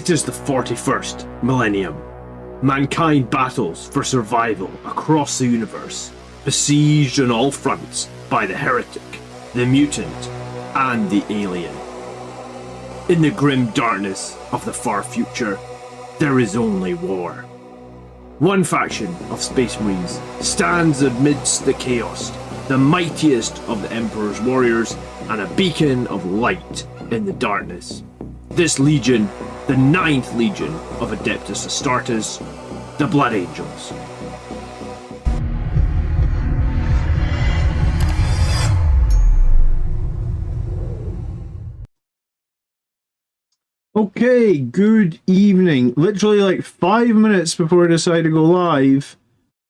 It is the 41st millennium. Mankind battles for survival across the universe, besieged on all fronts by the heretic, the mutant, and the alien. In the grim darkness of the far future, there is only war. One faction of Space Marines stands amidst the chaos, the mightiest of the Emperor's warriors, and a beacon of light in the darkness. This legion, the 9th Legion of Adeptus Astartes, the Blood Angels. Okay, good evening. Literally like 5 minutes before I decide to go live.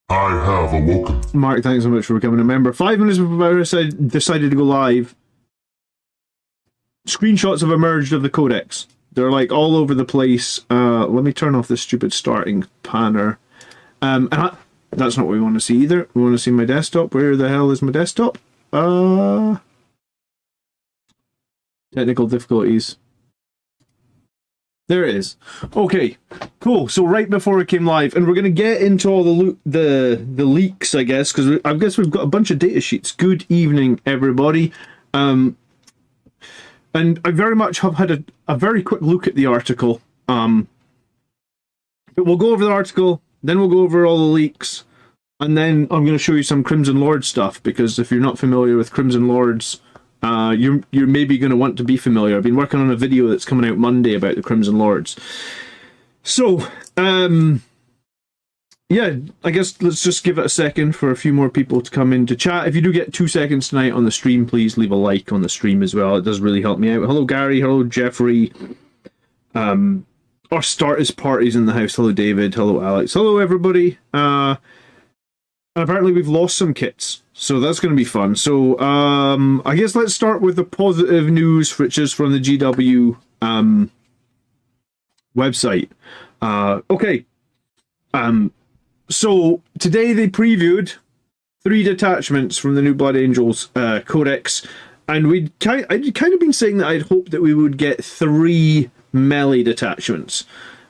I have awoken. Mark, thanks so much for becoming a member. 5 minutes before I decided to go live, screenshots have emerged of the Codex. They're like all over the place. Let me turn off this stupid starting panner. That's not what we want to see either. We want to see my desktop. Where the hell is my desktop? Technical difficulties. There it is. Okay, cool. So right before it came live, and we're going to get into all the leaks, I guess, because I guess we've got a bunch of data sheets. Good evening, everybody. And I very much have had a very quick look at the article. But we'll go over the article, then we'll go over all the leaks, and then I'm going to show you some Crimson Lord stuff, because if you're not familiar with Crimson Lords, you're maybe going to want to be familiar. I've been working on a video that's coming out Monday about the Crimson Lords. So, yeah, I guess let's just give it a second for a few more people to come in to chat. If you do get 2 seconds tonight on the stream, please leave a like on the stream as well. It does really help me out. Hello, Gary. Hello, Jeffrey. Our starters parties in the house. Hello, David. Hello, Alex. Hello, everybody. And apparently we've lost some kits, so that's going to be fun. So I guess let's start with the positive news, which is from the GW website. Okay. So today they previewed 3 detachments from the new Blood Angels Codex, and I'd kind of been saying that I'd hoped that we would get 3 melee detachments,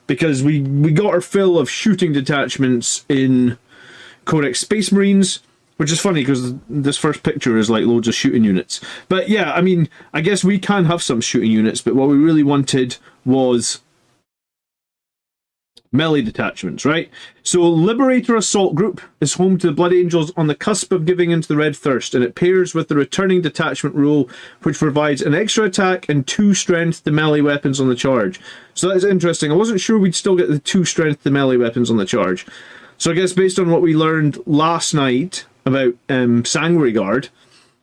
because we got our fill of shooting detachments in Codex Space Marines, which is funny because this first picture is like loads of shooting units. But yeah, I mean, I guess we can have some shooting units, but what we really wanted was melee detachments, right? So Liberator Assault Group is home to the Blood Angels on the cusp of giving into the Red Thirst, and it pairs with the returning detachment rule, which provides an extra attack and 2 strength to melee weapons on the charge. So that is interesting. I wasn't sure we'd still get the 2 strength to melee weapons on the charge. So I guess based on what we learned last night about Sanguinary Guard,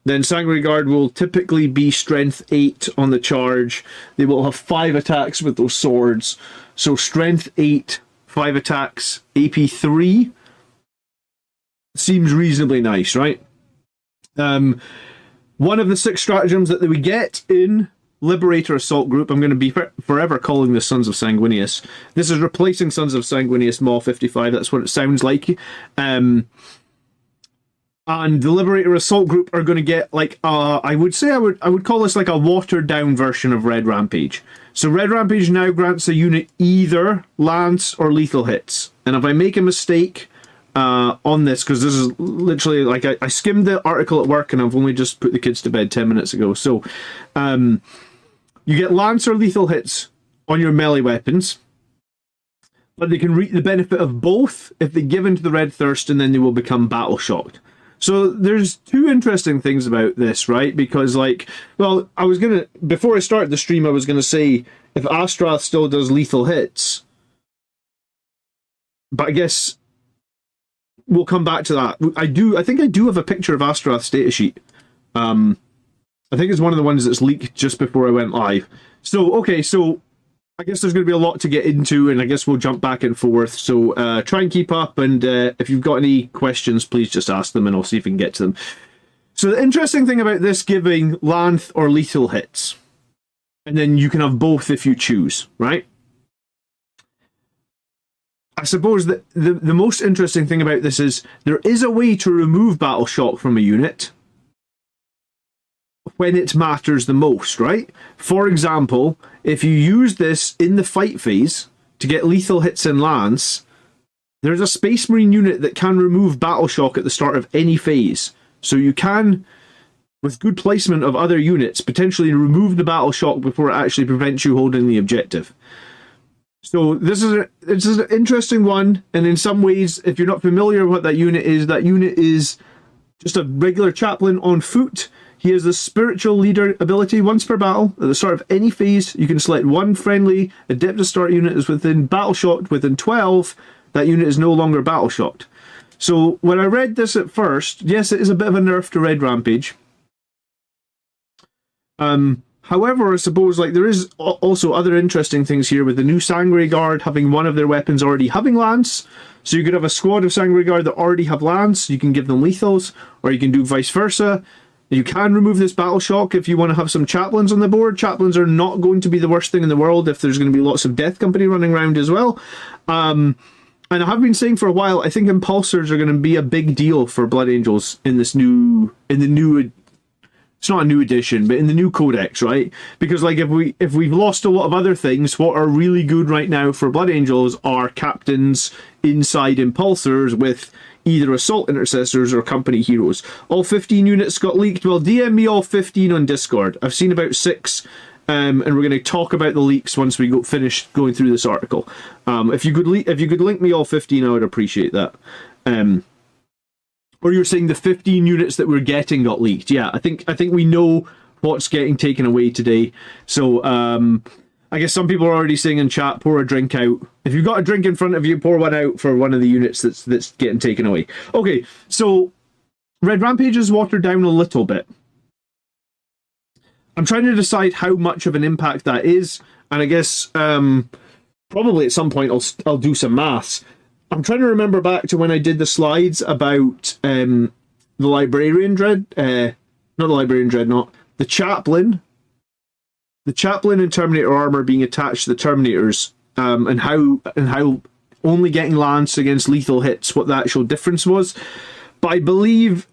then Sanguinary Guard will typically be strength 8 on the charge. They will have 5 attacks with those swords. So strength 8, 5 attacks, AP 3 seems reasonably nice, right? One of the 6 stratagems that we get in Liberator Assault Group, I'm going to be forever calling this Sons of Sanguinius. This is replacing Sons of Sanguinius Maw 55. That's what it sounds like. And the Liberator Assault Group are going to get like I would call this like a watered down version of Red Rampage. So Red Rampage now grants a unit either lance or lethal hits. And if I make a mistake on this, because this is literally like I skimmed the article at work and I've only just put the kids to bed 10 minutes ago. So you get lance or lethal hits on your melee weapons, but they can reap the benefit of both if they give into the Red Thirst, and then they will become battle shocked. So there's 2 interesting things about this, right? Because like, well, before I started the stream, I was going to say if Astrath still does lethal hits, but I guess we'll come back to that. I think I do have a picture of Astrath's data sheet. I think it's one of the ones that's leaked just before I went live. So, okay, so I guess there's going to be a lot to get into, and I guess we'll jump back and forth. So try and keep up, and if you've got any questions, please just ask them, and I'll see if we can get to them. So the interesting thing about this giving lance or lethal hits, and then you can have both if you choose, right? I suppose that the most interesting thing about this is there is a way to remove battle shock from a unit when it matters the most, right? For example, if you use this in the fight phase to get lethal hits in Lance, there's a Space Marine unit that can remove Battle Shock at the start of any phase. So you can, with good placement of other units, potentially remove the Battle Shock before it actually prevents you holding the objective. So this is an interesting one, and in some ways, if you're not familiar with what that unit is just a regular chaplain on foot. He has the spiritual leader ability. Once per battle, at the start of any phase, you can select one friendly Adeptus start unit is within battle shocked. Within 12, that unit is no longer battle shocked. So when I read this at first, yes, it is a bit of a nerf to Red Rampage. However, I suppose like there is also other interesting things here with the new Sangre Guard having one of their weapons already having Lance. So you could have a squad of Sangre Guard that already have Lance. You can give them lethals, or you can do vice versa. You can remove this Battle Shock if you want to have some chaplains on the board. Chaplains are not going to be the worst thing in the world if there's going to be lots of Death Company running around as well. And I have been saying for a while, I think Impulsors are going to be a big deal for Blood Angels in this it's not a new edition, but in the new Codex, right? Because like if we've lost a lot of other things, what are really good right now for Blood Angels are captains inside Impulsors with either Assault Intercessors or Company Heroes. All 15 units got leaked. Well, DM me all 15 on Discord. I've seen about 6, and we're going to talk about the leaks once we finish going through this article. If you could link me all 15, I would appreciate that. Or you're saying the 15 units that we're getting got leaked? Yeah, I think we know what's getting taken away today. So I guess some people are already saying in chat, pour a drink out. If you've got a drink in front of you, pour one out for one of the units that's getting taken away. Okay, so Red Rampage is watered down a little bit. I'm trying to decide how much of an impact that is, and I guess probably at some point I'll do some maths. I'm trying to remember back to when I did the slides about the Librarian Dreadnought, the Chaplain and Terminator armor being attached to the Terminators, and how only getting Lance against lethal hits, what the actual difference was. But I believe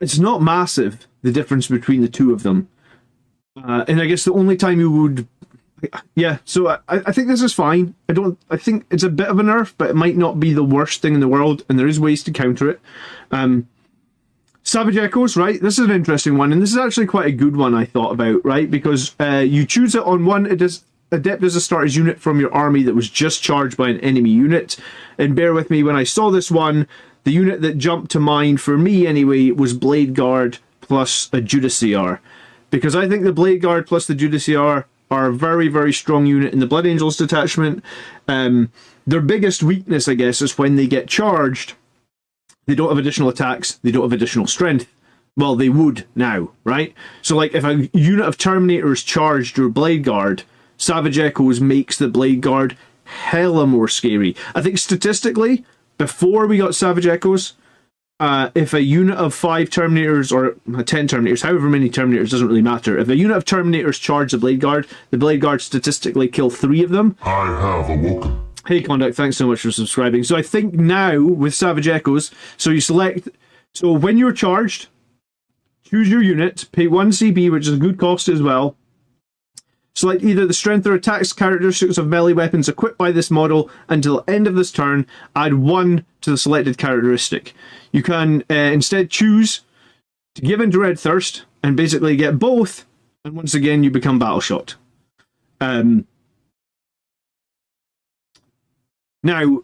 it's not massive, the difference between the two of them. And I guess the only time you would... Yeah, so I think this is fine. I think it's a bit of a nerf, but it might not be the worst thing in the world, and there is ways to counter it. Savage Echoes, right? This is an interesting one, and this is actually quite a good one I thought about, right? Because you choose it on one Adeptus Astartes unit from your army that was just charged by an enemy unit. And bear with me, when I saw this one, the unit that jumped to mind for me anyway was Blade Guard plus a Judiciar. Because I think the Blade Guard plus the Judiciar are a very, very strong unit in the Blood Angels detachment. Their biggest weakness, I guess, is when they get charged, they don't have additional attacks, they don't have additional strength. Well, they would now, right? So, like, if a unit of Terminators charged your Blade Guard, Savage Echoes makes the Blade Guard hella more scary. I think statistically, before we got Savage Echoes, if a unit of 5 Terminators or 10 Terminators, however many Terminators, doesn't really matter. If a unit of Terminators charge the Blade Guard statistically kill 3 of them. I have awoken. Hey Conduct, thanks so much for subscribing. So I think now with Savage Echoes, so when you're charged, choose your unit, pay 1 CB, which is a good cost as well. Select either the strength or attacks characteristics of melee weapons equipped by this model until the end of this turn. Add 1 to the selected characteristic. You can instead choose to give into Red Thirst and basically get both, and once again you become battle shocked. Now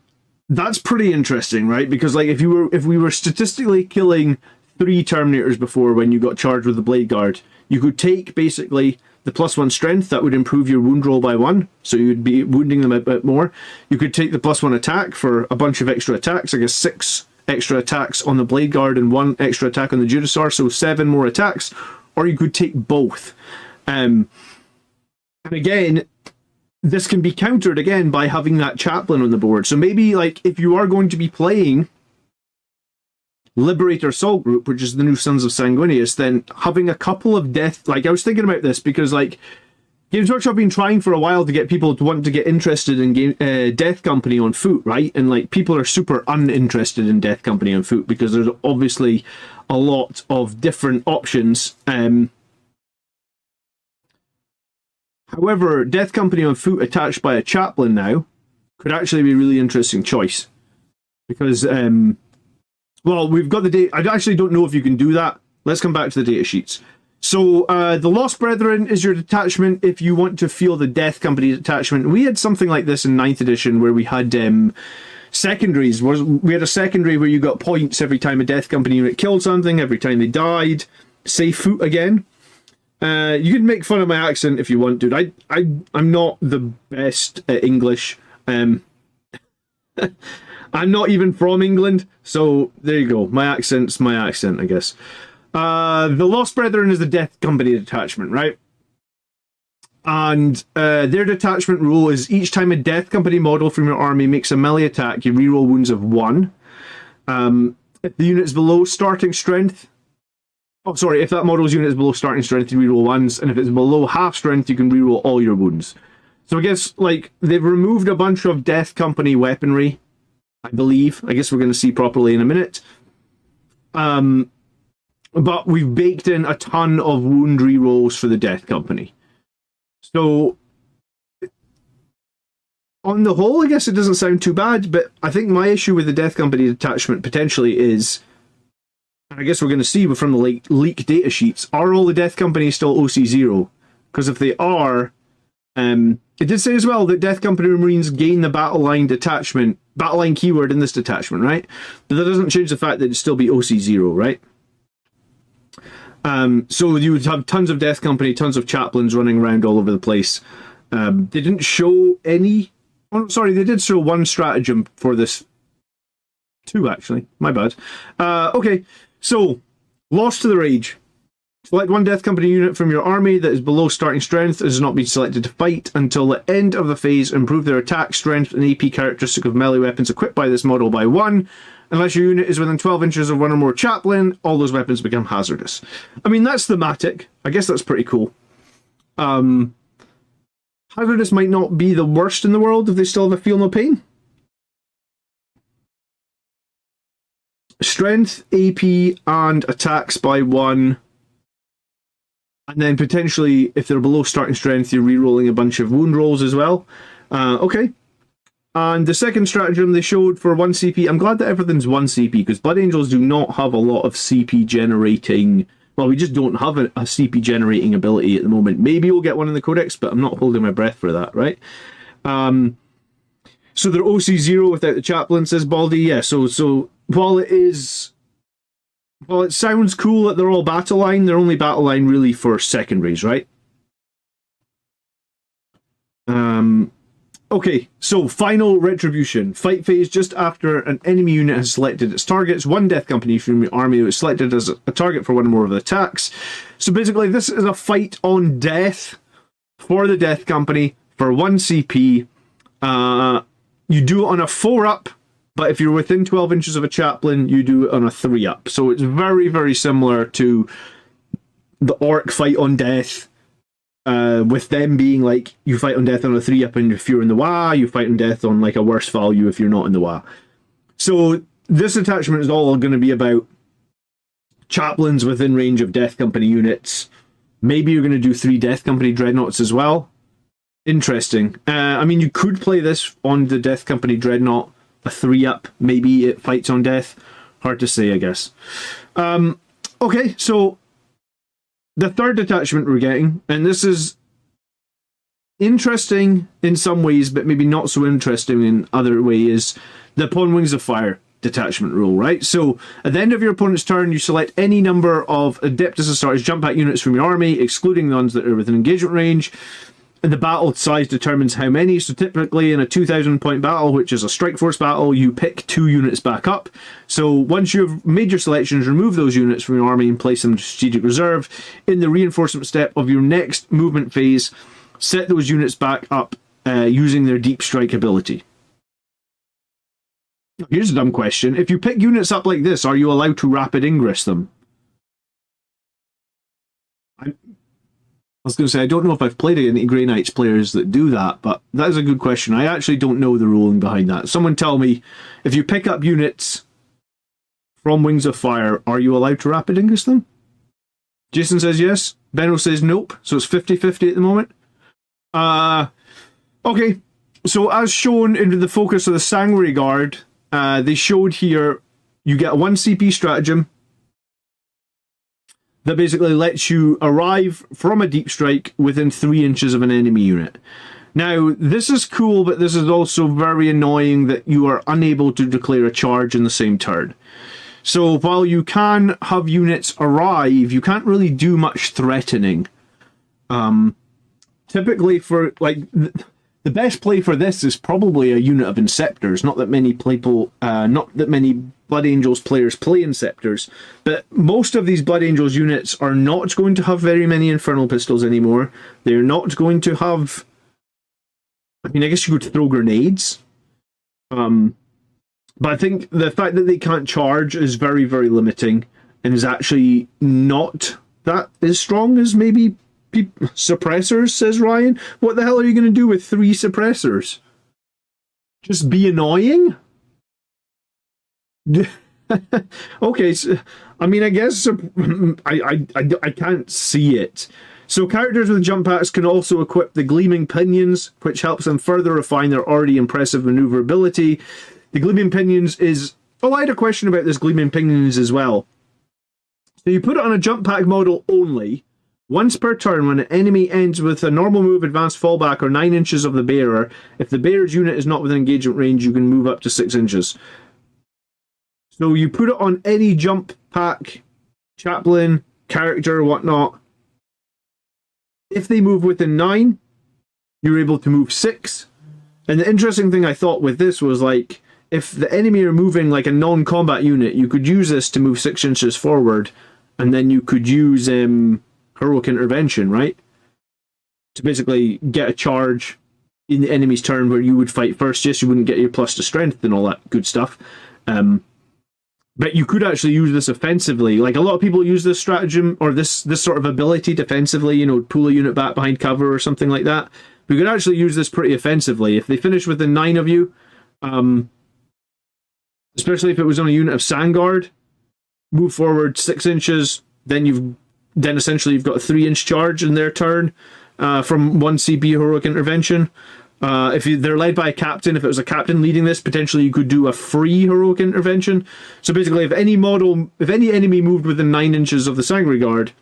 that's pretty interesting, right? Because like if we were statistically killing 3 Terminators before when you got charged with the Blade Guard, you could take basically the +1 strength, that would improve your wound roll by 1, so you'd be wounding them a bit more. You could take the +1 attack for a bunch of extra attacks, I guess 6 extra attacks on the Blade Guard and 1 extra attack on the Judiciar, so 7 more attacks, or you could take both. And again, this can be countered again by having that Chaplain on the board. So maybe like if you are going to be playing Liberator Assault Group, which is the new Sons of Sanguinius, then having a couple of death... Like, I was thinking about this because, like, Games Workshop have been trying for a while to get people to want to get interested in Death Company on foot, right? And like people are super uninterested in Death Company on foot because there's obviously a lot of different options. However, Death Company on foot attached by a chaplain now could actually be a really interesting choice because, well, we've got the data. I actually don't know if you can do that. Let's come back to the data sheets. So the Lost Brethren is your detachment if you want to feel the Death Company detachment. We had something like this in 9th edition where we had secondaries. We had a secondary where you got points every time a Death Company unit killed something, every time they died. Say foot again. You can make fun of my accent if you want, dude. I'm not the best at English. I'm not even from England, so there you go. My accent's my accent, I guess. The Lost Brethren is the Death Company detachment, right? And their detachment rule is each time a Death Company model from your army makes a melee attack, you reroll wounds of 1. If the unit is below starting strength, if that model's unit is below starting strength, you reroll 1s, and if it's below half strength, you can reroll all your wounds. So I guess, like, they've removed a bunch of Death Company weaponry, I believe. I guess we're going to see properly in a minute. But we've baked in a ton of wound rerolls for the Death Company. So, on the whole, I guess it doesn't sound too bad, but I think my issue with the Death Company detachment potentially is, and I guess we're going to see from the leak data sheets, are all the Death Companies still OC0? Because if they are, it did say as well that Death Company Marines gain the battle line detachment, battle line keyword in this detachment, right? But that doesn't change the fact that it'd still be OC0, right? So you would have tons of Death Company, tons of chaplains running around all over the place. They didn't show any... Oh, sorry, they did show one stratagem for this. 2, actually. My bad. Okay, so, Lost to the Rage. Select one Death Company unit from your army that is below starting strength and has not been selected to fight until the end of the phase. Improve their attack, strength, and AP characteristic of melee weapons equipped by this model by 1. Unless your unit is within 12 inches of one or more chaplain, all those weapons become hazardous. I mean, that's thematic. I guess that's pretty cool. Hazardous might not be the worst in the world if they still have a feel no pain. Strength, AP, and attacks by 1. And then potentially, if they're below starting strength, you're re-rolling a bunch of wound rolls as well. Okay. And the second stratagem they showed for 1 CP, I'm glad that everything's 1 CP, because Blood Angels do not have a lot of CP generating... Well, we just don't have a CP generating ability at the moment. Maybe we'll get one in the Codex, but I'm not holding my breath for that, right? So they're OC0 without the chaplain, says Baldy. Yeah, so while it is... Well, it sounds cool that they're all battle line, they're only battle line really for secondaries, right? Okay, so final retribution. Fight phase just after an enemy unit has selected its targets. One Death Company from your army was selected as a target for one or more of the attacks. So basically, this is a fight on death for the Death Company for 1 CP. You do it on a 4-up, but if you're within 12 inches of a chaplain, you do it on a 3-up. So it's very, very similar to the Orc fight on death. With them being like, you fight on death on a 3-up and if you're in the WA, you fight on death on like a worse value if you're not in the WA. So this attachment is all going to be about chaplains within range of Death Company units. Maybe you're going to do 3 Death Company Dreadnoughts as well. Interesting. I mean, you could play this on the Death Company Dreadnought, a 3-up. Maybe it fights on death. Hard to say, I guess. Okay, so the third detachment we're getting, and this is interesting in some ways, but maybe not so interesting in other ways, is the Upon Wings of Fire detachment rule, right? So at the end of your opponent's turn, you select any number of Adeptus Astartes jump back units from your army, excluding the ones that are within engagement range. And the battle size determines how many. So typically in a 2,000 point battle, which is a strike force battle, you pick 2 units back up. So once you've made your selections, remove those units from your army and place them in strategic reserve. In the reinforcement step of your next movement phase, set those units back up using their deep strike ability. Here's a dumb question. If you pick units up like this, are you allowed to rapid ingress them? was going to say, I don't know if I've played any Grey Knights players that do that, but that is a good question. I actually don't know the ruling behind that. Someone tell me, if you pick up units from Wings of Fire, are you allowed to Rapid Ingus them? Jason says yes. Benno says nope. So it's 50-50 at the moment. Okay. So as shown in the focus of the Sanguinary Guard, they showed here you get a 1 CP stratagem that basically lets you arrive from a deep strike within 3 inches of an enemy unit. Now, this is cool, but this is also very annoying that you are unable to declare a charge in the same turn. So while you can have units arrive, you can't really do much threatening. Typically for, like, the best play for this is probably a unit of Inceptors. Not that many Blood Angels players play Inceptors, but most of these Blood Angels units are not going to have very many Infernal Pistols anymore. They're not going to have... I mean, I guess you could throw grenades. But I think the fact that they can't charge is very, very limiting, and is actually not that as strong as maybe suppressors, says Ryan. What the hell are you going to do with 3 suppressors? Just be annoying? Okay, so, I mean, I guess I can't see it. So characters with jump packs can also equip the Gleaming Pinions, which helps them further refine their already impressive maneuverability. The Gleaming Pinions is... Oh, I had a question about this Gleaming Pinions as well. So you put it on a jump pack model only. Once per turn, when an enemy ends with a normal move, advanced fallback, or 9 inches of the bearer, if the bearer's unit is not within engagement range, you can move up to 6 inches. So you put it on any jump pack, chaplain, character, whatnot. If they move within 9, you're able to move 6. And the interesting thing I thought with this was, like, if the enemy are moving like a non-combat unit, you could use this to move 6 inches forward, and then you could use Heroic Intervention, right? To basically get a charge in the enemy's turn where you would fight first. Yes, you wouldn't get your plus to strength and all that good stuff. But you could actually use this offensively. Like, a lot of people use this stratagem, or this sort of ability defensively, you know, pull a unit back behind cover or something like that. We could actually use this pretty offensively. If they finish within 9 of you, especially if it was on a unit of Sandguard, move forward 6 inches, then essentially you've got a 3-inch charge in their turn from 1 CP Heroic Intervention. If they're led by a captain, if it was a captain leading this, potentially you could do a free Heroic Intervention. So basically, if any enemy moved within 9 inches of the Sanguinary Guard,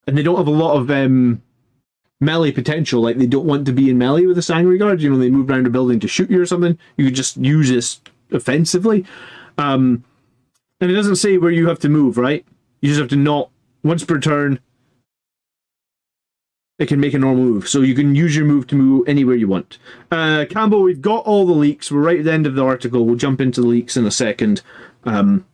and they don't have a lot of melee potential, like they don't want to be in melee with the Sanguinary Guard, you know, they move around a building to shoot you or something, you could just use this offensively. And it doesn't say where you have to move, right? You just have to not, once per turn, it can make a normal move. So you can use your move to move anywhere you want. Campbell, we've got all the leaks. We're right at the end of the article. We'll jump into the leaks in a second. Well,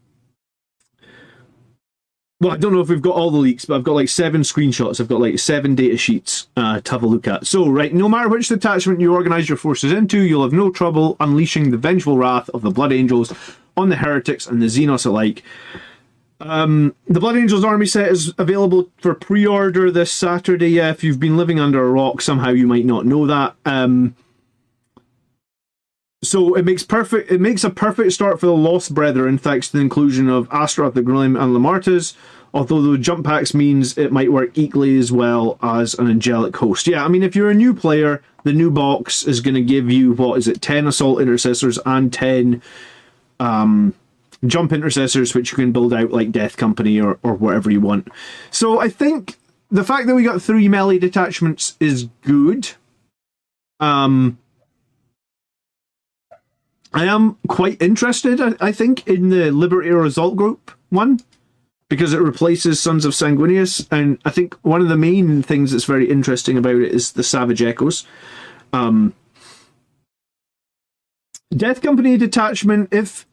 I don't know if we've got all the leaks, but I've got like 7 screenshots. I've got like 7 data sheets to have a look at. So, right, no matter which detachment you organise your forces into, you'll have no trouble unleashing the vengeful wrath of the Blood Angels on the Heretics and the Xenos alike. The Blood Angels army set is available for pre-order this Saturday. Yeah, if you've been living under a rock, somehow you might not know that. So it makes a perfect start for the Lost Brethren, thanks to the inclusion of Astaroth the Grim and Lamartas, although the jump packs means it might work equally as well as an Angelic Host. Yeah, I mean, if you're a new player, the new box is going to give you, 10 Assault Intercessors and 10 Jump Intercessors, which you can build out like Death Company or whatever you want. So I think the fact that we got 3 melee detachments is good. I am quite interested, I think, in the Liberator Assault Group one, because it replaces Sons of Sanguinius, and I think one of the main things that's very interesting about it is the Savage Echoes. Death Company detachment, if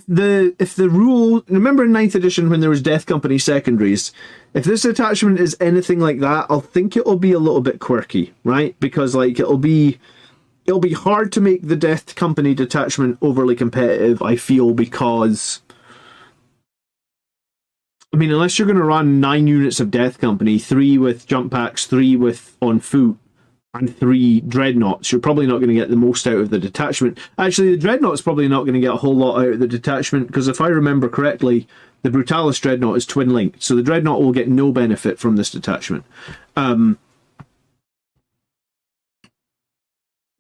the rule, remember in 9th edition when there was Death Company secondaries, if this attachment is anything like that, I'll think it'll be a little bit quirky, right? Because like it'll be hard to make the Death Company detachment overly competitive, I feel, because I mean, unless you're going to run 9 units of Death Company, 3 with jump packs, 3 with on foot, and 3 dreadnoughts, you're probably not going to get the most out of the detachment. Actually, the dreadnought's probably not going to get a whole lot out of the detachment, because if I remember correctly, the Brutalis dreadnought is twin linked, so the dreadnought will get no benefit from this detachment.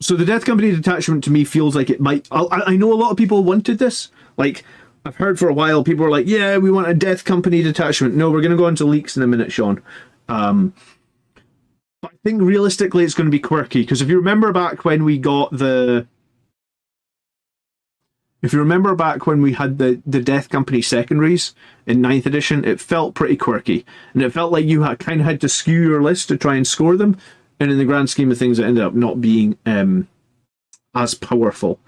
So the Death Company detachment to me feels like it might. I know a lot of people wanted this. Like, I've heard for a while people are like, yeah, we want a Death Company detachment. No, we're going to go into leaks in a minute, Sean. But I think realistically it's going to be quirky, because if you remember back when we got the... If you remember back when we had the Death Company secondaries in 9th edition, it felt pretty quirky. And it felt like you kind of had to skew your list to try and score them. And in the grand scheme of things, it ended up not being as powerful.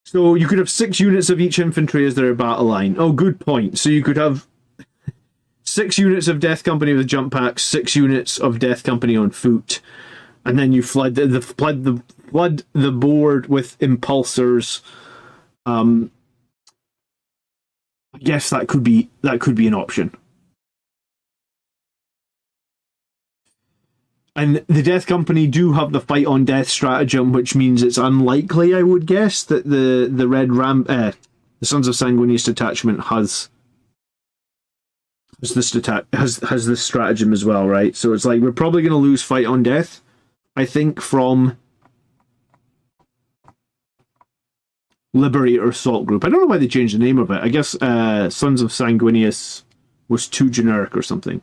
So you could have 6 units of each infantry as their battle line. Oh, good point. So you could have 6 units of Death Company with jump packs, 6 units of Death Company on foot, and then you flood the board with impulsors. I guess that could be an option. And the Death Company do have the fight on death stratagem, which means it's unlikely, I would guess, that the the Sons of Sanguinius detachment has this stratagem as well, right? So it's like we're probably going to lose fight on death, I think, from Liberator Assault Group. I don't know why they changed the name of it. I guess Sons of Sanguinius was too generic or something.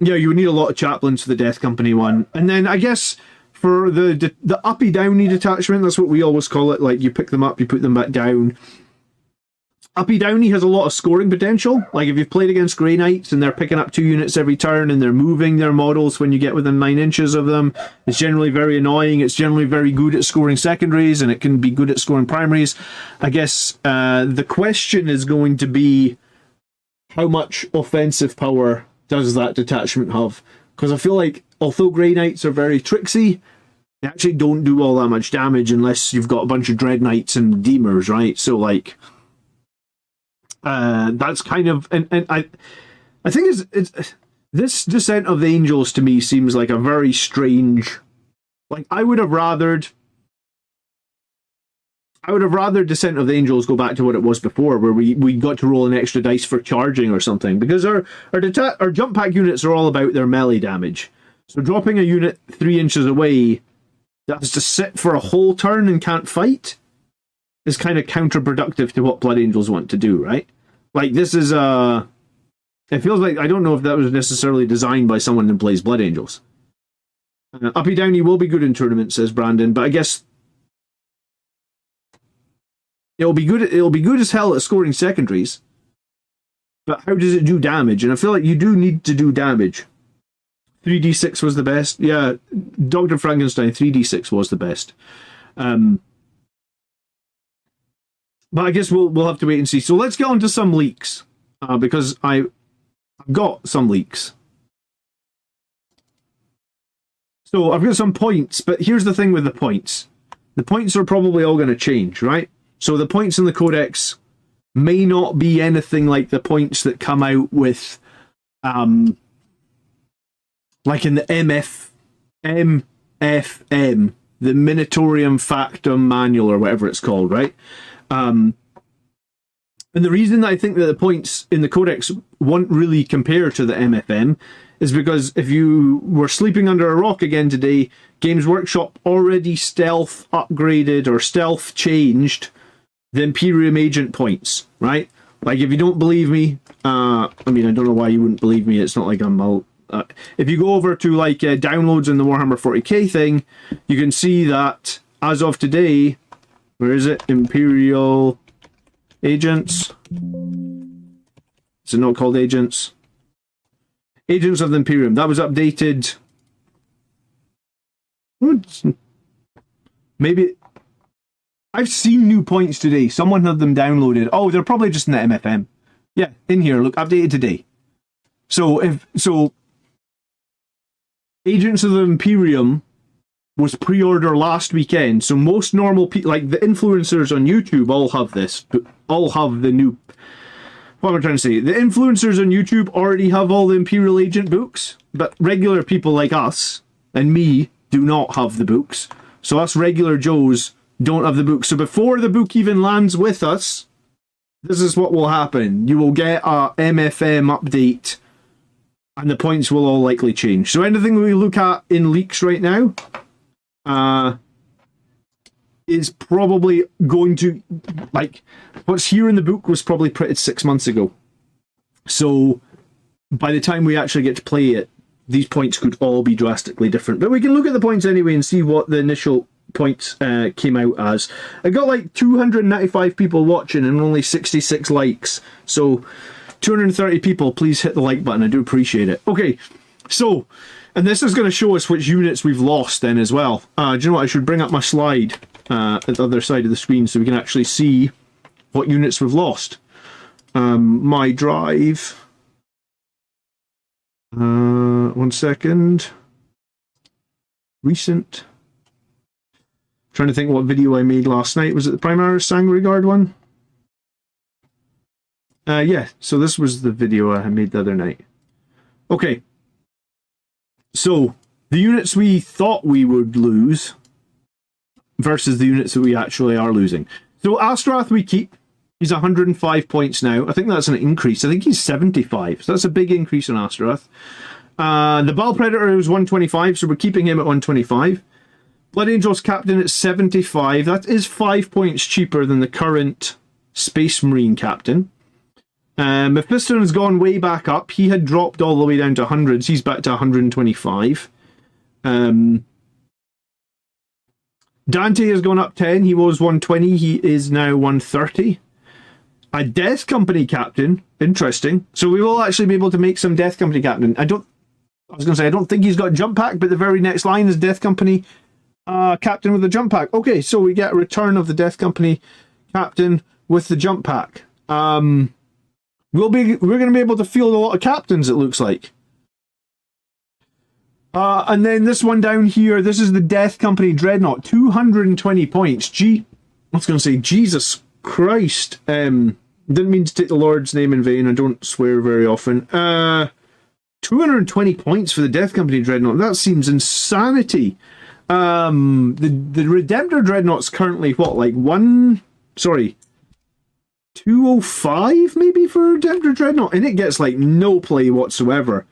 Yeah, you would need a lot of chaplains for the Death Company one. And then I guess for the uppy downy detachment, that's what we always call it. Like, you pick them up, you put them back down. Uppy downy has a lot of scoring potential. Like, if you've played against Grey Knights and they're picking up 2 units every turn and they're moving their models when you get within 9 inches of them, it's generally very annoying. It's generally very good at scoring secondaries, and it can be good at scoring primaries. I guess the question is going to be, how much offensive power does that detachment have? Because I feel like, although Grey Knights are very tricksy, they actually don't do all that much damage unless you've got a bunch of Dread Knights and Demers, right? So, like, that's kind of... And I think it's this Descent of the Angels, to me, seems like a very strange... Like, I would have rathered Descent of the Angels go back to what it was before, where we got to roll an extra dice for charging or something, because our jump pack units are all about their melee damage. So dropping a unit 3 inches away that has to sit for a whole turn and can't fight is kind of counterproductive to what Blood Angels want to do, right? Like, this is it feels like, I don't know if that was necessarily designed by someone who plays Blood Angels. Uppy Downy will be good in tournaments, says Brandon, but I guess it'll be good as hell at scoring secondaries, but how does it do damage? And I feel like you do need to do damage. 3d6 was the best. Yeah, Dr. Frankenstein, 3d6 was the best. But I guess we'll have to wait and see. So let's get on to some leaks, because I've got some leaks. So I've got some points, but here's the thing with the points. The points are probably all going to change, right? So the points in the Codex may not be anything like the points that come out with, like in the MFM, the Minotaurium Factum Manual, or whatever it's called, right? And the reason that I think that the points in the Codex won't really compare to the MFM is because if you were sleeping under a rock again today, Games Workshop already stealth upgraded or stealth changed the Imperium agent points, right? Like, if you don't believe me, I mean, I don't know why you wouldn't believe me. It's not like I'm... if you go over to, like, downloads in the Warhammer 40k thing, you can see that, as of today, where is it? Imperial Agents. Is it not called Agents? Agents of the Imperium. That was updated... Maybe... I've seen new points today. Someone had them downloaded. Oh, they're probably just in the MFM. Yeah, in here. Look, updated today. So Agents of the Imperium was pre-order last weekend. So most normal people, like the influencers on YouTube, all have this. All have the new what am I trying to say? The influencers on YouTube already have all the Imperial Agent books, but regular people like us and me do not have the books. So us regular Joes don't have the book. So before the book even lands with us, this is what will happen. You will get a MFM update and the points will all likely change. So anything we look at in leaks right now is probably going to, like, what's here in the book was probably printed 6 months ago. So by the time we actually get to play it, these points could all be drastically different. But we can look at the points anyway and see what the initial points came out as. I got like 295 people watching and only 66 likes. So 230 people, please hit the like button. I do appreciate it. Okay, so, and this is going to show us which units we've lost then as well. Do you know what? I should bring up my slide at the other side of the screen so we can actually see what units we've lost. My drive. 1 second. Recent. Trying to think what video I made last night. Was it the Primaris Sangregard one? Yeah, so this was the video I made the other night. Okay. So, the units we thought we would lose versus the units that we actually are losing. So, Astrath we keep. He's 105 points now. I think that's an increase. I think he's 75. So that's a big increase on Astrath. The Ball Predator was 125, so we're keeping him at 125. Blood Angels Captain at 75. That is 5 points cheaper than the current Space Marine Captain. Mephiston has gone way back up. He had dropped all the way down to hundreds. He's back to 125. Dante has gone up 10. He was 120. He is now 130. A Death Company Captain. Interesting. So we will actually be able to make some Death Company Captain. I don't think he's got a jump pack, but the very next line is Death Company Captain with a jump pack. Okay, so we get a return of the Death Company Captain with the jump pack. We're going to be able to field a lot of captains, it looks like. And then this one down here, this is the Death Company Dreadnought, 220 points. I was going to say, Jesus Christ. Didn't mean to take the Lord's name in vain. I don't swear very often. 220 points for the Death Company Dreadnought. That seems insanity. The Redemptor Dreadnought's currently, what, like 205 maybe for Redemptor Dreadnought, and it gets like no play whatsoever.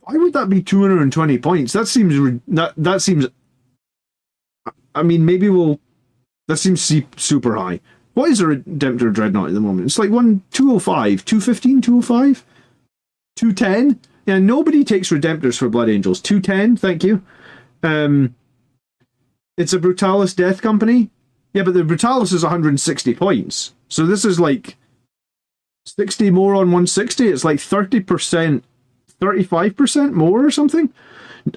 Why would that be 220 points? That seems that seems. I mean, that seems super high. What is a Redemptor Dreadnought at the moment? It's like 205, 215, 205, 210. Yeah, nobody takes Redemptors for Blood Angels. 210, thank you. It's a Brutalis Death Company. Yeah, but the Brutalis is 160 points. So this is like 60 more on 160. It's like 30%, 35% more or something.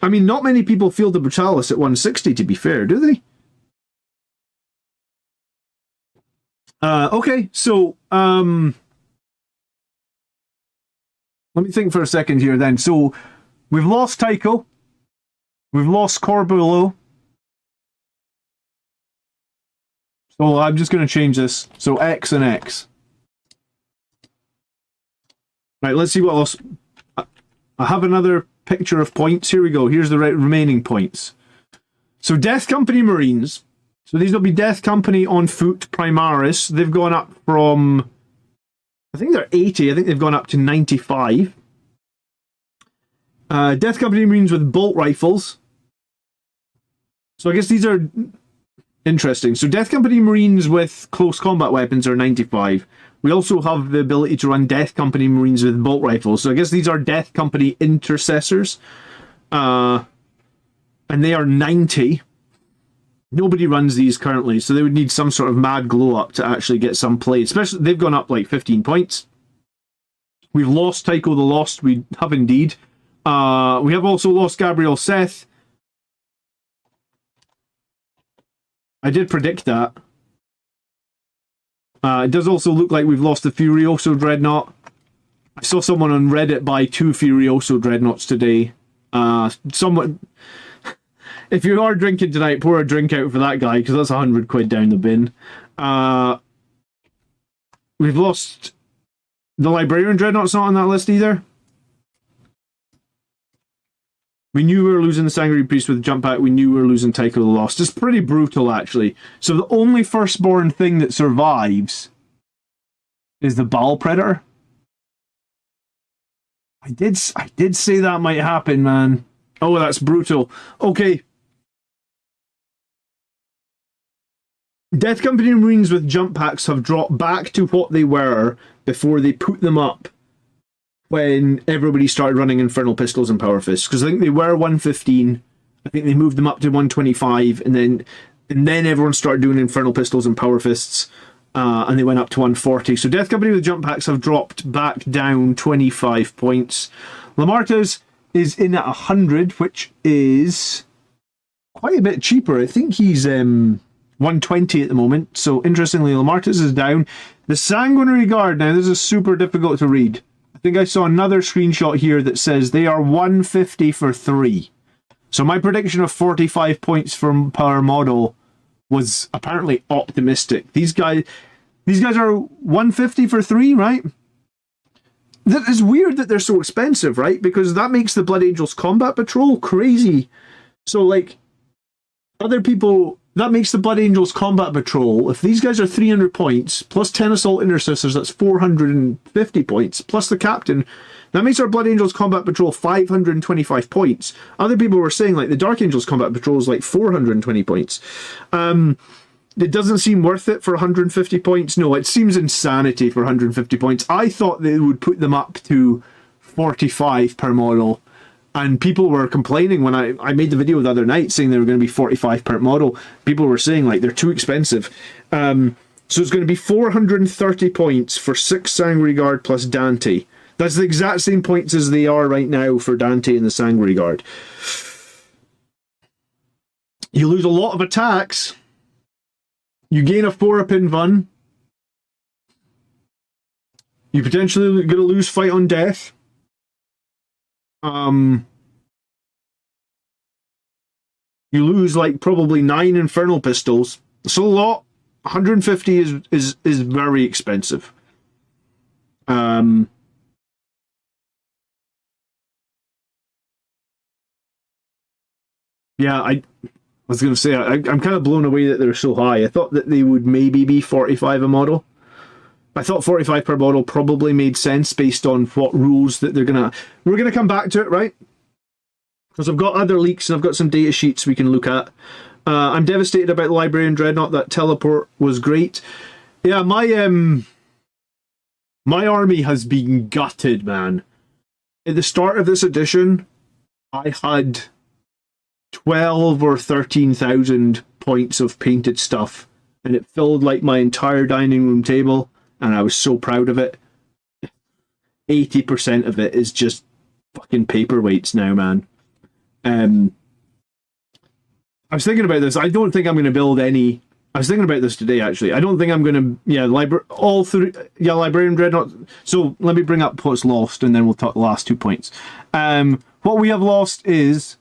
I mean, not many people field the Brutalis at 160, to be fair, do they? Okay, so let me think for a second here then. So we've lost Tycho. We've lost Corbulo. So I'm just going to change this. So X and X. Right, let's see what else. I have another picture of points. Here we go. Here's the remaining points. So Death Company Marines. So these will be Death Company on foot Primaris. They've gone up from, I think they're 80. I think they've gone up to 95. Death Company Marines with bolt rifles. So I guess these are interesting. So Death Company Marines with close combat weapons are 95. We also have the ability to run Death Company Marines with bolt rifles. So I guess these are Death Company Intercessors. And they are 90. Nobody runs these currently, so they would need some sort of mad glow up to actually get some play. Especially, they've gone up like 15 points. We've lost Tycho the Lost. We have indeed. We have also lost Gabriel Seth. I did predict that. It does also look like we've lost the Furioso Dreadnought. I saw someone on Reddit buy 2 Furioso Dreadnoughts today. Someone... If you are drinking tonight, pour a drink out for that guy, because that's £100 down the bin. We've lost the Librarian Dreadnought's not on that list either. We knew we were losing the Sanguinary Priest with the jump pack. We knew we were losing Tycho the Lost. It's pretty brutal, actually. So the only Firstborn thing that survives is the Baal Predator. I did say that might happen, man. Oh, that's brutal. Okay. Death Company Marines with jump packs have dropped back to what they were before they put them up when everybody started running Infernal Pistols and Power Fists. Because I think they were 115. I think they moved them up to 125, and then everyone started doing Infernal Pistols and Power Fists, and they went up to 140. So Death Company with jump packs have dropped back down 25 points. Lamarta's is in at 100, which is quite a bit cheaper. I think he's 120 at the moment. So interestingly, Lamarta's is down. The Sanguinary Guard, now this is super difficult to read. I think I saw another screenshot here that says they are 150 for 3. So my prediction of 45 points from per model was apparently optimistic. These guys are 150 for 3, right? That is weird that they're so expensive, right? Because that makes the Blood Angels Combat Patrol crazy. So, like, other people... That makes the Blood Angels Combat Patrol, if these guys are 300 points, plus 10 Assault Intercessors, that's 450 points, plus the Captain, that makes our Blood Angels Combat Patrol 525 points. Other people were saying, like, the Dark Angels Combat Patrol is like 420 points. It doesn't seem worth it for 150 points. No, it seems insanity for 150 points. I thought they would put them up to 45 per model. And people were complaining when I made the video the other night saying they were going to be 45 per model. People were saying, like, they're too expensive. So it's going to be 430 points for 6 Sanguinary Guard plus Dante. That's the exact same points as they are right now for Dante and the Sanguinary Guard. You lose a lot of attacks. You gain a 4-up Invuln. You potentially going to lose Fight on Death. You lose like probably 9 Infernal Pistols. It's a lot. 150 is very expensive. Yeah, I was going to say I'm kind of blown away that they're so high. I thought that they would maybe be 45 a model. I thought 45 per model probably made sense based on what rules that they're gonna... We're gonna come back to it, right? Because I've got other leaks and I've got some data sheets we can look at. I'm devastated about the Librarian Dreadnought. That teleport was great. Yeah, my army has been gutted, man. At the start of this edition, I had 12 or 13,000 points of painted stuff, and it filled like my entire dining room table. And I was so proud of it. 80% of it is just fucking paperweights now, man. I was thinking about this. I don't think I'm going to build any... I was thinking about this today, actually. I don't think I'm going to... Yeah, Librarian Dreadnought. So let me bring up what's lost, and then we'll talk the last 2 points. What we have lost is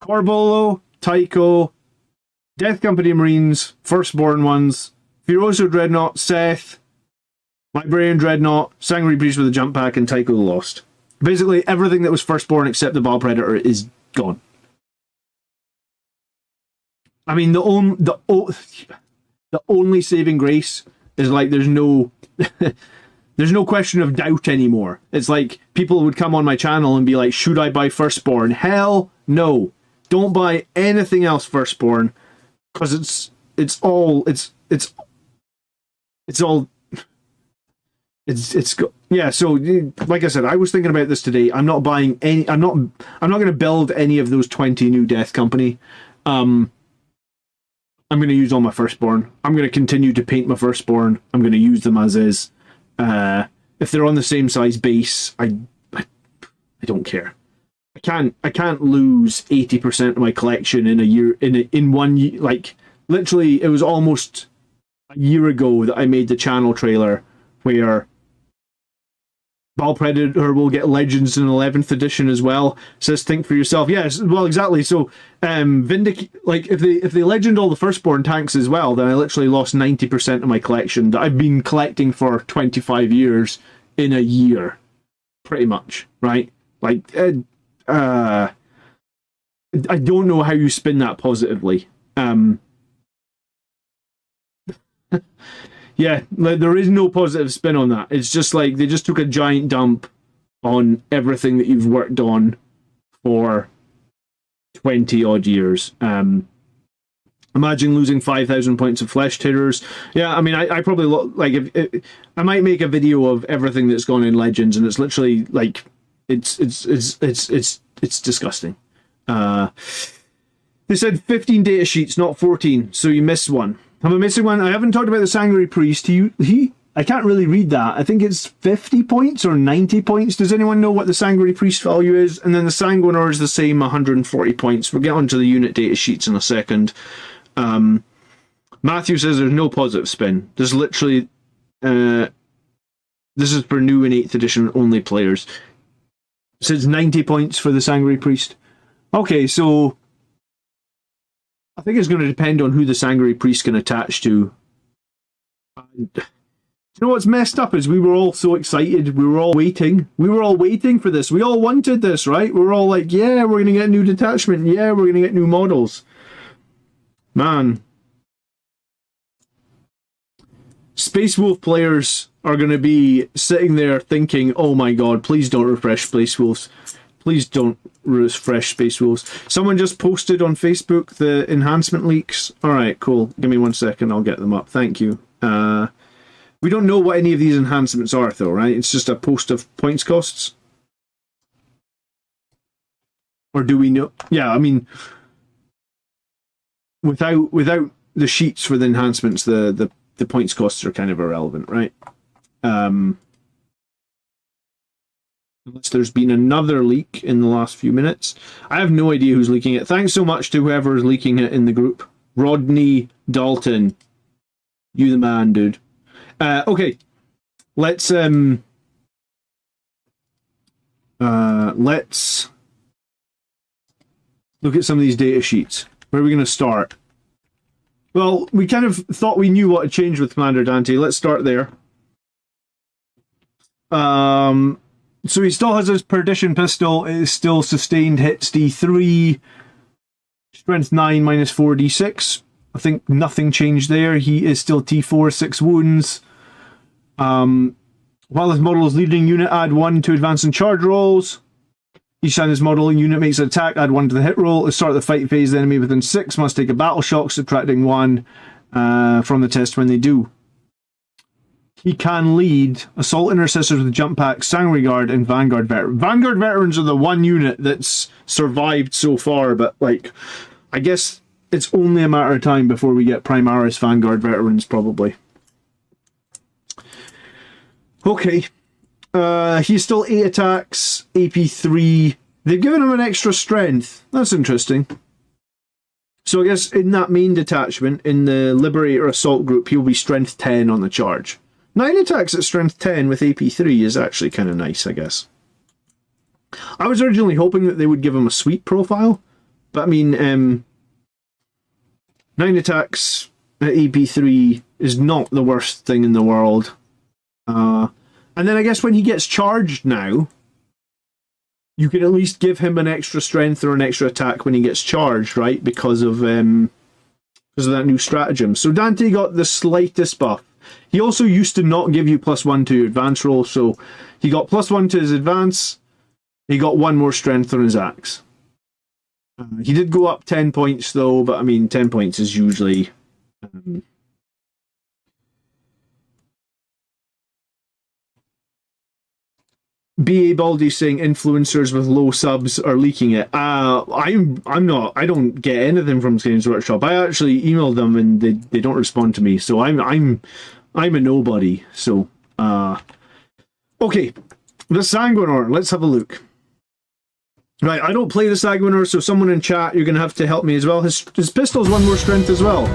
Corbolo, Tycho, Death Company Marines, Firstborn ones, Furioso Dreadnought, Seth... Librarian Dreadnought, Sanguinary Priest with a jump pack, and Tycho the Lost. Basically, everything that was Firstborn except the Baal Predator is gone. I mean, the only saving grace is like there's no question of doubt anymore. It's like people would come on my channel and be like, should I buy Firstborn? Hell no. Don't buy anything else Firstborn, because it's all yeah. So like I said, I was thinking about this today. I'm not buying any. I'm not going to build any of those 20 new Death Company. I'm going to use all my Firstborn. I'm going to continue to paint my Firstborn. I'm going to use them as is. If they're on the same size base, I don't care. I can't lose 80% of my collection in a year in 1 year. Like literally, it was almost a year ago that I made the channel trailer where Ball Predator will get Legends in 11th edition as well. Says think for yourself. Yes, well, exactly. So, like if they legend all the firstborn tanks as well, then I literally lost 90% of my collection that I've been collecting for 25 years in a year, pretty much, right? Like, I don't know how you spin that positively. Yeah, like, there is no positive spin on that. It's just like they just took a giant dump on everything that you've worked on for 20 odd years. Imagine losing 5,000 points of flesh terrors. Yeah, I mean, I probably I might make a video of everything that's gone in Legends, and it's literally like it's disgusting. They said 15 data sheets, not 14, so you missed one. Am I missing one? I haven't talked about the Sanguinary Priest. I can't really read that. I think it's 50 points or 90 points. Does anyone know what the Sanguinary Priest value is? And then the Sanguinor is the same, 140 points. We'll get onto the unit data sheets in a second. Matthew says there's no positive spin. There's literally... this is for new and 8th edition only players. It says 90 points for the Sanguinary Priest. Okay, so... I think it's going to depend on who the Sanguinary Priest can attach to. You know what's messed up is we were all so excited. We were all waiting. We were all waiting for this. We all wanted this, right? We were all like, yeah, we're going to get a new detachment. Yeah, we're going to get new models. Man. Space Wolf players are going to be sitting there thinking, oh my god, please don't refresh Space Wolves. Please don't refresh Space Wolves. Someone just posted on Facebook the enhancement leaks. Alright, cool. Give me 1 second, I'll get them up. Thank you. We don't know what any of these enhancements are, though, right? It's just a post of points costs. Or do we know? Yeah, I mean, without the sheets for the enhancements, the points costs are kind of irrelevant, right? Unless there's been another leak in the last few minutes. I have no idea who's leaking it. Thanks so much to whoever is leaking it in the group. Rodney Dalton. You the man, dude. Okay. Let's look at some of these data sheets. Where are we going to start? Well, we kind of thought we knew what had changed with Commander Dante. Let's start there. So he still has his Perdition Pistol. It is still sustained hits D3. Strength 9 minus 4d6. I think nothing changed there. He is still T4, 6 wounds. While his model is leading unit, add 1 to advance and charge rolls. Each time this modeling unit makes an attack, add 1 to the hit roll. At the start of the fight phase, the enemy within 6 must take a battle shock, subtracting 1 from the test when they do. He can lead Assault Intercessors with Jump Pack, Sanguinary Guard, and Vanguard Veterans. Vanguard Veterans are the one unit that's survived so far, but, like, I guess it's only a matter of time before we get Primaris Vanguard Veterans, probably. Okay. He's still 8 attacks, AP 3. They've given him an extra strength. That's interesting. So I guess in that main detachment, in the Liberator Assault group, he'll be strength 10 on the charge. 9 attacks at strength 10 with AP 3 is actually kind of nice, I guess. I was originally hoping that they would give him a sweet profile, but I mean, 9 attacks at AP 3 is not the worst thing in the world. And then I guess when he gets charged now, you can at least give him an extra strength or an extra attack when he gets charged, right? Because of that new stratagem. So Dante got the slightest buff. He also used to not give you +1 to advance roll, so he got +1 to his advance. He got 1 more strength on his axe. He did go up 10 points though, but I mean 10 points is usually... B.A. Baldy saying influencers with low subs are leaking it. I'm not. I don't get anything from Games Workshop. I actually emailed them and they don't respond to me. So I'm a nobody. So okay, the Sanguinor. Let's have a look. Right, I don't play the Sanguinor, so someone in chat, you're gonna have to help me as well. His pistol's 1 more strength as well.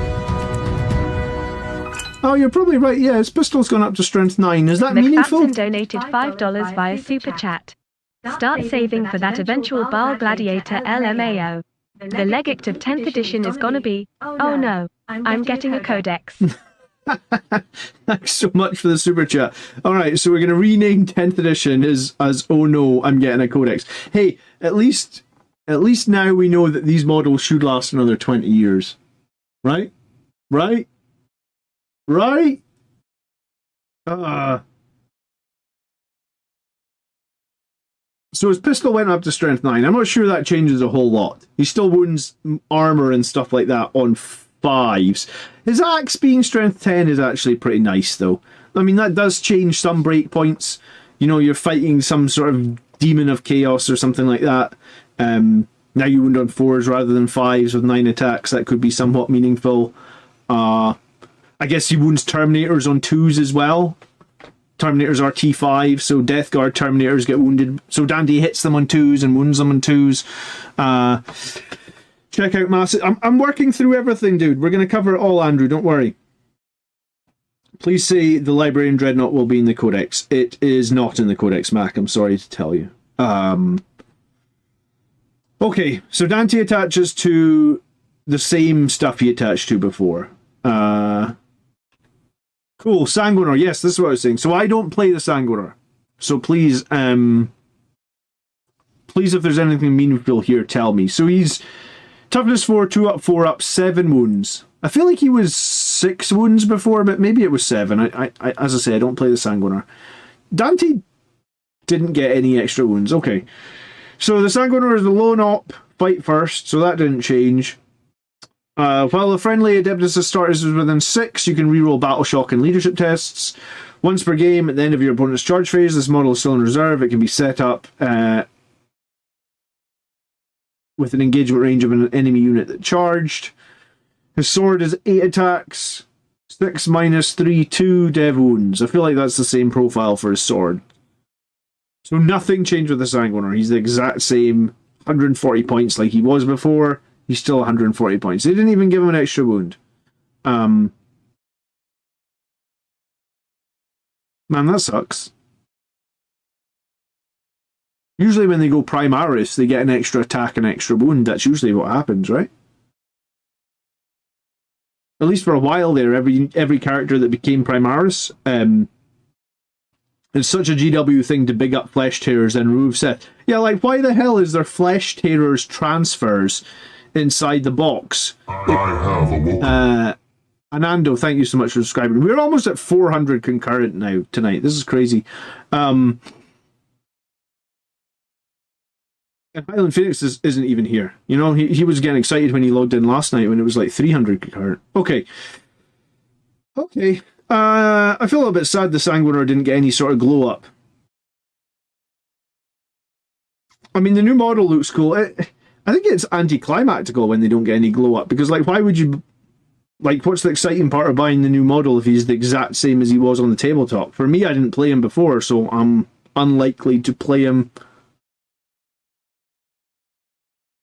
Oh, you're probably right. Yeah, his pistol's gone up to strength 9. Is that meaningful? McFadden donated $5 via Super Chat. Start saving for that eventual Baal Gladiator LMAO. The legate of 10th edition is gonna be, oh no, I'm getting a Codex. Thanks so much for the super chat. All right, so we're going to rename 10th edition as oh no, I'm getting a Codex. Hey, at least now we know that these models should last another 20 years. Right? Right? Right? So his pistol went up to strength 9. I'm not sure that changes a whole lot. He still wounds armor and stuff like that on 5s. His axe being strength 10 is actually pretty nice, though. I mean, that does change some breakpoints. You know, you're fighting some sort of demon of chaos or something like that. Now you wound on 4s rather than 5s with 9 attacks. That could be somewhat meaningful. I guess he wounds Terminators on 2s as well. Terminators are T5, so Death Guard Terminators get wounded. So Dandy hits them on 2s and wounds them on 2s. Check out Massive. I'm working through everything, dude. We're going to cover it all, Andrew. Don't worry. Please say the Librarian Dreadnought will be in the Codex. It is not in the Codex, Mac. I'm sorry to tell you. Okay, so Dante attaches to the same stuff he attached to before. Cool, Sanguinar. Yes, this is what I was saying. So I don't play the Sanguinar. So please, please, if there's anything meaningful here, tell me. So he's toughness 4, 2 up, 4 up, 7 wounds. I feel like he was 6 wounds before, but maybe it was 7. I as I say, I don't play the Sanguinar. Dante didn't get any extra wounds. Okay. So the Sanguinar is the lone op, fight first, so that didn't change. While the friendly Adeptus starters is within 6, you can reroll Battle Shock and Leadership tests. Once per game, at the end of your opponent's charge phase, this model is still in reserve. It can be set up with an engagement range of an enemy unit that charged. His sword is 8 attacks, 6 minus 3, 2 dev wounds. I feel like that's the same profile for his sword. So nothing changed with the Sanguinar. He's the exact same 140 points like he was before. He's still 140 points. They didn't even give him an extra wound. Man, that sucks. Usually when they go Primaris, they get an extra attack and extra wound. That's usually what happens, right? At least for a while there, every character that became Primaris, it's such a GW thing to big up Flesh Tearers and remove Seth. Yeah, like, why the hell is there Flesh Tearers transfers inside the box? I have awoken. Anando, thank you so much for subscribing. We're almost at 400 concurrent now tonight. This is crazy. And Highland Phoenix isn't even here. You know, he was getting excited when he logged in last night when it was like 300 concurrent. Okay. I feel a little bit sad the Sanguinar didn't get any sort of glow up. I mean, the new model looks cool. I think it's anticlimactical when they don't get any glow up, because, like, why would you... Like, what's the exciting part of buying the new model if he's the exact same as he was on the tabletop? For me, I didn't play him before, so I'm unlikely to play him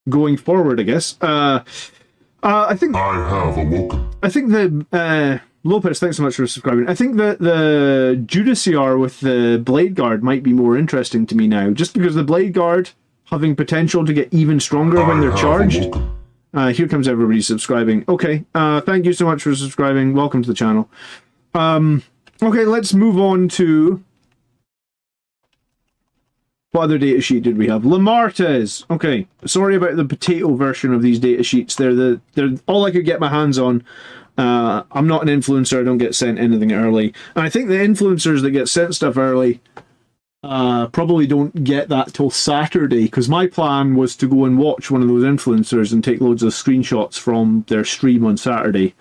going forward, I guess. I think... I have awoken. I think the... Lopez, thanks so much for subscribing. I think that the Judiciar with the Blade Guard might be more interesting to me now, just because the Blade Guard having potential to get even stronger when they're charged. Here comes everybody subscribing. Okay, thank you so much for subscribing. Welcome to the channel. Okay, let's move on to... What other data sheet did we have? Lamartes. Okay, sorry about the potato version of these data sheets. They're all I could get my hands on. I'm not an influencer. I don't get sent anything early. And I think the influencers that get sent stuff early probably don't get that till Saturday, because my plan was to go and watch one of those influencers and take loads of screenshots from their stream on Saturday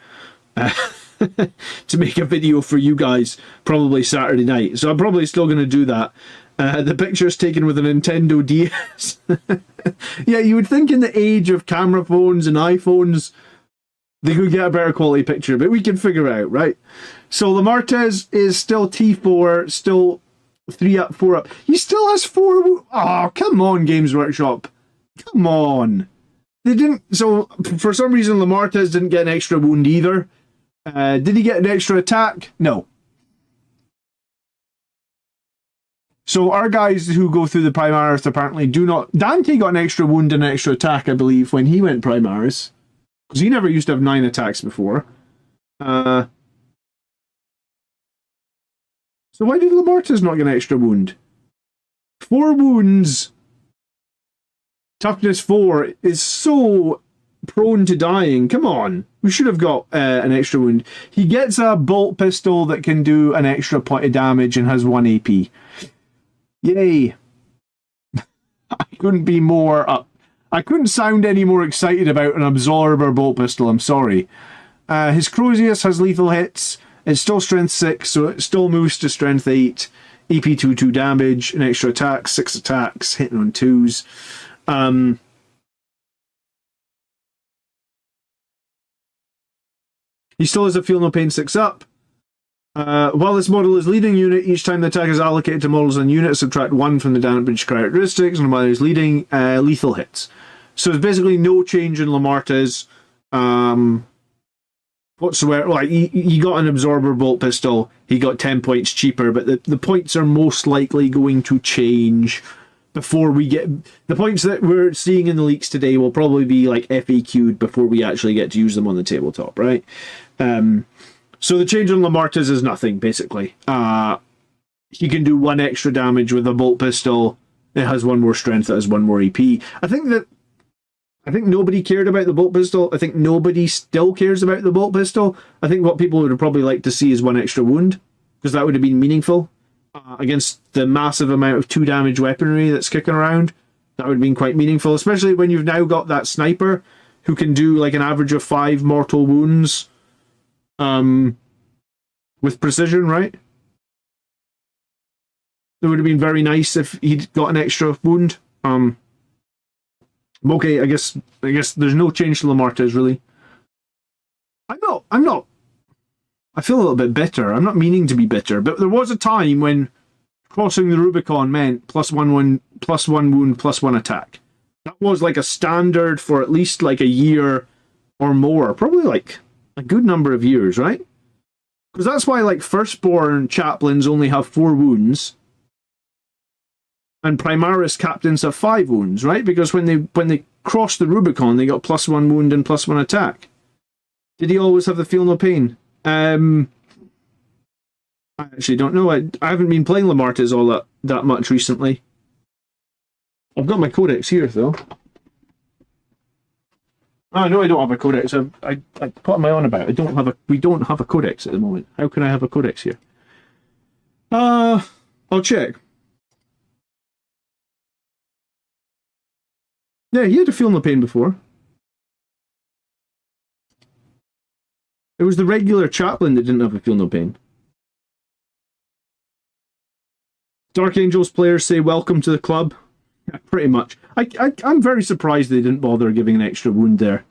to make a video for you guys probably Saturday night. So I'm probably still going to do that. The picture's taken with a Nintendo DS. Yeah, you would think in the age of camera phones and iPhones they could get a better quality picture, but we can figure it out, right? So Lamartes is still T4, still 3 up, 4 up. He still has 4... Oh, come on, Games Workshop. Come on. They didn't... So, for some reason, Lamartes didn't get an extra wound either. Did he get an extra attack? No. So our guys who go through the Primaris apparently do not... Dante got an extra wound and an extra attack, I believe, when he went Primaris. Because he never used to have 9 attacks before. So why did Lamartis not get an extra wound? 4 wounds. Toughness 4 is so prone to dying. Come on. We should have got an extra wound. He gets a bolt pistol that can do an extra point of damage and has 1 AP. Yay. I couldn't be more up. I couldn't sound any more excited about an absorber bolt pistol, I'm sorry. His Crozius has lethal hits. It's still strength 6, so it still moves to strength 8. AP 2 damage, an extra attack, 6 attacks, hitting on 2s. He still has a feel no pain 6 up. While this model is leading unit, each time the attack is allocated to models on unit, subtract 1 from the damage characteristics, and while he's leading, lethal hits. So there's basically no change in Lamartis whatsoever. Like, he got an absorber bolt pistol, he got 10 points cheaper, but the points are most likely going to change before we get... The points that we're seeing in the leaks today will probably be like FAQ'd before we actually get to use them on the tabletop, right? So the change on Lamartis is nothing, basically. He can do 1 extra damage with a bolt pistol. It has 1 more strength, it has 1 more EP. I think nobody cared about the bolt pistol. I think nobody still cares about the bolt pistol. I think what people would have probably liked to see is 1 extra wound, because that would have been meaningful. Against the massive amount of 2 damage weaponry that's kicking around. That would have been quite meaningful, especially when you've now got that sniper who can do like an average of 5 mortal wounds. With precision, right? It would have been very nice if he'd got an extra wound. Okay, I guess there's no change to Lamartis, really. I'm not. I feel a little bit bitter. I'm not meaning to be bitter, but there was a time when crossing the Rubicon meant +1 wound, +1 attack. That was like a standard for at least like a year or more. Probably like a good number of years, right? Because that's why like firstborn chaplains only have 4 wounds. And Primaris captains have 5 wounds, right? Because when they crossed the Rubicon, they got +1 wound and +1 attack. Did he always have the feel no pain? I actually don't know. I haven't been playing Lamartis all that much recently. I've got my Codex here, though. Oh, no, I don't have a Codex. What am I on about? We don't have a Codex at the moment. How can I have a Codex here? I'll check. Yeah, he had a feel no pain before. It was the regular chaplain that didn't have a feel no pain. Dark Angels players say welcome to the club. Yeah, pretty much. I'm very surprised they didn't bother giving an extra wound there.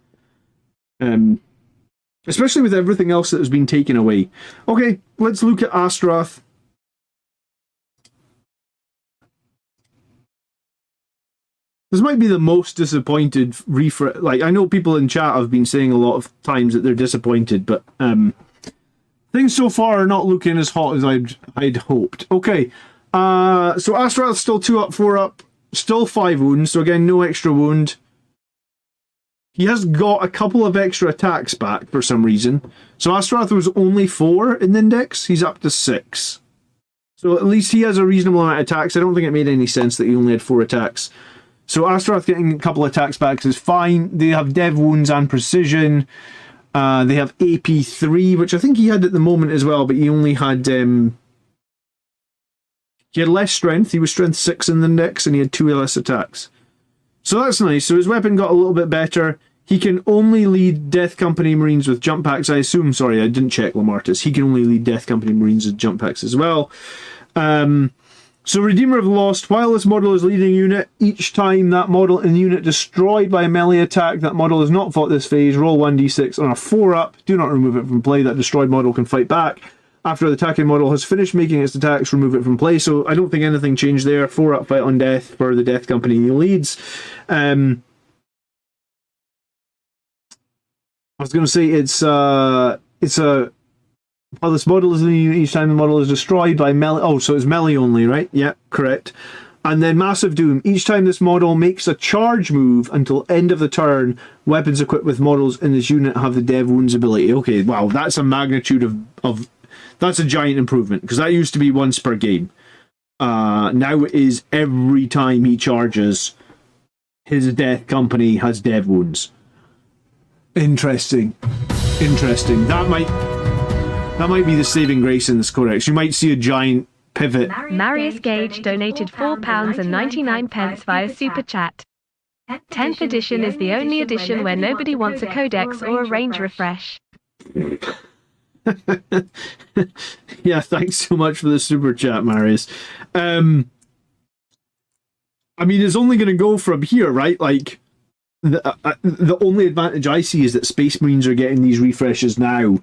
Especially with everything else that has been taken away. Okay, let's look at Astaroth. This might be the most disappointed refresh. Like, I know people in chat have been saying a lot of times that they're disappointed, but things so far are not looking as hot as I'd hoped. Okay, so Astaroth's still 2 up, 4 up, still 5 wounds, so again, no extra wound. He has got a couple of extra attacks back for some reason. So Astaroth was only 4 in the index, he's up to 6. So at least he has a reasonable amount of attacks. I don't think it made any sense that he only had 4 attacks. So Astaroth getting a couple of attacks back is fine. They have dev wounds and precision. They have AP 3, which I think he had at the moment as well, but he only had... he had less strength. He was strength 6 in the index, and he had 2 less attacks. So that's nice. So his weapon got a little bit better. He can only lead Death Company Marines with jump packs, I assume. Sorry, I didn't check Lamartis. He can only lead Death Company Marines with jump packs as well. So Redeemer of the Lost, while this model is leading unit, each time that model in the unit destroyed by a melee attack, that model has not fought this phase, roll 1d6 on a 4 up, do not remove it from play, that destroyed model can fight back. After the attacking model has finished making its attacks, remove it from play. So I don't think anything changed there. 4 up fight on death for the Death Company he leads. I was going to say it's it's a... Well, this model is in the unit each time the model is destroyed by melee... Oh, so it's melee only, right? Yeah, correct. And then Massive Doom. Each time this model makes a charge move until end of the turn, weapons equipped with models in this unit have the Dev Wounds ability. Okay, wow, that's a magnitude of that's a giant improvement, because that used to be once per game. Now it is every time he charges, his Death Company has Dev Wounds. Interesting. That might be the saving grace in this codex. You might see a giant pivot. Marius Gage donated £4.99 via Super Chat. 10th edition is the only edition where nobody wants a codex or a range refresh. Yeah, thanks so much for the Super Chat, Marius. I mean, it's only going to go from here, right? Like, the only advantage I see is that Space Marines are getting these refreshes now.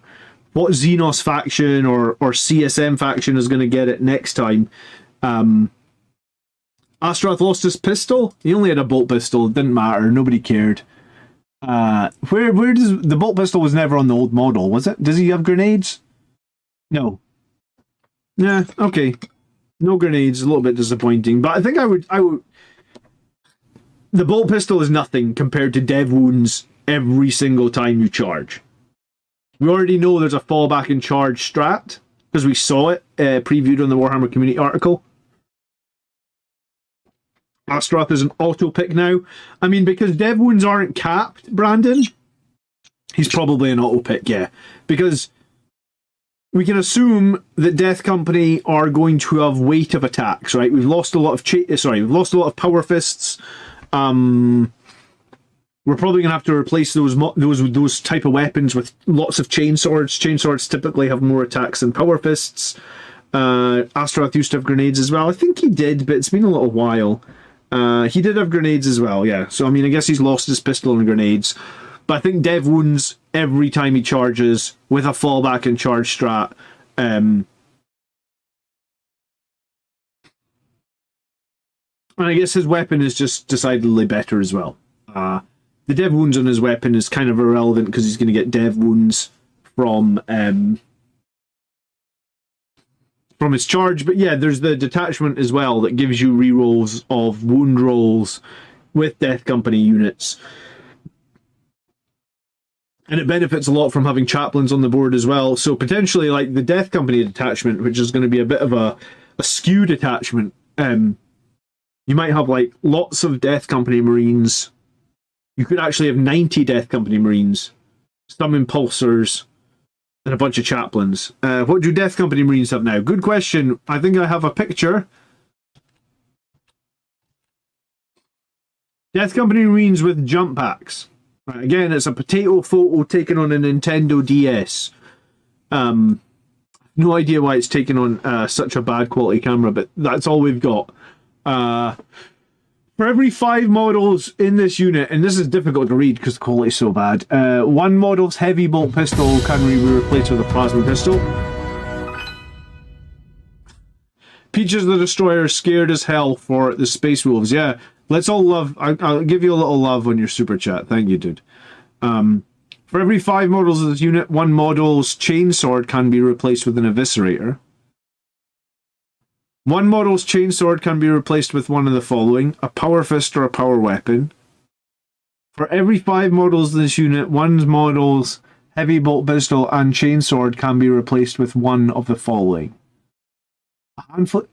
What Xenos faction or CSM faction is going to get it next time? Astrath lost his pistol. He only had a bolt pistol. It didn't matter. Nobody cared. Where does the bolt pistol was never on the old model, was it? Does he have grenades? No. Yeah. Okay. No grenades. A little bit disappointing, but I think I would. The bolt pistol is nothing compared to Dev Wounds every single time you charge. We already know there's a fallback and charge strat, because we saw it previewed on the Warhammer community article. Astrath is an auto pick now. I mean, because Dev Wounds aren't capped, Brandon, he's probably an auto pick, yeah. Because we can assume that Death Company are going to have weight of attacks, right? We've lost a lot of power fists. We're probably going to have to replace those type of weapons with lots of chainswords. Chainswords typically have more attacks than power fists. Astrath used to have grenades as well. I think he did, but it's been a little while. He did have grenades as well, yeah. So, I mean, I guess he's lost his pistol and grenades. But I think Dev Wounds every time he charges with a fallback and charge strat. And I guess his weapon is just decidedly better as well. The Dev Wounds on his weapon is kind of irrelevant because he's going to get Dev Wounds from his charge. But yeah, there's the detachment as well that gives you rerolls of wound rolls with Death Company units. And it benefits a lot from having chaplains on the board as well. So potentially, like the Death Company detachment, which is going to be a bit of a skewed detachment, you might have like lots of Death Company Marines. You could actually have 90 Death Company Marines, some impulsors, and a bunch of chaplains. What do Death Company Marines have now? Good question. I think I have a picture. Death Company Marines with jump packs. Right, again, it's a potato photo taken on a Nintendo DS. No idea why it's taken on such a bad quality camera, but that's all we've got. For every 5 models in this unit, and this is difficult to read because the quality is so bad, 1 model's heavy bolt pistol can be replaced with a plasma pistol. Peaches the Destroyer is scared as hell for the Space Wolves. Yeah, let's all love... I'll give you a little love on your super chat. Thank you, dude. For every 5 models of this unit, 1 model's chainsword can be replaced with an eviscerator. 1 model's chainsword can be replaced with one of the following: a power fist or a power weapon. For every 5 models in this unit, 1 model's heavy bolt pistol and chainsword can be replaced with one of the following: a handful.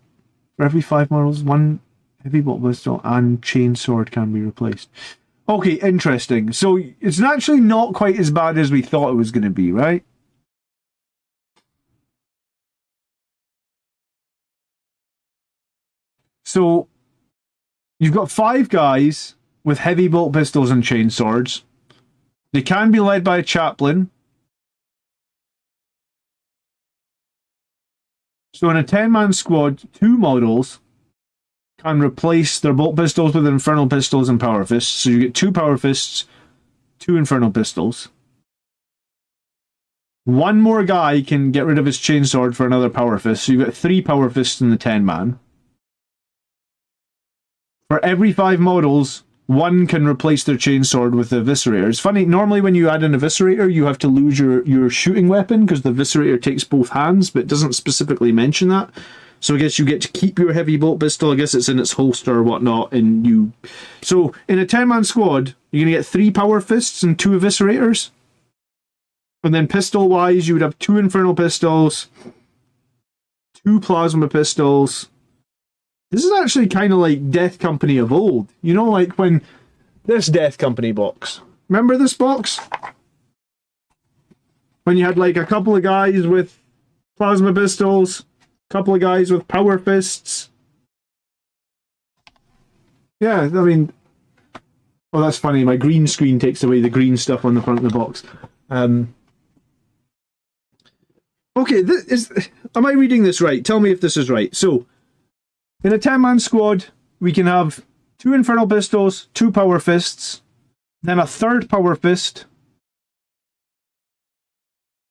For every 5 models, 1 heavy bolt pistol and chainsword can be replaced. Okay, interesting. So it's actually not quite as bad as we thought it was going to be, right? So, you've got 5 guys with heavy bolt pistols and chainswords. They can be led by a chaplain. So in a 10-man squad, 2 models can replace their bolt pistols with infernal pistols and power fists. So you get 2 power fists, 2 infernal pistols. 1 more guy can get rid of his chainsword for another power fist. So you get 3 power fists in the 10-man. For every 5 models, one can replace their chainsword with the eviscerator. It's funny, normally when you add an eviscerator, you have to lose your shooting weapon because the eviscerator takes both hands, but it doesn't specifically mention that. So I guess you get to keep your heavy bolt pistol. I guess it's in its holster or whatnot. So in a 10-man squad, you're going to get 3 power fists and 2 eviscerators. And then pistol-wise, you would have 2 infernal pistols, 2 plasma pistols. This is actually kind of like Death Company of old. You know, like when this Death Company box. Remember this box? When you had like a couple of guys with plasma pistols, a couple of guys with power fists. Yeah, I mean... Oh, that's funny. My green screen takes away the green stuff on the front of the box. Okay, am I reading this right? Tell me if this is right. So, in a 10-man squad, we can have 2 infernal pistols, 2 power fists, then a 3rd power fist,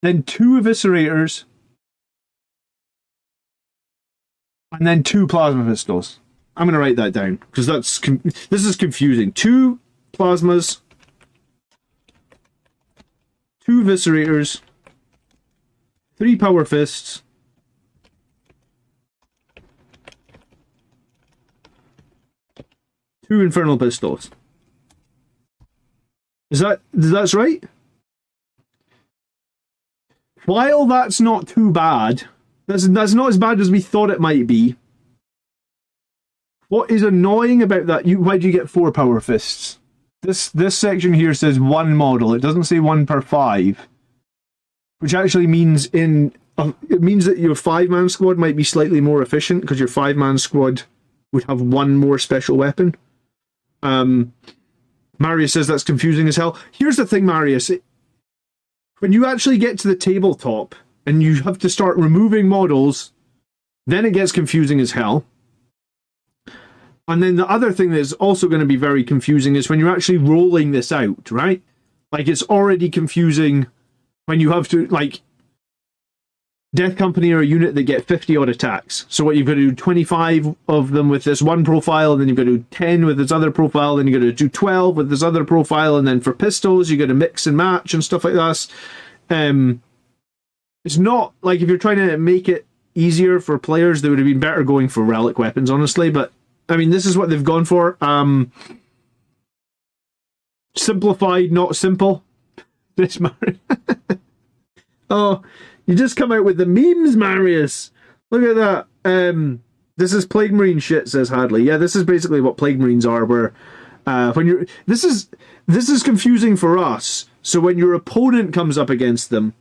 then 2 eviscerators, and then 2 plasma pistols. I'm going to write that down because this is confusing. 2 plasmas, 2 eviscerators, 3 power fists, 2 infernal pistols. That's right? While that's not too bad, that's not as bad as we thought it might be. What is annoying about that? Why do you get 4 power fists? This section here says 1 model. It doesn't say 1 per 5, which actually means it means that your 5-man squad might be slightly more efficient because your 5-man squad would have 1 more special weapon. Marius says that's confusing as hell. Here's the thing, Marius. When you actually get to the tabletop and you have to start removing models, then it gets confusing as hell. And then the other thing that's also going to be very confusing is when you're actually rolling this out, right? Like, it's already confusing when you have to, like, Death Company are a unit that get 50 odd attacks. So what, you've got to do 25 of them with this one profile, and then you've got to do 10 with this other profile, then you've got to do 12 with this other profile, and then for pistols, you've got to mix and match and stuff like that. It's not, like, if you're trying to make it easier for players, they would have been better going for relic weapons, honestly, but I mean, this is what they've gone for. Simplified, not simple. This Oh, you just come out with the memes, Marius. Look at that. This is Plague Marine shit, says Hadley. Yeah, this is basically what Plague Marines are, where when you're this is confusing for us. So when your opponent comes up against them,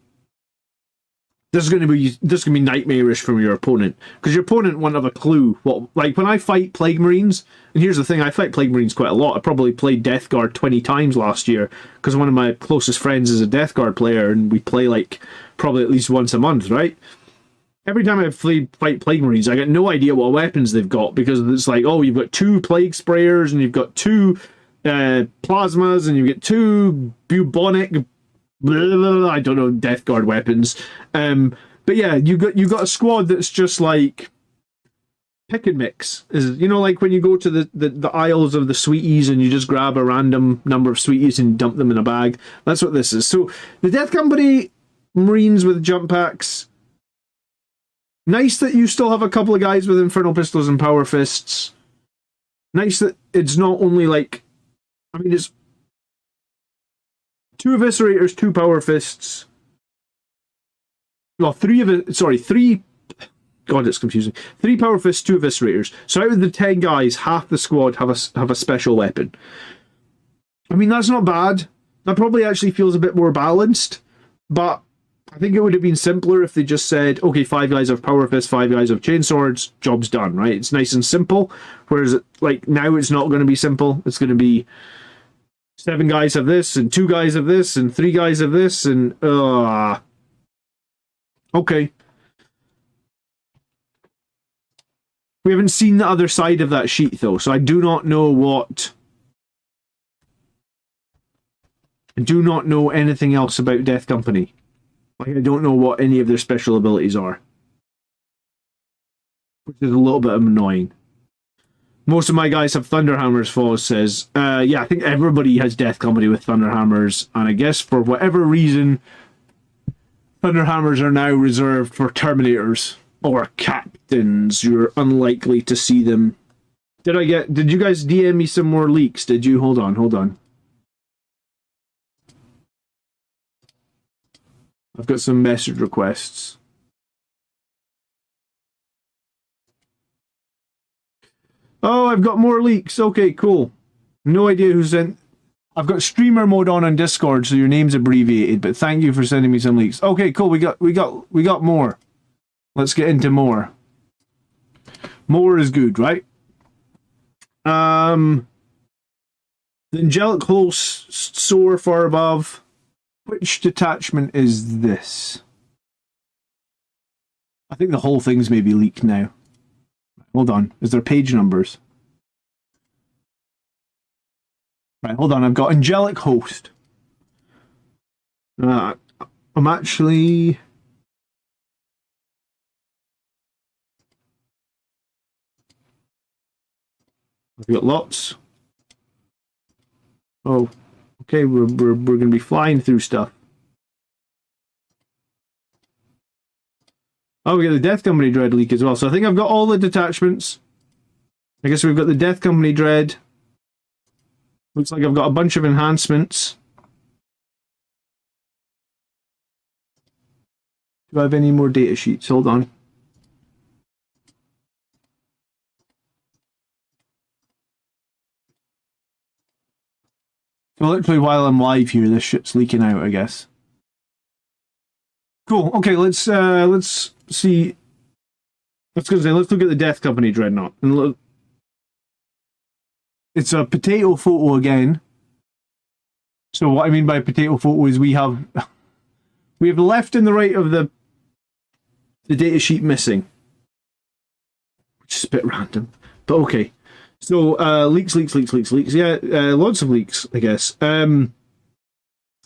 this is going to be nightmarish from your opponent, because your opponent won't have a clue what. Like, when I fight Plague Marines, and here's the thing, I fight Plague Marines quite a lot. I probably played Death Guard 20 times last year because one of my closest friends is a Death Guard player, and we play like probably at least once a month, right? Every time I fight Plague Marines, I get no idea what weapons they've got, because it's like, oh, you've got 2 Plague Sprayers, and you've got 2 Plasmas, and you get 2 Bubonic. I don't know, Death Guard weapons. But yeah, you got a squad that's just like pick and mix. Is, you know, like when you go to the aisles of the sweeties and you just grab a random number of sweeties and dump them in a bag. That's what this is. So the Death Company Marines with jump packs. Nice that you still have a couple of guys with infernal pistols and power fists. Nice that it's not only like, I mean, it's 2 eviscerators, 2 power fists. Well, 3. God, it's confusing. 3 power fists, 2 eviscerators. So out of the 10 guys, half the squad have a special weapon. I mean, that's not bad. That probably actually feels a bit more balanced. But I think it would have been simpler if they just said, okay, 5 guys have power fists, 5 guys have chainswords, job's done, right? It's nice and simple. Whereas, like, now it's not going to be simple. It's going to be 7 guys have this, and 2 guys have this, and 3 guys have this, and okay. We haven't seen the other side of that sheet, though, so I do not know what. I do not know anything else about Death Company. Like, I don't know what any of their special abilities are, which is a little bit annoying. Most of my guys have Thunderhammers, Foz says. Yeah, I think everybody has Death Company with Thunderhammers, and I guess for whatever reason, Thunderhammers are now reserved for Terminators or Captains. You're unlikely to see them. Did you guys DM me some more leaks? Did you? Hold on. I've got some message requests. Oh, I've got more leaks. Okay, cool. No idea who sent. I've got streamer mode on Discord, so your name's abbreviated. But thank you for sending me some leaks. Okay, cool. We got more. Let's get into more. More is good, right? The angelic host soar far above. Which detachment is this? I think the whole thing's maybe leaked now. Hold on. Is there page numbers? Right, hold on. I've got angelic host. I'm actually... I've got lots. Oh, okay. We're going to be flying through stuff. Oh, we got the Death Company Dread leak as well. So I think I've got all the detachments. I guess we've got the Death Company Dread. Looks like I've got a bunch of enhancements. Do I have any more data sheets? Hold on. So literally while I'm live here, this shit's leaking out, I guess. Cool. Okay, let's see. Let's look at the Death Company Dreadnought. And look, it's a potato photo again. So what I mean by potato photo is we have the left and the right of the data sheet missing, which is a bit random, but okay. So leaks. Yeah, lots of leaks, I guess. And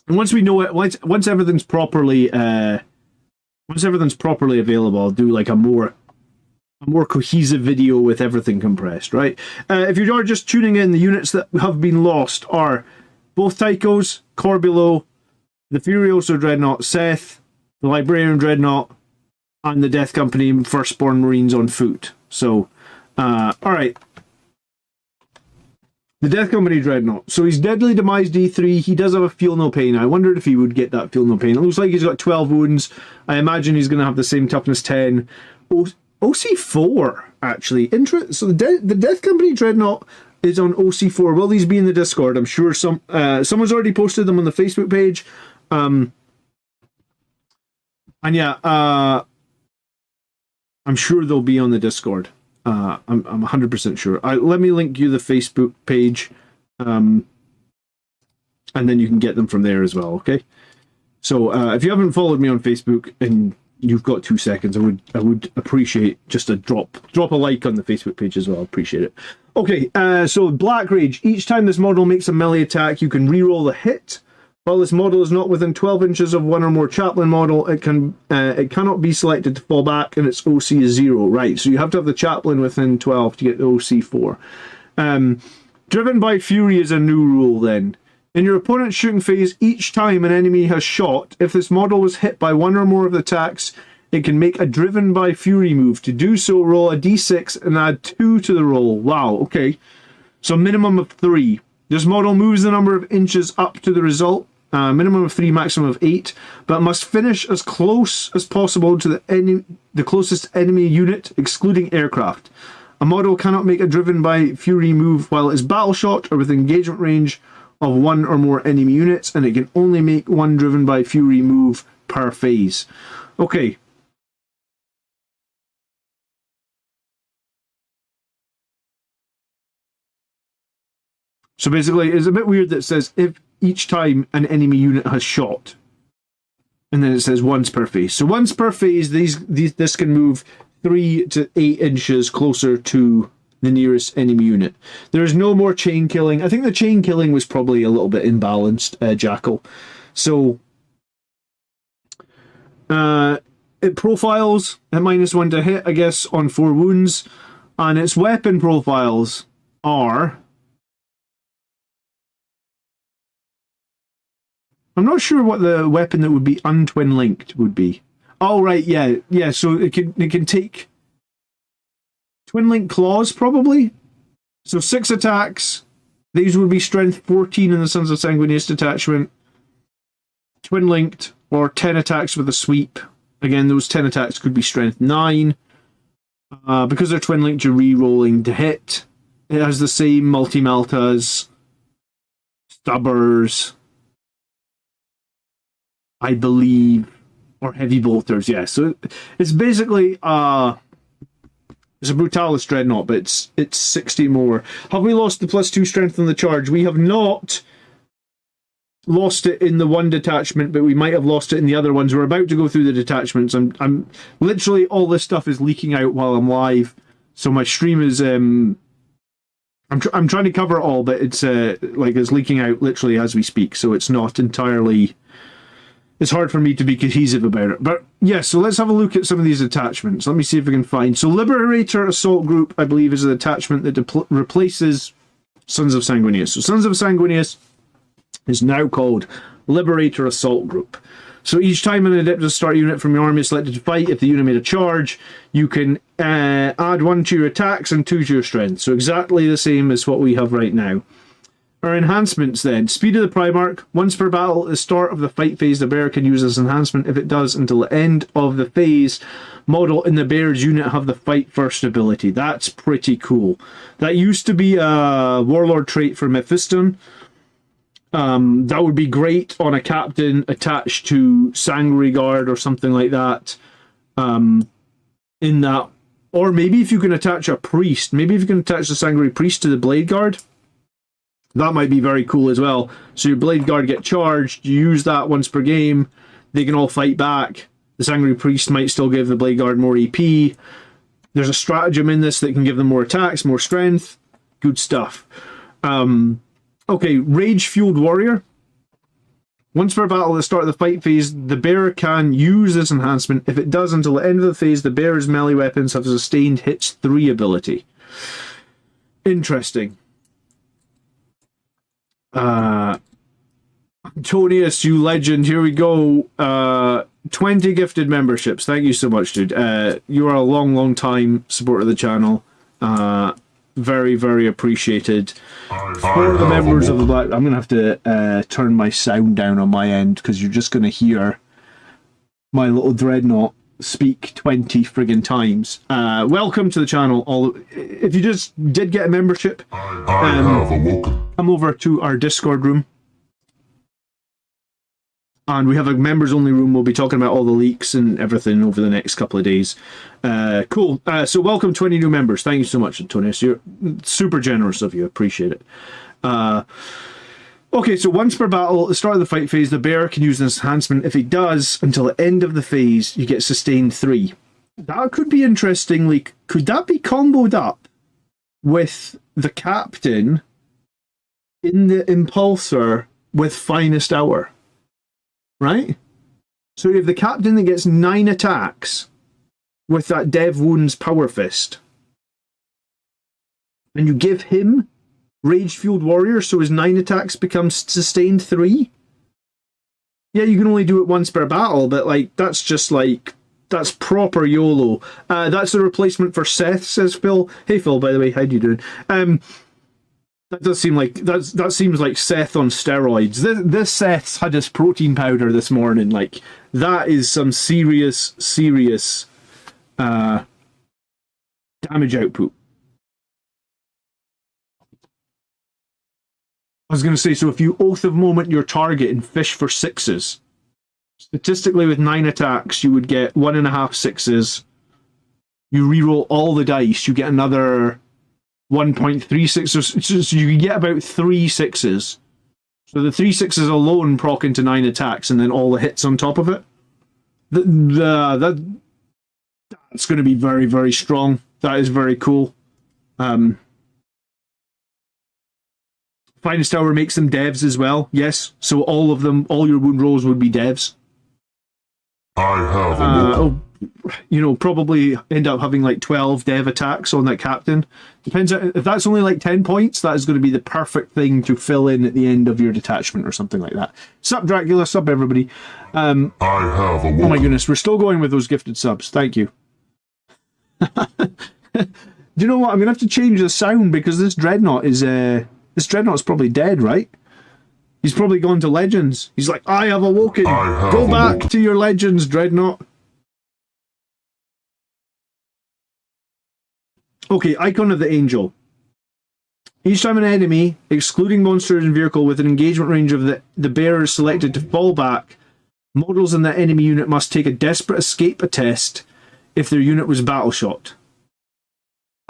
once we know it, once everything's properly available, I'll do like a more cohesive video with everything compressed, right? If you are just tuning in, the units that have been lost are both Tychos, Corbulo, the Furioso Dreadnought, Seth, the Librarian Dreadnought, and the Death Company Firstborn Marines on foot. So, alright. The Death Company Dreadnought. So he's deadly demise D3. He does have a feel no pain. I wondered if he would get that feel no pain. It looks like he's got 12 wounds. I imagine he's going to have the same toughness 10. OC4, actually. So the Death Company Dreadnought is on OC4. Will these be in the Discord? I'm sure someone's already posted them on the Facebook page. And yeah, I'm sure they'll be on the Discord. I'm 100% sure. Let me link you the Facebook page, and then you can get them from there as well. Okay. So if you haven't followed me on Facebook and you've got 2 seconds, I would appreciate just a drop a like on the Facebook page as well. Appreciate it. Okay. So Black Rage. Each time this model makes a melee attack, you can reroll the hit. While this model is not within 12 inches of one or more chaplain model, it cannot be selected to fall back, and its OC is 0. Right, so you have to have the chaplain within 12 to get the OC 4. Driven by Fury is a new rule then. In your opponent's shooting phase, each time an enemy has shot, if this model was hit by one or more of the attacks, it can make a Driven by Fury move. To do so, roll a d6 and add 2 to the roll. Wow, okay. So minimum of 3. This model moves the number of inches up to the result. Minimum of 3, maximum of 8, but must finish as close as possible to the closest enemy unit, excluding aircraft. A model cannot make a Driven by Fury move while it is battle shot or within engagement range of one or more enemy units, and it can only make one Driven by Fury move per phase. Okay. So basically, it's a bit weird that it says if each time an enemy unit has shot, and then it says once per phase. So once per phase, this can move 3 to 8 inches closer to the nearest enemy unit. There is no more chain killing. I think the chain killing was probably a little bit imbalanced, Jackal. So it profiles at -1 to hit, I guess, on 4 wounds, and its weapon profiles are... I'm not sure what the weapon that would be untwin linked would be. Oh, right, yeah. So it can take twin link claws, probably. So 6 attacks. These would be strength 14 in the Sons of Sanguinius detachment. Twin linked, or 10 attacks with a sweep. Again, those 10 attacks could be strength 9. Because they're twin linked, you're re-rolling to hit. It has the same multi-meltas, stubbers, I believe, or heavy bolters, yeah. So it's basically it's a Brutalis Dreadnought, but it's 60 more. Have we lost the +2 strength on the charge? We have not lost it in the one detachment, but we might have lost it in the other ones. We're about to go through the detachments. I'm literally, all this stuff is leaking out while I'm live, so my stream is I'm trying to cover it all, but it's it's leaking out literally as we speak, so it's not entirely. It's hard for me to be cohesive about it. But yeah, so let's have a look at some of these attachments. Let me see if we can find. So Liberator Assault Group, I believe, is an attachment that replaces Sons of Sanguinius. So Sons of Sanguinius is now called Liberator Assault Group. So each time an Adeptus start unit from your army is selected to fight, if the unit made a charge, you can add 1 to your attacks and 2 to your strength. So exactly the same as what we have right now. Our enhancements then. Speed of the Primarch. Once per battle, at the start of the fight phase, the bear can use this enhancement. If it does, until the end of the phase, model in the bear's unit have the fight first ability. That's pretty cool. That used to be a Warlord trait for Mephiston. That would be great on a captain attached to Sanguinary Guard or something like that. In that, or maybe if you can attach a priest, maybe if you can attach the Sanguinary Priest to the Blade Guard, that might be very cool as well. So your Blade Guard get charged, you use that once per game, they can all fight back. The Sanguinary Priest might still give the Blade Guard more EP. There's a stratagem in this that can give them more attacks, more strength. Good stuff. Okay, Rage Fueled Warrior. Once per battle at the start of the fight phase, the bearer can use this enhancement. If it does, until the end of the phase, the bearer's melee weapons have sustained hits 3 ability. Interesting. Antonius, you legend, here we go. 20 gifted memberships. Thank you so much, dude. You are a long time supporter of the channel. Very, very appreciated. For the members of the Black... I'm going to have to turn my sound down on my end, because you're just going to hear my little dreadnought speak 20 friggin' times. Welcome to the channel. If you just did get a membership, come over to our Discord room. And we have a members only room. We'll be talking about all the leaks and everything over the next couple of days. Cool. So welcome 20 new members. Thank you so much, Antonius. You're super generous of you. Appreciate it. Okay, so once per battle, at the start of the fight phase, the bearer can use this enhancement. If he does, until the end of the phase, you get sustained 3. That could be interestingly... Could that be comboed up with the captain in the Impulsor with Finest Hour? Right? So you have the captain that gets 9 attacks with that Dev Wounds Power Fist. And you give him Rage Fueled Warrior, so his 9 attacks become sustained 3? Yeah, you can only do it once per battle, but that's just that's proper YOLO. That's the replacement for Seth, says Phil. Hey Phil, by the way, how you doing? That does seem like that seems like Seth on steroids. This Seth's had his protein powder this morning. That is some serious damage output. I was going to say, so if you Oath of Moment your target and fish for 6s, statistically with 9 attacks, you would get 1.5 6s. You reroll all the dice, you get another 1.36, so you can get about 3 6s. So the 3 6s alone proc into 9 attacks, and then all the hits on top of it. That's going to be very, very strong. That is very cool. Finest Hour makes them devs as well. Yes, so all of them, all your wound rolls would be devs. I have a probably end up having like 12 dev attacks on that captain. Depends, if that's only like 10 points, that is going to be the perfect thing to fill in at the end of your detachment or something like that. Sup Dracula, sup everybody. I have awoken. Oh my goodness, we're still going with those gifted subs. Thank you. Do you know what? I'm gonna have to change the sound because this dreadnought is probably dead, right? He's probably gone to legends. He's like, I have awoken. Go back to your legends, dreadnought. Okay, icon of the angel. Each time an enemy, excluding monsters and vehicle, with an engagement range of the bearer is selected to fall back, models in that enemy unit must take a desperate escape test if their unit was battle shot.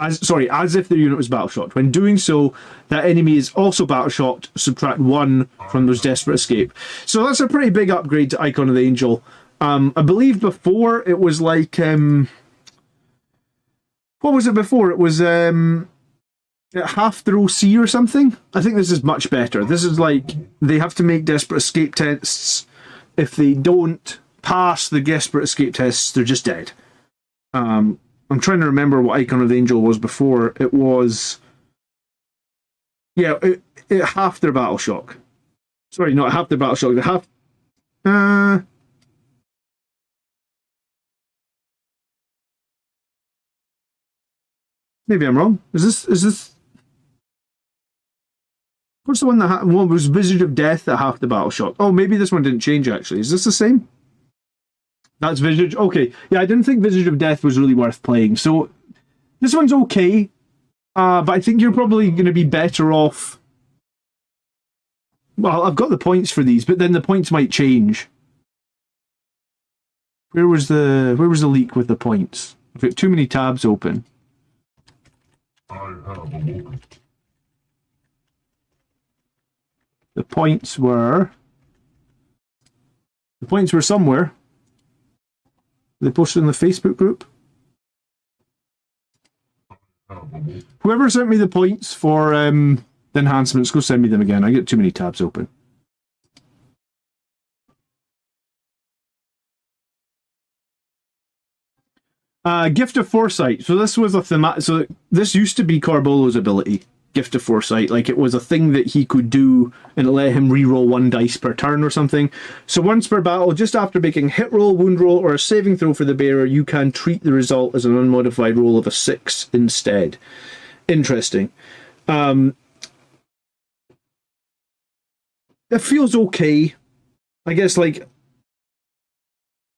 As if their unit was battle shot. When doing so, that enemy is also battle shot. Subtract 1 from those desperate escape. So that's a pretty big upgrade to Icon of the Angel. I believe before it was like what was it before? It was half throw C or something. I think this is much better. This is like they have to make desperate escape tests. If they don't pass the desperate escape tests, they're just dead. I'm trying to remember what Icon of the Angel was before. It was... Yeah, it half their battle shock. Sorry, not half their battle shock. They half... Maybe I'm wrong. Is this... What's the one that one was Visage of Death at half the battle shock? Oh, maybe this one didn't change, actually. Is this the same? That's Visage. Okay. Yeah, I didn't think Visage of Death was really worth playing. So this one's okay. But I think you're probably going to be better off. Well, I've got the points for these, but then the points might change. Where was the leak with the points? I've got too many tabs open. I have awoken. The points were somewhere. They posted in the Facebook group. Whoever sent me the points for the enhancements, go send me them again. I get too many tabs open. Gift of Foresight. So this was a thematic. So this used to be Carbolo's ability. Gift of Foresight, like it was a thing that he could do and it let him re-roll 1 dice per turn or something. So once per battle, just after making hit roll, wound roll, or a saving throw for the bearer, you can treat the result as an unmodified roll of a 6 instead. Interesting. It feels okay. I guess like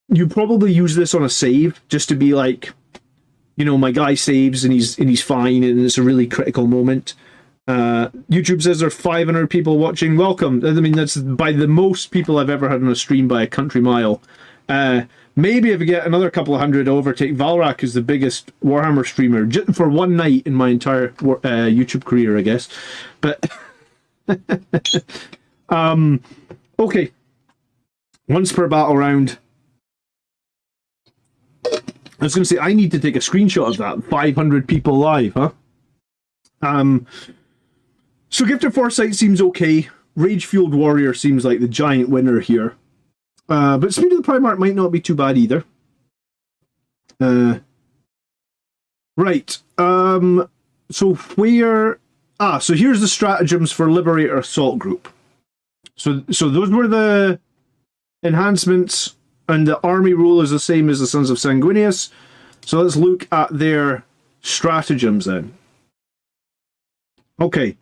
you probably use this on a save just to be like, my guy saves and he's fine and it's a really critical moment. YouTube says there are 500 people watching. Welcome. I mean, that's by the most people I've ever had on a stream by a country mile. Maybe if I get another couple of hundred, I'll overtake Valrak as the biggest Warhammer streamer for one night in my entire YouTube career, I guess. But okay, once per battle round. I was going to say I need to take a screenshot of that. 500 people live, huh? So Gift of Foresight seems okay. Rage-Fueled Warrior seems like the giant winner here. But Speed of the Primarch might not be too bad either. Right. So where... so here's the stratagems for Liberator Assault Group. So those were the enhancements, and the army rule is the same as the Sons of Sanguinius. So let's look at their stratagems then. Okay.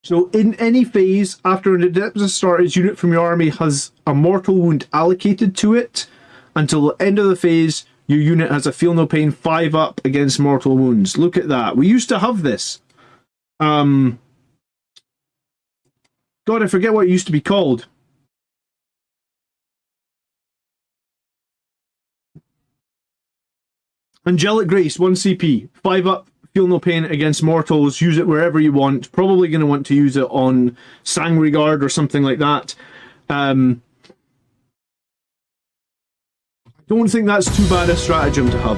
So in any phase, after an Adeptus Astartes unit from your army has a mortal wound allocated to it, until the end of the phase, your unit has a Feel No Pain 5-up against mortal wounds. Look at that. We used to have this. God, I forget what it used to be called. Angelic Grace, 1 CP, 5-up. Feel No Pain against mortals. Use it wherever you want. Probably going to want to use it on Sangregard or something like that. I don't think that's too bad a stratagem to have.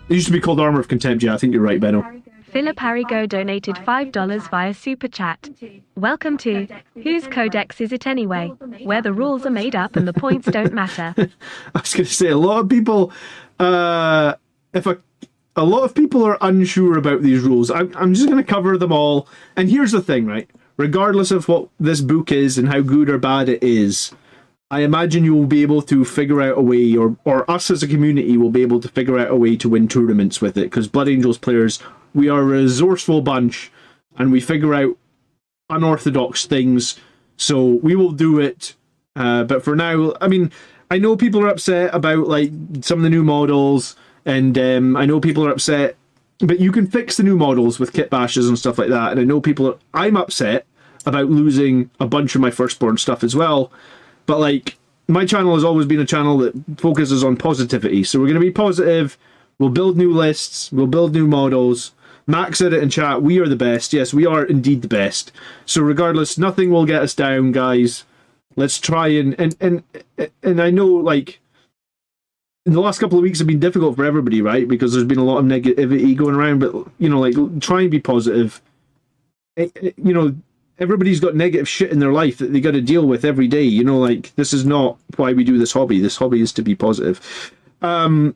It used to be called Armor of Contempt. Yeah, I think you're right, Benno. Philip Arrigo donated $5 via Super Chat. Welcome to Whose Codex Is It Anyway? Where the rules are made up and the points don't matter. I was going to say, a lot of people, a lot of people are unsure about these rules. I'm just going to cover them all. And here's the thing, right? Regardless of what this book is and how good or bad it is, I imagine you will be able to figure out a way, or us as a community will be able to figure out a way to win tournaments with it. Because Blood Angels players, we are a resourceful bunch, and we figure out unorthodox things. So we will do it. But for now, I mean, I know people are upset about like some of the new models, and I know people are upset, but you can fix the new models with kit bashes and stuff like that. And I know I'm upset about losing a bunch of my firstborn stuff as well. But like, my channel has always been a channel that focuses on positivity. So we're going to be positive. We'll build new lists. We'll build new models. Max said it in chat. We are the best. Yes, we are indeed the best. So regardless, nothing will get us down, guys. Let's try and I know like in the last couple of weeks have been difficult for everybody, right? Because there's been a lot of negativity going around. But you know, like try and be positive. You know. Everybody's got negative shit in their life that they got to deal with every day. You know, like, this is not why we do this hobby. This hobby is to be positive. Sorry,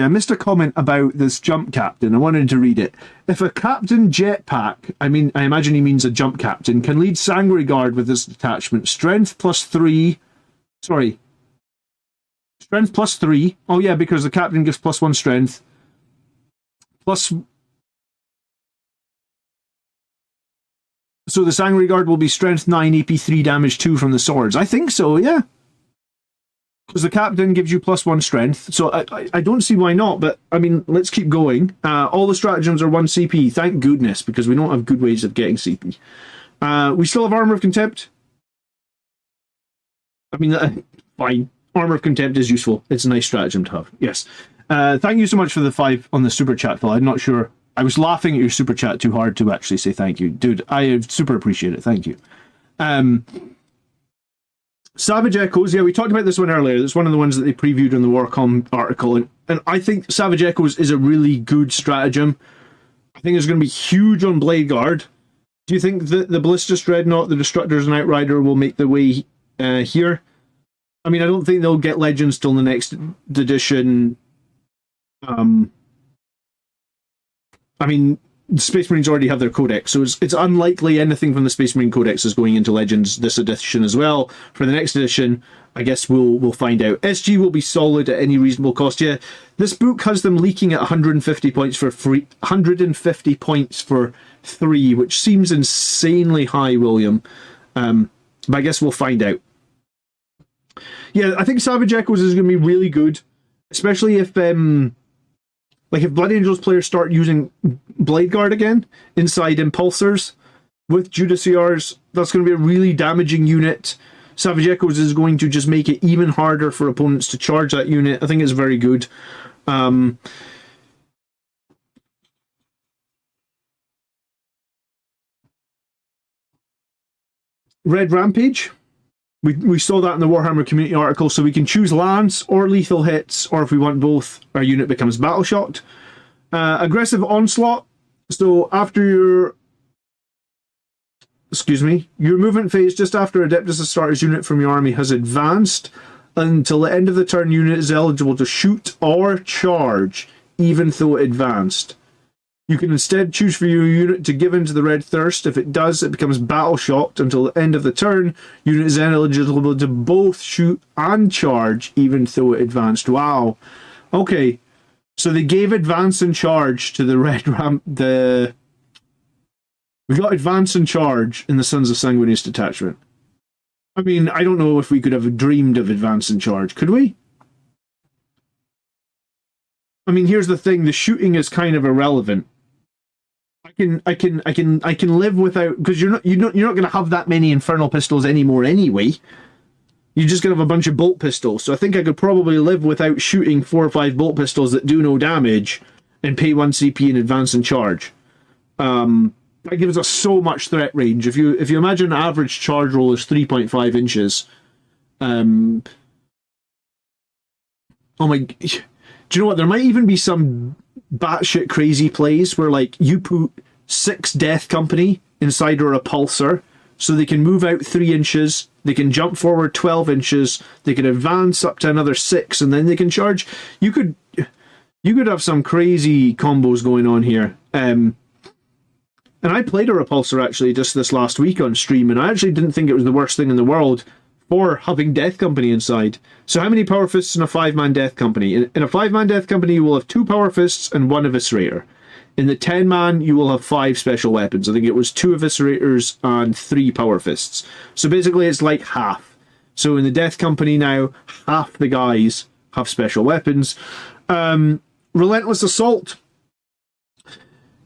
I missed a comment about this jump captain. I wanted to read it. If a captain jetpack, I imagine he means a jump captain, can lead Sangre Guard with this detachment, strength +3. Sorry. Strength +3. Oh, yeah, because the captain gives +1 strength. So the Sangre Guard will be strength 9, AP 3, damage 2 from the swords. I think so, yeah. Because the captain gives you +1 strength. So I don't see why not, but I mean, let's keep going. All the stratagems are 1 CP. Thank goodness, because we don't have good ways of getting CP. We still have Armor of Contempt. I mean, fine. Armor of Contempt is useful. It's a nice stratagem to have. Yes. Thank you so much for the 5 on the super chat, Phil. I'm not sure. I was laughing at your super chat too hard to actually say thank you. Dude, I super appreciate it. Thank you. Savage Echoes, yeah, we talked about this one earlier. It's one of the ones that they previewed in the Warcom article. And I think Savage Echoes is a really good stratagem. I think it's going to be huge on Blade Guard. Do you think that the Ballistus Dreadnought, the Destructors, and Outrider will make their way here? I mean, I don't think they'll get Legends till the next edition. I mean, the Space Marines already have their Codex, so it's unlikely anything from the Space Marine Codex is going into Legends this edition as well. For the next edition, I guess we'll find out. SG will be solid at any reasonable cost. Yeah, this book has them leaking at 150 points for free, 150 points for 3, which seems insanely high, William. But I guess we'll find out. Yeah, I think Savage Echoes is going to be really good, especially if like if Blood Angels players start using Blade Guard again inside Impulsors with Judiciars, that's going to be a really damaging unit. Savage Echoes is going to just make it even harder for opponents to charge that unit. I think it's very good. Red Rampage. We saw that in the Warhammer community article, so we can choose lance or lethal hits, or if we want both, our unit becomes battle shocked. Aggressive onslaught. So after your movement phase just after Adeptus Astartes unit from your army has advanced, until the end of the turn, unit is eligible to shoot or charge, even though it advanced. You can instead choose for your unit to give in to the Red Thirst. If it does, it becomes battle shocked until the end of the turn. Unit is then eligible to both shoot and charge, even though it advanced. Wow. Okay. So they gave advance and charge to the Red Ramp. We got advance and charge in the Sons of Sanguinius detachment. I mean, I don't know if we could have dreamed of advance and charge. Could we? I mean, here's the thing: the shooting is kind of irrelevant. I can live without, because you're not going to have that many infernal pistols anymore anyway. You're just going to have a bunch of bolt pistols. So I think I could probably live without shooting 4 or 5 bolt pistols that do no damage and pay 1 CP in advance and charge. That gives us so much threat range. If you imagine an average charge roll is 3.5 inches. Oh my! Do you know what? There might even be some batshit crazy plays where like you put 6 Death Company inside a repulsor so they can move out 3 inches, they can jump forward 12 inches, they can advance up to another 6, and then they can charge. You could have some crazy combos going on here. And I played a repulsor actually just this last week on stream, and I actually didn't think it was the worst thing in the world for having Death Company inside. So how many Power Fists in a 5-man Death Company? In a 5-man Death Company, you will have 2 Power Fists and 1 Eviscerator. In the 10-man, you will have 5 special weapons. I think it was 2 Eviscerators and 3 Power Fists. So basically it's like half. So in the Death Company now, half the guys have special weapons. Relentless Assault.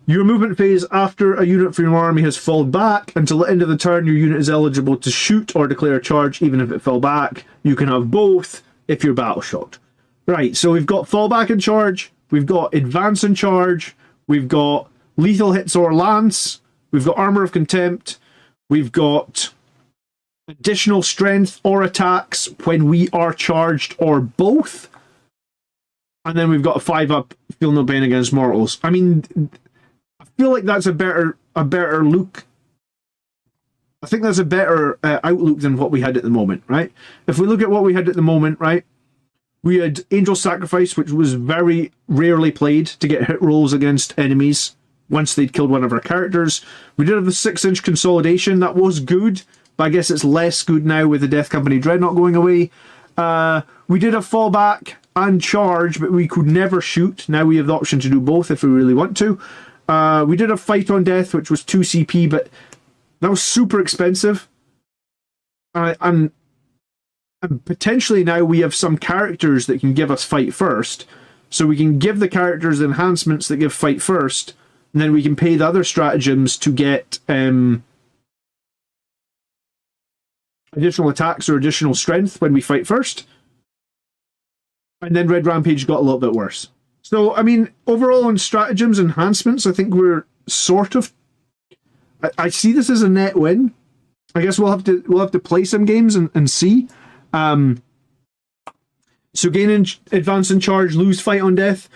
Your movement phase after a unit from your army has fallen back. Until the end of the turn, your unit is eligible to shoot or declare a charge even if it fell back. You can have both if you're battle shocked. Right, so we've got fallback and charge. We've got advance and charge. We've got lethal hits or lance. We've got armor of contempt. We've got additional strength or attacks when we are charged or both. And then we've got a 5-up, feel no pain against mortals. I mean, I feel like that's a better look. I think that's a better outlook than what we had at the moment, right? If we look at what we had at the moment, right? We had Angel Sacrifice, which was very rarely played to get hit rolls against enemies once they'd killed one of our characters. We did have the 6-inch consolidation. That was good, but I guess it's less good now with the Death Company Dreadnought going away. We did have fallback and charge, but we could never shoot. Now we have the option to do both if we really want to. We did have Fight on Death, which was 2 CP, but that was super expensive. And potentially now we have some characters that can give us Fight First. So we can give the characters enhancements that give Fight First, and then we can pay the other stratagems to get additional attacks or additional strength when we fight first. And then Red Rampage got a little bit worse. So, I mean, overall on stratagems enhancements, I think we're sort of... I see this as a net win. I guess we'll have to play some games and see. So gain advance and charge, lose Fight on Death.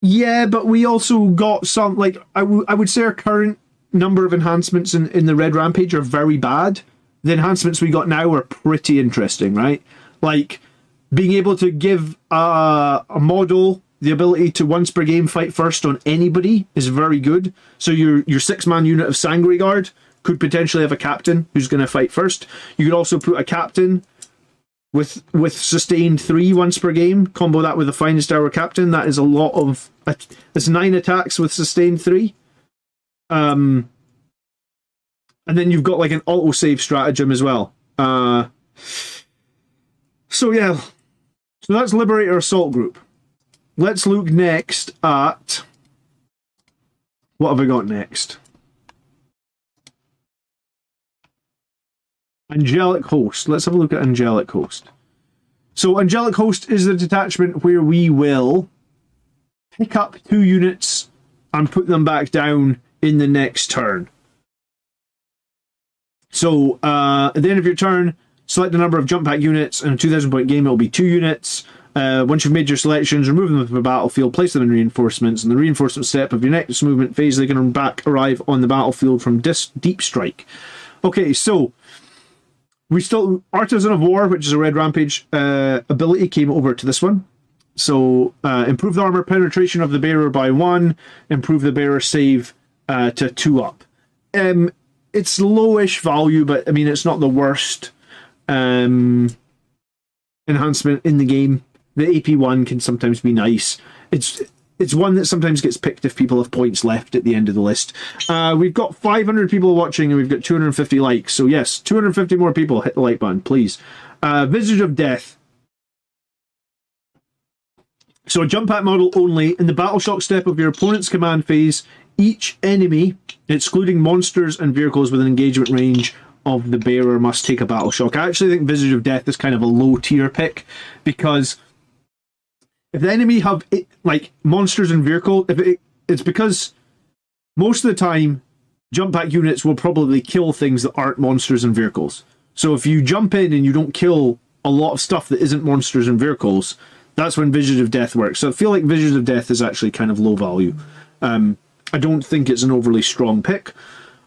Yeah, but we also got some, like, I would say our current number of enhancements in the Red Rampage are very bad. The enhancements we got now are pretty interesting, right? Like, being able to give a model the ability to once per game fight first on anybody is very good. So your 6-man unit of Sangre Guard could potentially have a captain who's going to fight first. You could also put a captain with sustained 3 once per game. Combo that with the finest hour captain. That is a lot of... It's 9 attacks with sustained 3. And then you've got like an autosave stratagem as well. So yeah. So that's Liberator Assault Group. Let's look next at... What have I got next? Angelic Host. Let's have a look at Angelic Host. So Angelic Host is the detachment where we will pick up 2 units and put them back down in the next turn. So at the end of your turn, select the number of jump pack units. In a 2,000 point game, it will be 2 units. Once you've made your selections, remove them from the battlefield, place them in reinforcements. In the reinforcement step of your next movement phase, they can arrive on the battlefield from Deep Strike. Okay, so we still... Artisan of War, which is a Red Rampage ability, came over to this one. So improve the armor penetration of the bearer by 1, improve the bearer save to 2 up. It's lowish value, but I mean, it's not the worst enhancement in the game. The AP1 can sometimes be nice. It's one that sometimes gets picked if people have points left at the end of the list. We've got 500 people watching and we've got 250 likes. So yes, 250 more people, hit the like button, please. Visage of Death. So a jump pack model only. In the battle shock step of your opponent's command phase, each enemy, excluding monsters and vehicles within engagement range of the bearer, must take a battle shock. I actually think Visage of Death is kind of a low tier pick, because if the enemy have like monsters and vehicle, it's because most of the time jump pack units will probably kill things that aren't monsters and vehicles. So if you jump in and you don't kill a lot of stuff that isn't monsters and vehicles, that's when Visions of Death works. So I feel like Visions of Death is actually kind of low value. I don't think it's an overly strong pick.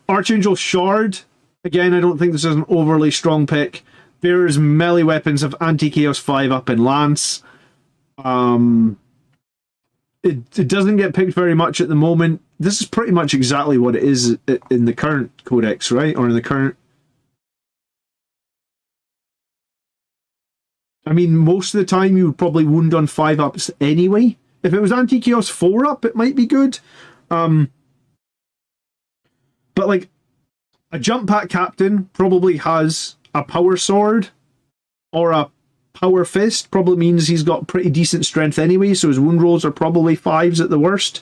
Archangel Shard, again, I don't think this is an overly strong pick. Bearer's melee weapons have Anti-Chaos 5 up in Lance. It doesn't get picked very much at the moment. This is pretty much exactly what it is in the current Codex, right? Or in the current... I mean, most of the time you would probably wound on 5 ups anyway. If it was Anti-Chaos 4 up, it might be good. But like, a jump pack captain probably has a power sword or a power fist. Probably means he's got pretty decent strength anyway, so his wound rolls are probably 5s at the worst.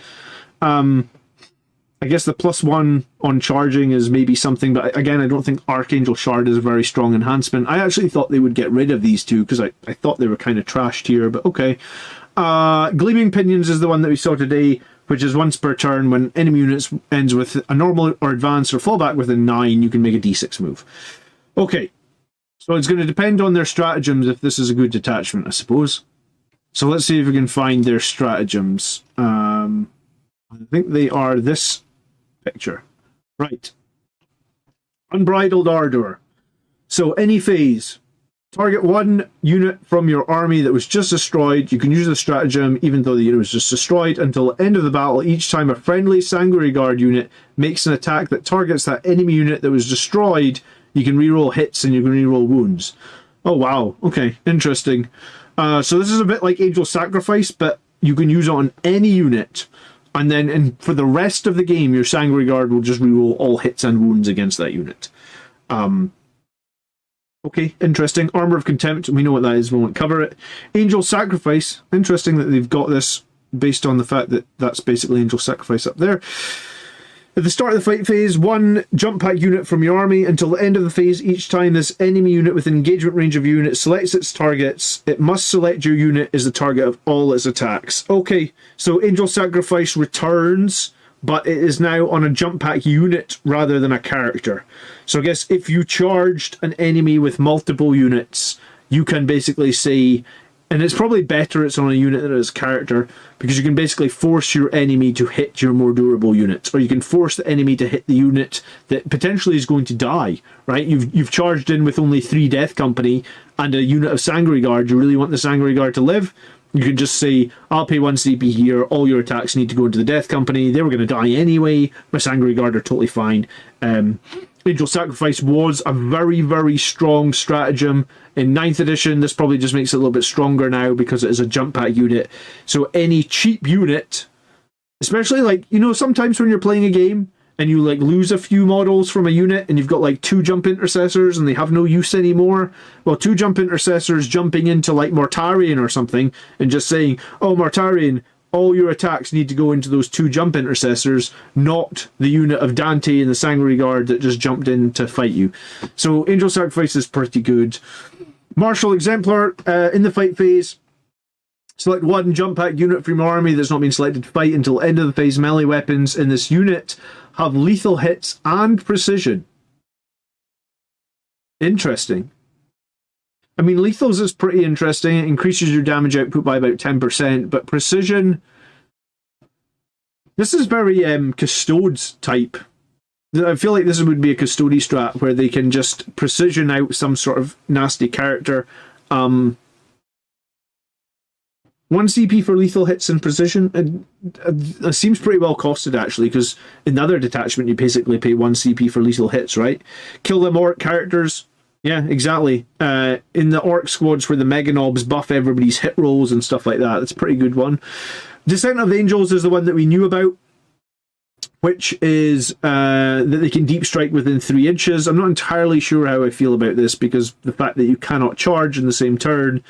I guess the +1 on charging is maybe something, but again, I don't think Archangel Shard is a very strong enhancement. I actually thought they would get rid of these two because I thought they were kind of trashed here, but okay. Gleaming Pinions is the one that we saw today, which is once per turn when enemy units ends with a normal or advance or fallback within 9, you can make a d6 move. Okay, so it's going to depend on their stratagems if this is a good detachment, I suppose. So let's see if we can find their stratagems. I think they are this picture. Right. Unbridled Ardor. So any phase. Target one unit from your army that was just destroyed. You can use the stratagem even though the unit was just destroyed until the end of the battle. Each time a friendly Sanguinary Guard unit makes an attack that targets that enemy unit that was destroyed, you can reroll hits and you can reroll wounds. Oh wow, okay, interesting. So this is a bit like Angel Sacrifice, but you can use it on any unit. And then for the rest of the game, your Sanguinary Guard will just reroll all hits and wounds against that unit. Okay, interesting. Armor of Contempt, we know what that is, we won't cover it. Angel Sacrifice, interesting that they've got this based on the fact that that's basically Angel Sacrifice up there. At the start of the fight phase, one jump pack unit from your army until the end of the phase. Each time this enemy unit within engagement range of your unit selects its targets, it must select your unit as the target of all its attacks. Okay, so Angel Sacrifice returns, but it is now on a jump pack unit rather than a character. So I guess if you charged an enemy with multiple units, you can basically say, and it's probably better it's on a unit than it's character, because you can basically force your enemy to hit your more durable units, or you can force the enemy to hit the unit that potentially is going to die, right? You've charged in with only 3 Death Company and a unit of Sanguinary Guard. You really want the Sanguinary Guard to live? You can just say, I'll pay 1 CP here, all your attacks need to go into the Death Company, they were going to die anyway, my Sanguinary Guard are totally fine. Angel Sacrifice was a very, very strong stratagem. In 9th edition, this probably just makes it a little bit stronger now because it is a jump pack unit. So any cheap unit, especially like, you know, sometimes when you're playing a game and you like lose a few models from a unit and you've got like 2 jump intercessors and they have no use anymore. Well, 2 jump intercessors jumping into like Mortarion or something and just saying, oh, Mortarion, all your attacks need to go into those 2 jump intercessors, not the unit of Dante and the Sanguinary Guard that just jumped in to fight you. So Angel Sacrifice is pretty good. Martial Exemplar, in the fight phase, select 1 jump pack unit from your army that's not been selected to fight until end of the phase. Melee weapons in this unit have lethal hits and precision. Interesting. I mean, lethals is pretty interesting. It increases your damage output by about 10%, but precision... This is very Custodes type. I feel like this would be a Custode strat where they can just precision out some sort of nasty character. 1 CP for lethal hits and precision. It seems pretty well costed, actually, because in the other detachment you basically pay 1 CP for lethal hits, right? Kill them orc characters. Yeah, exactly. In the orc squads where the Meganobs buff everybody's hit rolls and stuff like that. That's a pretty good one. Descent of Angels is the one that we knew about, which is that they can deep strike within 3 inches. I'm not entirely sure how I feel about this because the fact that you cannot charge in the same turn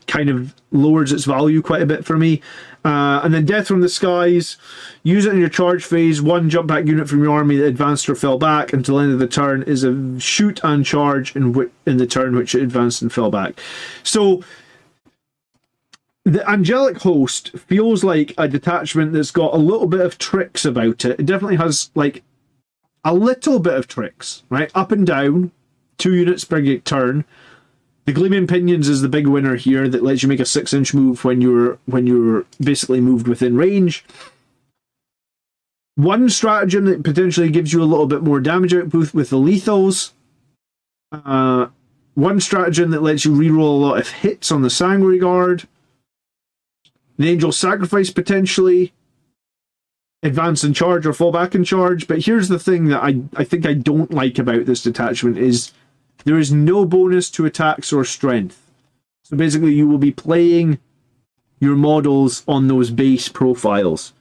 kind of lowers its value quite a bit for me. And then Death from the Skies, use it in your charge phase. 1 jump back unit from your army that advanced or fell back until the end of the turn is a shoot and charge in the turn which it advanced and fell back. So the Angelic Host feels like a detachment that's got a little bit of tricks about it. It definitely has like a little bit of tricks, right? Up and down, 2 units per turn. The Gleaming Pinions is the big winner here that lets you make a 6-inch move when you're basically moved within range. One stratagem that potentially gives you a little bit more damage output with the lethals. One stratagem that lets you reroll a lot of hits on the Sanguinary Guard. The Angel Sacrifice potentially. Advance and charge or fall back and charge. But here's the thing that I think I don't like about this detachment is there is no bonus to attacks or strength. So basically you will be playing your models on those base profiles.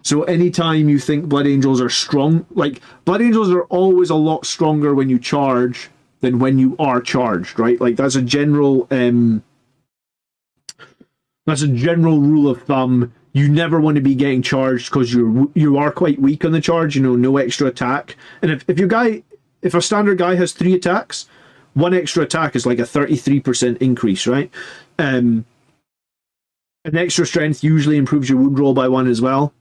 So anytime you think Blood Angels are strong, like Blood Angels are always a lot stronger when you charge than when you are charged, right? Like that's a general rule of thumb. You never want to be getting charged because you are quite weak on the charge, no extra attack. And if a standard guy has 3 attacks, 1 extra attack is like a 33% increase, right? An extra strength usually improves your wound roll by 1 as well.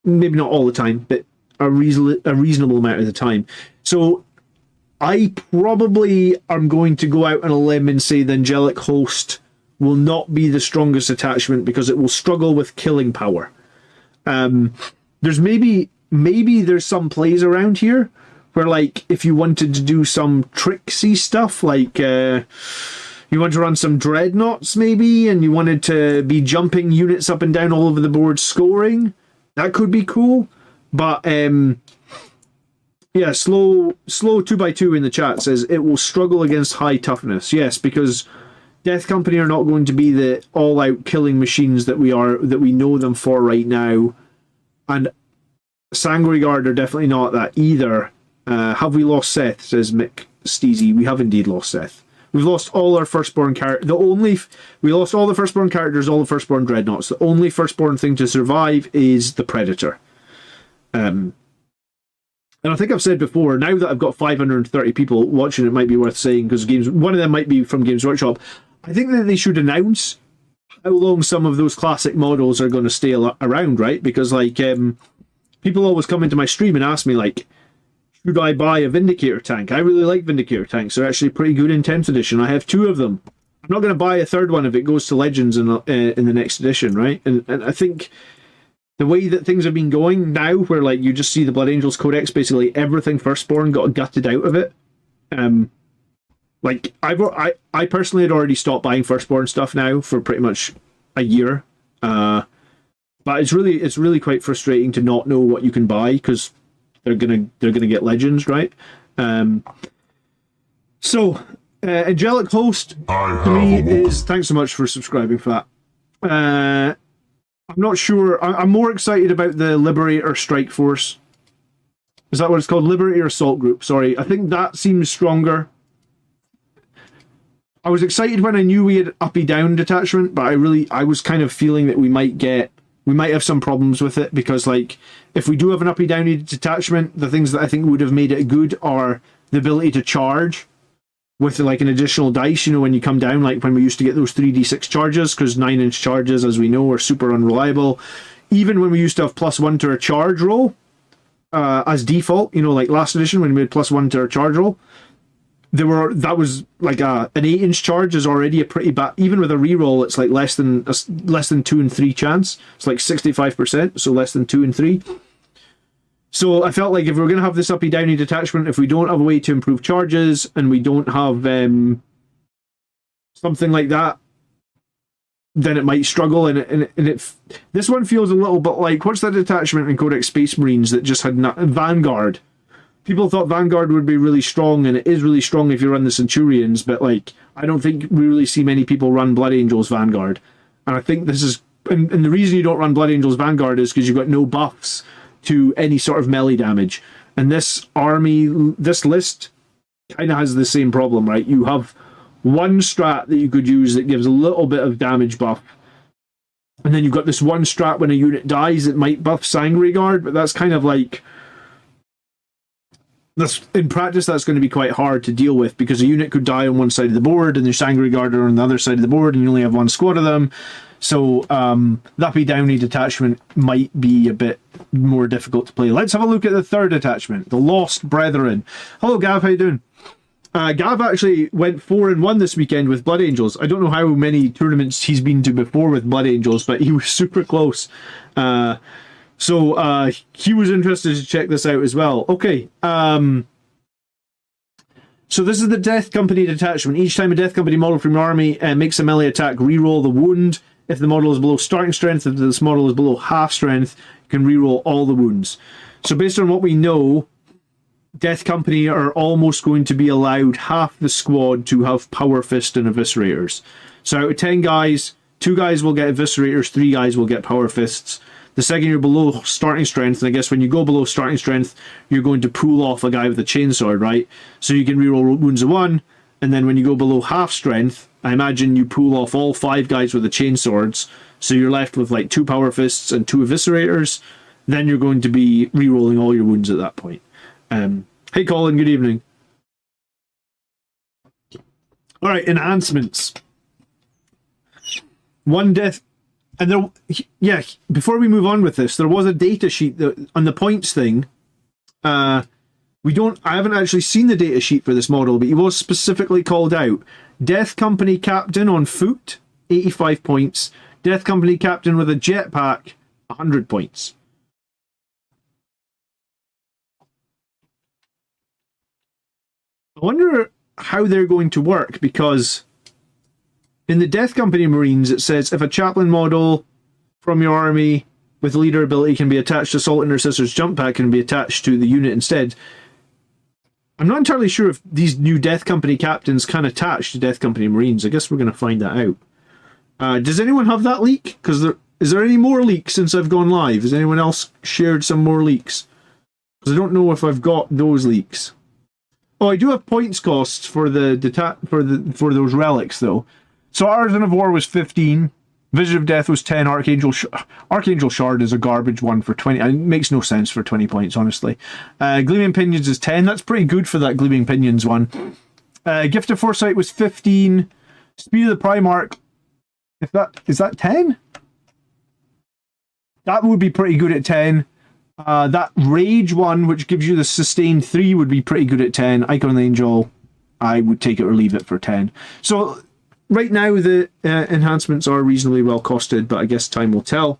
Maybe not all the time, but a reasonable amount of the time. So I probably am going to go out on a limb and say the Angelic Host will not be the strongest attachment because it will struggle with killing power. There's maybe there's some plays around here where, like, if you wanted to do some tricksy stuff, like you want to run some dreadnoughts maybe, and you wanted to be jumping units up and down all over the board scoring, that could be cool. But yeah, slow 2x2 in the chat says it will struggle against high toughness. Yes, because Death Company are not going to be the all-out killing machines that we know them for right now, and Sanguinary Guard are definitely not that either. Have we lost Seth? Says Mick Steezy. We have indeed lost Seth. We've lost all our firstborn characters. We lost all the firstborn characters, all the firstborn dreadnoughts. The only firstborn thing to survive is the Predator. And I think I've said before, now that I've got 530 people watching, it might be worth saying, because one of them might be from Games Workshop. I think that they should announce how long some of those classic models are going to stay around, right? Because like people always come into my stream and ask me, like, should I buy a Vindicator tank? I really like Vindicator tanks. They're actually pretty good in 10th edition. I have 2 of them. I'm not going to buy a 3rd one if it goes to Legends in the next edition, right? And I think the way that things have been going now, where like you just see the Blood Angels Codex, basically everything Firstborn got gutted out of it. Like I personally had already stopped buying Firstborn stuff now for pretty much a year. But it's really quite frustrating to not know what you can buy, because they're gonna get Legends, right? So Angelic Host to me is, thanks so much for subscribing for that. I'm not sure. I'm more excited about the Liberator Strike Force. Is that what it's called? Liberator Assault Group. Sorry, I think that seems stronger. I was excited when I knew we had uppy down detachment, but I was kind of feeling that we might have some problems with it, because like if we do have an uppy downy detachment, the things that I think would have made it good are the ability to charge with like an additional dice, when you come down, like when we used to get those 3d6 charges, because 9-inch charges, as we know, are super unreliable. Even when we used to have +1 to our charge roll as default, like last edition when we had +1 to our charge roll, that was like an 8-inch charge is already a pretty bad. Even with a reroll, it's like less than 2 in 3 chance. It's like 65%, so less than 2 in 3. So I felt like if we're going to have this uppy downy detachment, if we don't have a way to improve charges and we don't have something like that, then it might struggle. And this one feels a little bit like, what's that detachment in Codex Space Marines that just had Vanguard? People thought Vanguard would be really strong, and it is really strong if you run the Centurions, but like I don't think we really see many people run Blood Angels Vanguard. And I think this is, and the reason you don't run Blood Angels Vanguard is because you've got no buffs to any sort of melee damage. And this list kind of has the same problem, right? You have one strat that you could use that gives a little bit of damage buff, and then you've got this one strat when a unit dies that might buff Sanguinary Guard, but that's kind of like, in practice that's going to be quite hard to deal with, because a unit could die on one side of the board and their Sanguinary Guard are on the other side of the board, and you only have one squad of them. So that be downy detachment might be a bit more difficult to play. Let's have a look at the 3rd detachment, the Lost Brethren. Hello Gav, how you doing? Gav actually went 4-1 this weekend with Blood Angels. I don't know how many tournaments he's been to before with Blood Angels, but he was super close. So he was interested to check this out as well. Okay. So this is the Death Company detachment. Each time a Death Company model from your army makes a melee attack, reroll the wound. If the model is below starting strength, if this model is below half strength, you can reroll all the wounds. So based on what we know, Death Company are almost going to be allowed half the squad to have Power Fist and Eviscerators. So out of 10 guys, 2 guys will get Eviscerators, 3 guys will get Power Fists. The second you're below starting strength, and I guess when you go below starting strength, you're going to pull off a guy with a chainsword, right? So you can reroll wounds of 1, and then when you go below half strength, I imagine you pull off all 5 guys with the chainswords, so you're left with like 2 Power Fists and 2 Eviscerators. Then you're going to be rerolling all your wounds at that point. Hey Colin, good evening. Alright, enhancements. One death... And there, yeah, before we move on with this, there was a data sheet that, on the points thing. I haven't actually seen the data sheet for this model, but he was specifically called out. Death Company Captain on foot, 85 points. Death Company Captain with a jetpack, 100 points. I wonder how they're going to work, because in the Death Company Marines, it says if a chaplain model from your army with leader ability can be attached to Assault Intercessor's jump pack, can be attached to the unit instead. I'm not entirely sure if these new Death Company captains can attach to Death Company Marines. I guess we're going to find that out. Does anyone have that leak? Because is there any more leaks since I've gone live? Has anyone else shared some more leaks? Because I don't know if I've got those leaks. Oh, I do have points costs for for those relics though. So Artisan of War was 15, Vision of Death was 10, Archangel Shard is a garbage one for 20. It makes no sense for 20 points, honestly. Gleaming Pinions is 10, that's pretty good for that Gleaming Pinions one. Gift of Foresight was 15, Speed of the Primarch, is that 10? That would be pretty good at 10. That Rage one, which gives you the Sustained 3, would be pretty good at 10. Icon of the Angel, I would take it or leave it for 10. So right now, the enhancements are reasonably well costed, but I guess time will tell.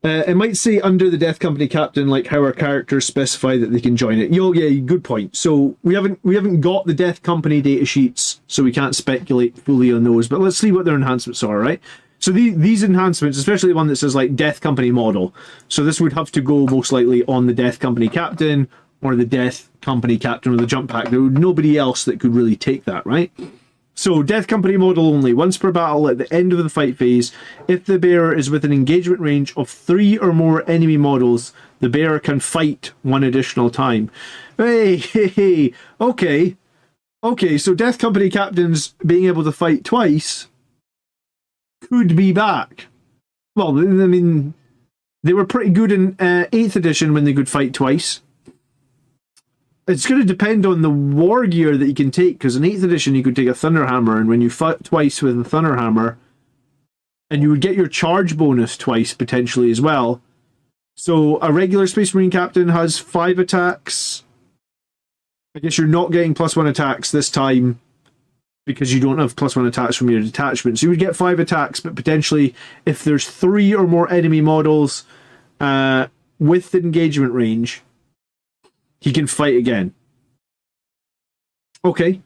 It might say under the Death Company Captain, like how our characters specify that they can join it. Yeah, good point. So we haven't got the Death Company data sheets, so we can't speculate fully on those. But let's see what their enhancements are, right? So these enhancements, especially the one that says like Death Company model, so this would have to go most likely on the Death Company Captain or the Death Company Captain with the jump pack. There would be nobody else that could really take that, right? So, Death Company model only. Once per battle at the end of the fight phase, if the bearer is within engagement range of 3 or more enemy models, the bearer can fight 1 additional time. Hey, okay. Okay, so Death Company captains being able to fight twice could be back. Well, I mean, they were pretty good in 8th edition when they could fight twice. It's going to depend on the war gear that you can take, because in 8th edition you could take a Thunderhammer, and when you fought twice with a Thunderhammer, and you would get your charge bonus twice potentially as well. So a regular Space Marine captain has 5 attacks. I guess you're not getting +1 attacks this time because you don't have +1 attacks from your detachment. So you would get 5 attacks, but potentially if there's 3 or more enemy models with engagement range, he can fight again. Okay.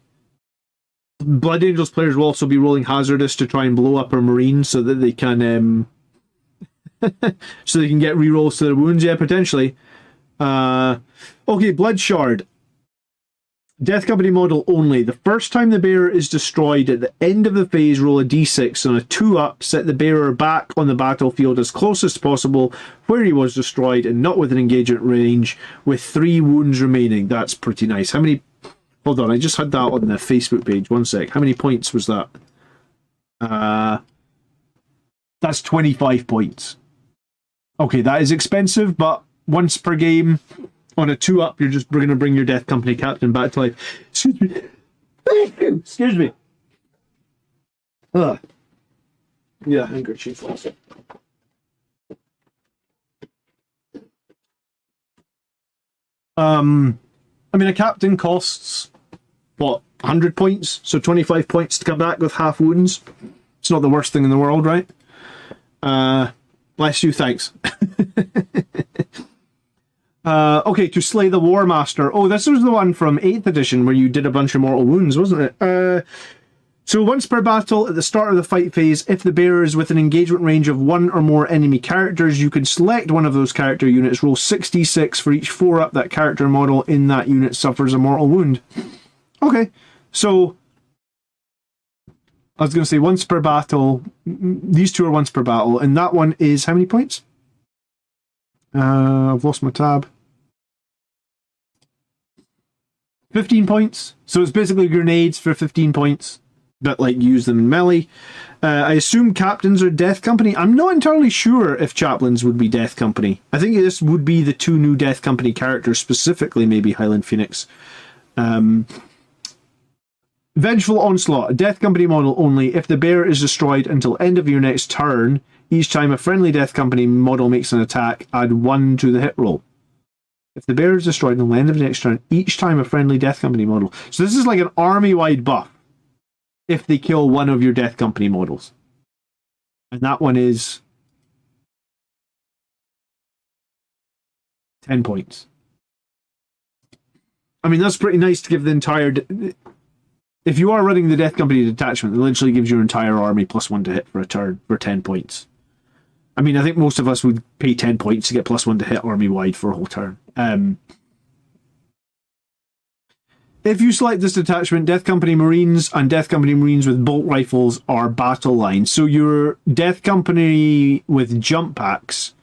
Blood Angels players will also be rolling Hazardous to try and blow up a Marine so that they can so they can get rerolls to their wounds. Yeah, potentially. Okay, Blood Shard. Death Company model only. The first time the bearer is destroyed at the end of the phase, roll a d6 on a 2-up, set the bearer back on the battlefield as close as possible where he was destroyed and not within engagement range with 3 wounds remaining. That's pretty nice. How many... Hold on, I just had that on the Facebook page. 1 sec. How many points was that? That's 25 points. Okay, that is expensive, but once per game... On a 2-up, you're just going to bring your Death Company captain back to life. Excuse me. Excuse me. Ugh. Yeah, handkerchief also. I mean, a captain costs what, 100 points? So 25 points to come back with half wounds. It's not the worst thing in the world, right? Bless you, thanks. Okay, to slay the War Master. Oh, this was the one from 8th edition where you did a bunch of mortal wounds, wasn't it? So once per battle, at the start of the fight phase, if the bearer is within engagement range of one or more enemy characters, you can select one of those character units, roll 66 for each 4-up that character model in that unit suffers a mortal wound. Okay, so I was going to say once per battle. These two are once per battle, and that one is how many points? I've lost my tab. 15 points. So it's basically grenades for 15 points. That like use them in melee. I assume captains are Death Company. I'm not entirely sure if chaplains would be Death Company. I think this would be the 2 new Death Company characters, specifically maybe Highland Phoenix. Vengeful Onslaught, a Death Company model only. If the bearer is destroyed until end of your next turn, each time a friendly Death Company model makes an attack, add 1 to the hit roll. If the bearer is destroyed until the end of the next turn, each time a friendly Death Company model. So this is like an army-wide buff if they kill one of your Death Company models. And that one is 10 points. I mean, that's pretty nice to give the entire... If you are running the Death Company detachment, it literally gives your entire army +1 to hit for a turn for 10 points. I mean, I think most of us would pay 10 points to get +1 to hit army-wide for a whole turn. If you select this detachment, Death Company Marines and Death Company Marines with bolt rifles are battle lines. So your Death Company with jump packs,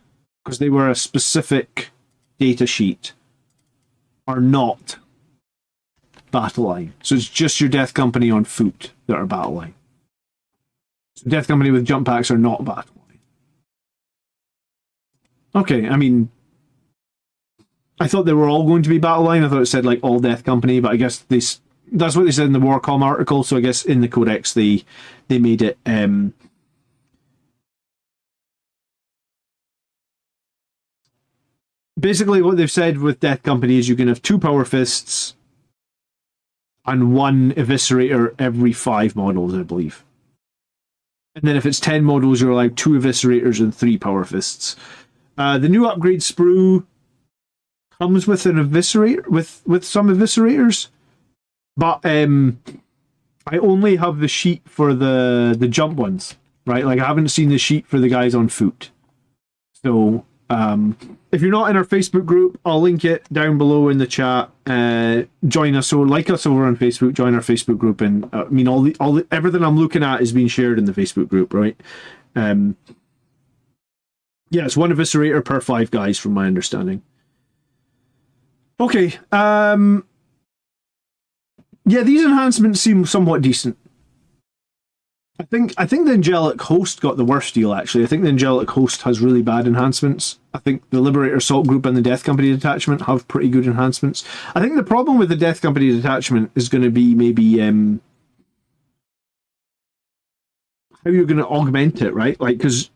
because they were a specific data sheet, are not battle line. So it's just your Death Company on foot that are battle line. So Death Company with jump packs are not battle line. Okay, I mean, I thought they were all going to be battle line. I thought it said like all Death Company, but I guess that's what they said in the Warcom article. So I guess in the Codex they made it basically what they've said with Death Company is you can have 2 Power Fists and 1 Eviscerator every 5 models, I believe. And then if it's 10 models, you're allowed 2 Eviscerators and 3 Power Fists. The new upgrade sprue comes with an Eviscerator, with some Eviscerators, but I only have the sheet for the jump ones, right? Like I haven't seen the sheet for the guys on foot. So if you're not in our Facebook group, I'll link it down below in the chat. Join us or like us over on Facebook. Join our Facebook group, and I mean everything I'm looking at is being shared in the Facebook group, right? Yeah, it's 1 Eviscerator per 5 guys, from my understanding. Okay. Yeah, these enhancements seem somewhat decent. I think the Angelic Host got the worst deal, actually. I think the Angelic Host has really bad enhancements. I think the Liberator Assault Group and the Death Company detachment have pretty good enhancements. I think the problem with the Death Company detachment is going to be maybe how you're going to augment it, right? Like, because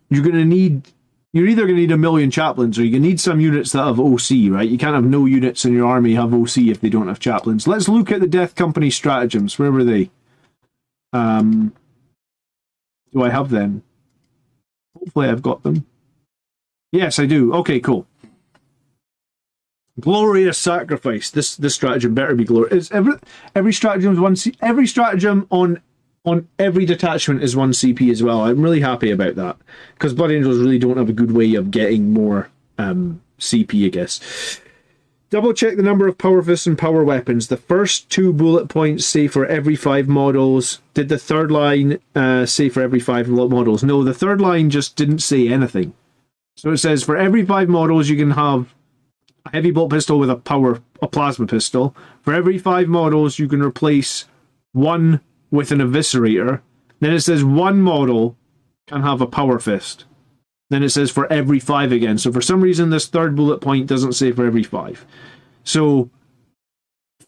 you're either going to need a million chaplains, or you need some units that have OC, right? You can't have no units in your army have OC if they don't have chaplains. Let's look at the Death Company stratagems. Where were they? Do I have them? Hopefully I've got them. Yes, I do. Okay, cool. Glorious Sacrifice. This stratagem better be glorious. Every stratagem is 1 C. Every stratagem on every detachment is 1 CP as well. I'm really happy about that, because Blood Angels really don't have a good way of getting more CP, I guess. Double check the number of power fists and power weapons. The first 2 bullet points say for every 5 models. Did the third line say for every 5 models? No, the third line just didn't say anything. So it says for every 5 models you can have a heavy bolt pistol with a plasma pistol. For every 5 models you can replace 1 with an Eviscerator. Then it says 1 model can have a power fist. Then it says for every 5 again. So for some reason this third bullet point doesn't say for every 5. So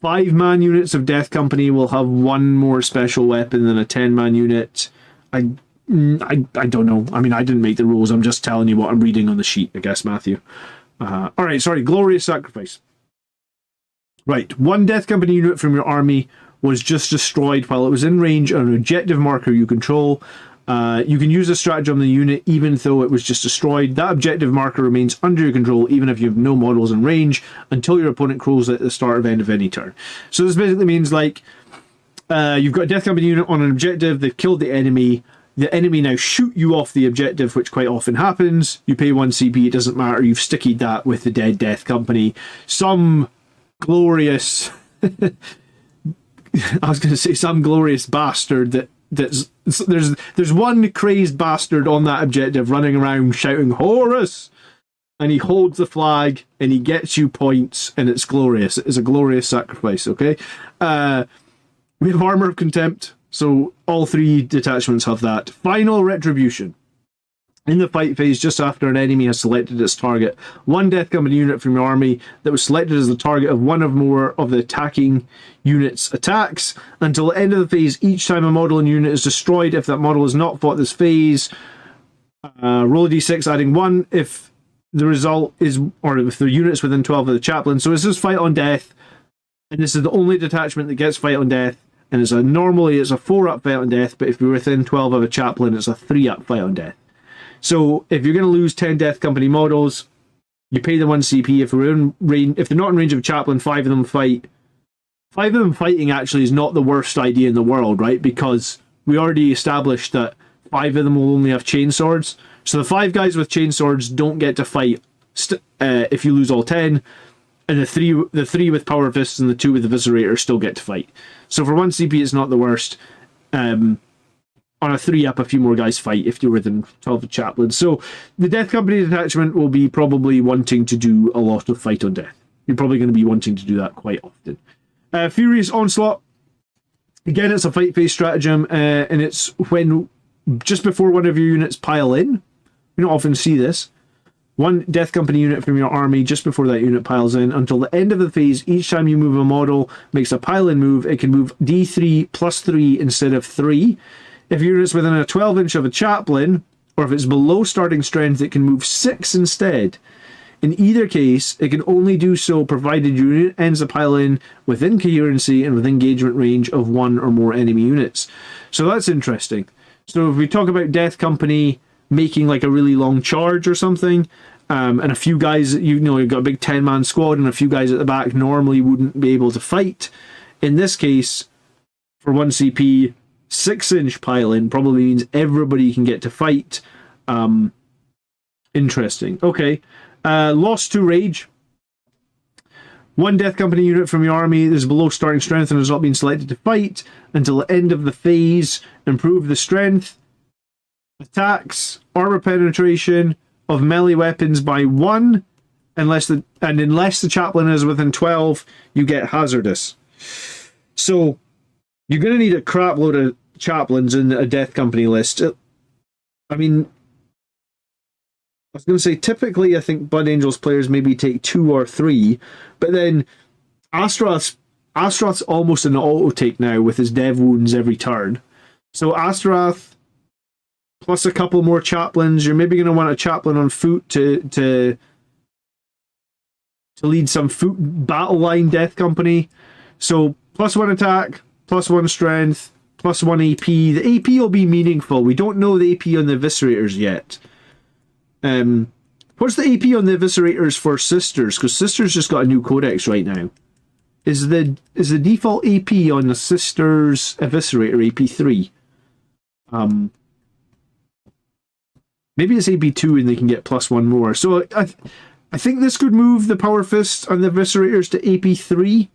5-man units of Death Company will have 1 more special weapon than a 10-man unit. I don't know. I mean, I didn't make the rules. I'm just telling you what I'm reading on the sheet, I guess, Matthew. Alright, sorry. Glorious Sacrifice. Right, one Death Company unit from your army was just destroyed while it was in range of an objective marker you control. You can use a stratagem on the unit even though it was just destroyed. That objective marker remains under your control even if you have no models in range until your opponent crawls at the start or end of any turn. So this basically means like you've got a Death Company unit on an objective, they've killed the enemy now shoot you off the objective, which quite often happens. You pay 1 CP, it doesn't matter, you've stickied that with the dead Death Company. Some glorious I was going to say some glorious bastard there's one crazed bastard on that objective running around shouting Horus, and he holds the flag and he gets you points, and it's glorious. It is a glorious sacrifice. Okay, we have Armor of Contempt, so all 3 detachments have that. Final Retribution. In the fight phase, just after an enemy has selected its target, one Death Company unit from your army that was selected as the target of one or more of the attacking unit's attacks. Until the end of the phase, each time a model and unit is destroyed, if that model has not fought this phase, roll a d6, adding 1 if the result is, or if the unit's within 12 of the chaplain. So this is Fight on Death, and this is the only detachment that gets Fight on Death, and normally it's a 4-up Fight on Death, but if you're within 12 of a chaplain, it's a 3-up Fight on Death. So if you're going to lose 10 Death Company models, you pay them 1 CP. If they're not in range of a chaplain, 5 of them fight. 5 of them fighting actually is not the worst idea in the world, right? Because we already established that 5 of them will only have chainswords. So the 5 guys with chainswords don't get to fight if you lose all 10. And the three with power fists and the 2 with the eviscerator still get to fight. So for 1 CP, it's not the worst. On a 3-up, a few more guys fight if you're within 12 of chaplains. So the Death Company detachment will be probably wanting to do a lot of Fight on Death. You're probably going to be wanting to do that quite often. Furious Onslaught. Again, it's a fight phase stratagem, and it's when just before one of your units pile in. You don't often see this. One Death Company unit from your army just before that unit piles in. Until the end of the phase, each time you move a model makes a pile-in move, it can move D3 plus 3 instead of 3. If your unit's within a 12-inch of a chaplain, or if it's below starting strength, it can move 6 instead. In either case, it can only do so provided your unit ends the pile-in within coherency and within engagement range of 1 or more enemy units. So that's interesting. So if we talk about Death Company making like a really long charge or something, and a few guys, you've got a big 10-man squad and a few guys at the back normally wouldn't be able to fight. In this case, for 1 CP, 6-inch pile-in probably means everybody can get to fight. Interesting. Okay. Lost to Rage. One Death Company unit from your army is below starting strength and has not been selected to fight until the end of the phase. Improve the strength, attacks, armor penetration of melee weapons by 1, unless the chaplain is within 12, you get hazardous. So you're going to need a crap load of chaplains in a Death Company list. I mean, I was going to say, typically, I think Blood Angels players maybe take 2 or 3, but then Astaroth's almost an auto-take now with his dev wounds every turn. So Astaroth, plus a couple more chaplains, you're maybe going to want a chaplain on foot to lead some foot battle line Death Company. So plus 1 attack, plus 1 strength, plus 1 AP. The AP will be meaningful. We don't know the AP on the Eviscerators yet. What's the AP on the Eviscerators for Sisters? Because Sisters just got a new Codex right now. Is the default AP on the Sisters Eviscerator AP 3? Maybe it's AP 2 and they can get plus 1 more. So I think this could move the Power Fist on the Eviscerators to AP 3.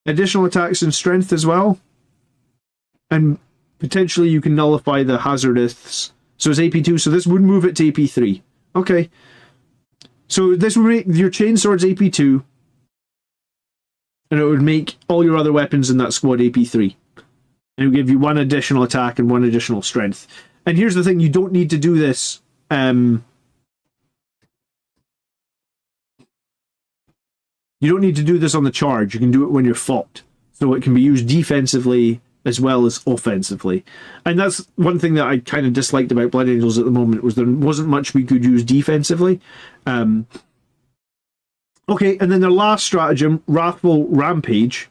Additional attacks and strength as well. And potentially you can nullify the hazardous. So it's AP 2, so this would move it to AP 3. Okay. So this would make your chainsword's AP 2. And it would make all your other weapons in that squad AP 3. And it would give you 1 additional attack and 1 additional strength. And here's the thing, you don't need to do this. You don't need to do this on the charge. You can do it when you're fought. So it can be used defensively as well as offensively. And that's one thing that I kind of disliked about Blood Angels at the moment, was there wasn't much we could use defensively. Okay, and then their last stratagem, Wrathful Rampage.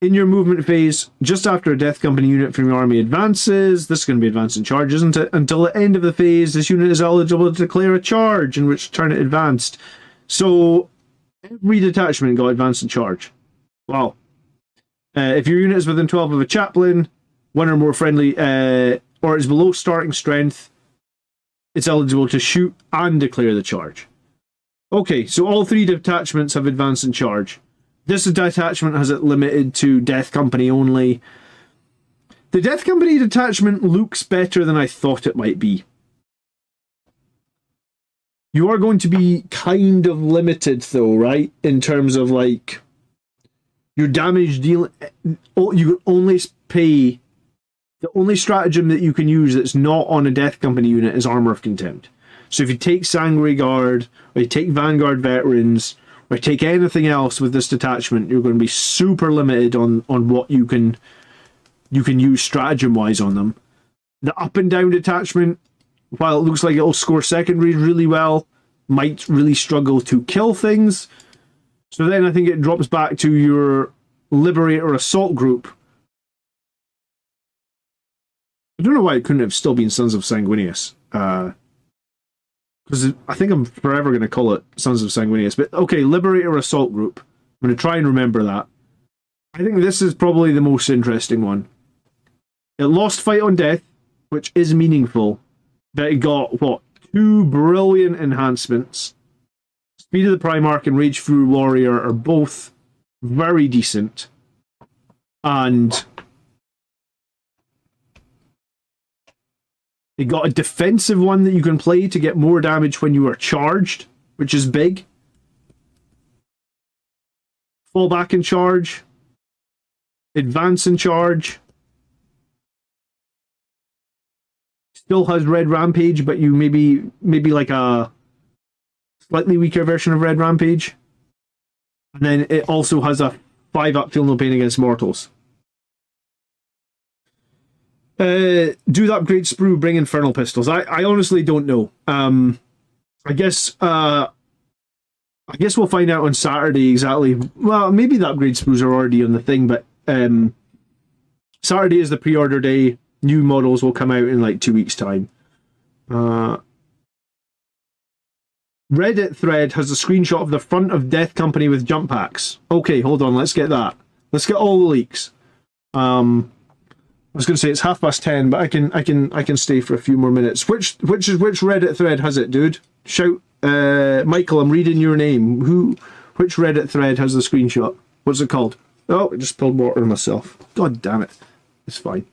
In your movement phase, just after a Death Company unit from your army advances, this is going to be advanced in charge, isn't it? Until the end of the phase, this unit is eligible to declare a charge, in which turn it advanced. So, every detachment got advanced in charge. Wow. If your unit is within 12 of a chaplain, one or more friendly, or is below starting strength, it's eligible to shoot and declare the charge. Okay, so all 3 detachments have advanced in charge. This detachment has it limited to Death Company only. The Death Company detachment looks better than I thought it might be. You are going to be kind of limited though, right? In terms of like your damage deal. You can only pay. The only stratagem that you can use that's not on a Death Company unit is Armor of Contempt. So if you take Sanguinary Guard, or you take Vanguard Veterans, or take anything else with this detachment, you're going to be super limited on what you can use stratagem wise on them. The up and down detachment, while it looks like it'll score secondary really well, might really struggle to kill things. So then I think it drops back to your Liberator Assault group. I don't know why it couldn't have still been Sons of Sanguinius. Because I think I'm forever going to call it Sons of Sanguinius. But okay, Liberator Assault Group. I'm going to try and remember that. I think this is probably the most interesting one. It lost Fight on Death, which is meaningful. But it got, 2 brilliant enhancements. Speed of the Primarch and Rage Through Warrior are both very decent. And it got a defensive one that you can play to get more damage when you are charged, which is big. Fall back in charge. Advance in charge. Still has Red Rampage, but you maybe like a slightly weaker version of Red Rampage. And then it also has a 5-up Feel No Pain against mortals. Do the upgrade sprue, bring Infernal Pistols. I honestly don't know. I guess we'll find out on Saturday exactly. Well, maybe the upgrade sprues are already on the thing, but Saturday is the pre-order day. New models will come out in like 2 weeks' time. Reddit thread has a screenshot of the front of Death Company with jump packs. Okay, hold on. Let's get that. Let's get all the leaks. I was going to say it's 10:30, but I can stay for a few more minutes. Which Reddit thread has it, dude? Shout, Michael. I'm reading your name. Which Reddit thread has the screenshot? What's it called? Oh, I just spilled water on myself. God damn it! It's fine.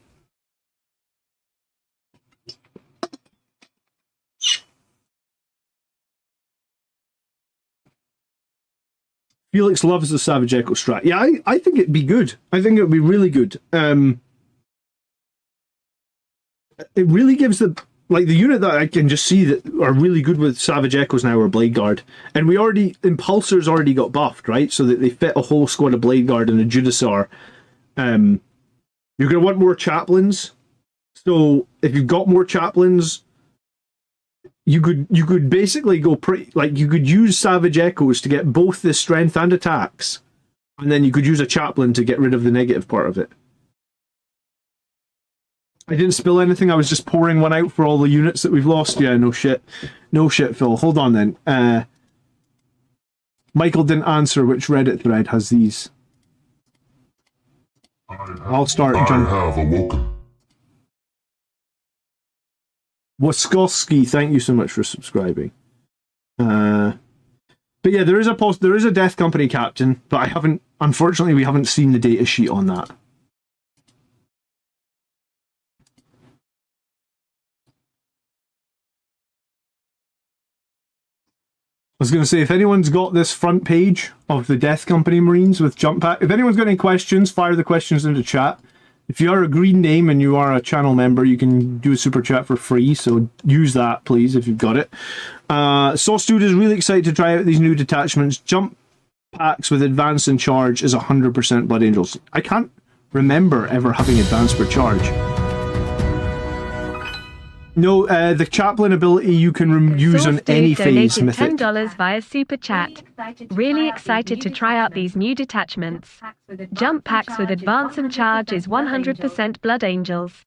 Felix loves the Savage Echo strat. Yeah, I think it'd be good. I think it'd be really good. It really gives the unit that I can just see that are really good with Savage Echoes now are Blade Guard. And Impulsors already got buffed, right? So that they fit a whole squad of Blade Guard and a Judiciar. You're going to want more Chaplains. So if you've got more Chaplains, you could basically go you could use Savage Echoes to get both the strength and attacks. And then you could use a Chaplain to get rid of the negative part of it. I didn't spill anything. I was just pouring one out for all the units that we've lost. Yeah, no shit. No shit, Phil. Hold on then. Michael didn't answer which Reddit thread has these. I'll start. I have awoken. Waskowski, thank you so much for subscribing. But yeah, there is a Death Company captain, but unfortunately we haven't seen the data sheet on that. I was going to say, if anyone's got this front page of the Death Company Marines with jump pack, if anyone's got any questions, fire the questions into chat. If you are a green name and you are a channel member, you can do a super chat for free, so use that, please, if you've got it. Sauce Dude is really excited to try out these new detachments. Jump packs with advance and charge is 100% Blood Angels. I can't remember ever having advance per charge. No, the chaplain ability you can use on Source any Dude phase donated mythic. $10 via Super Chat. Really excited to try out these new detachments. Jump packs with advance and charge is 100% Blood Angels.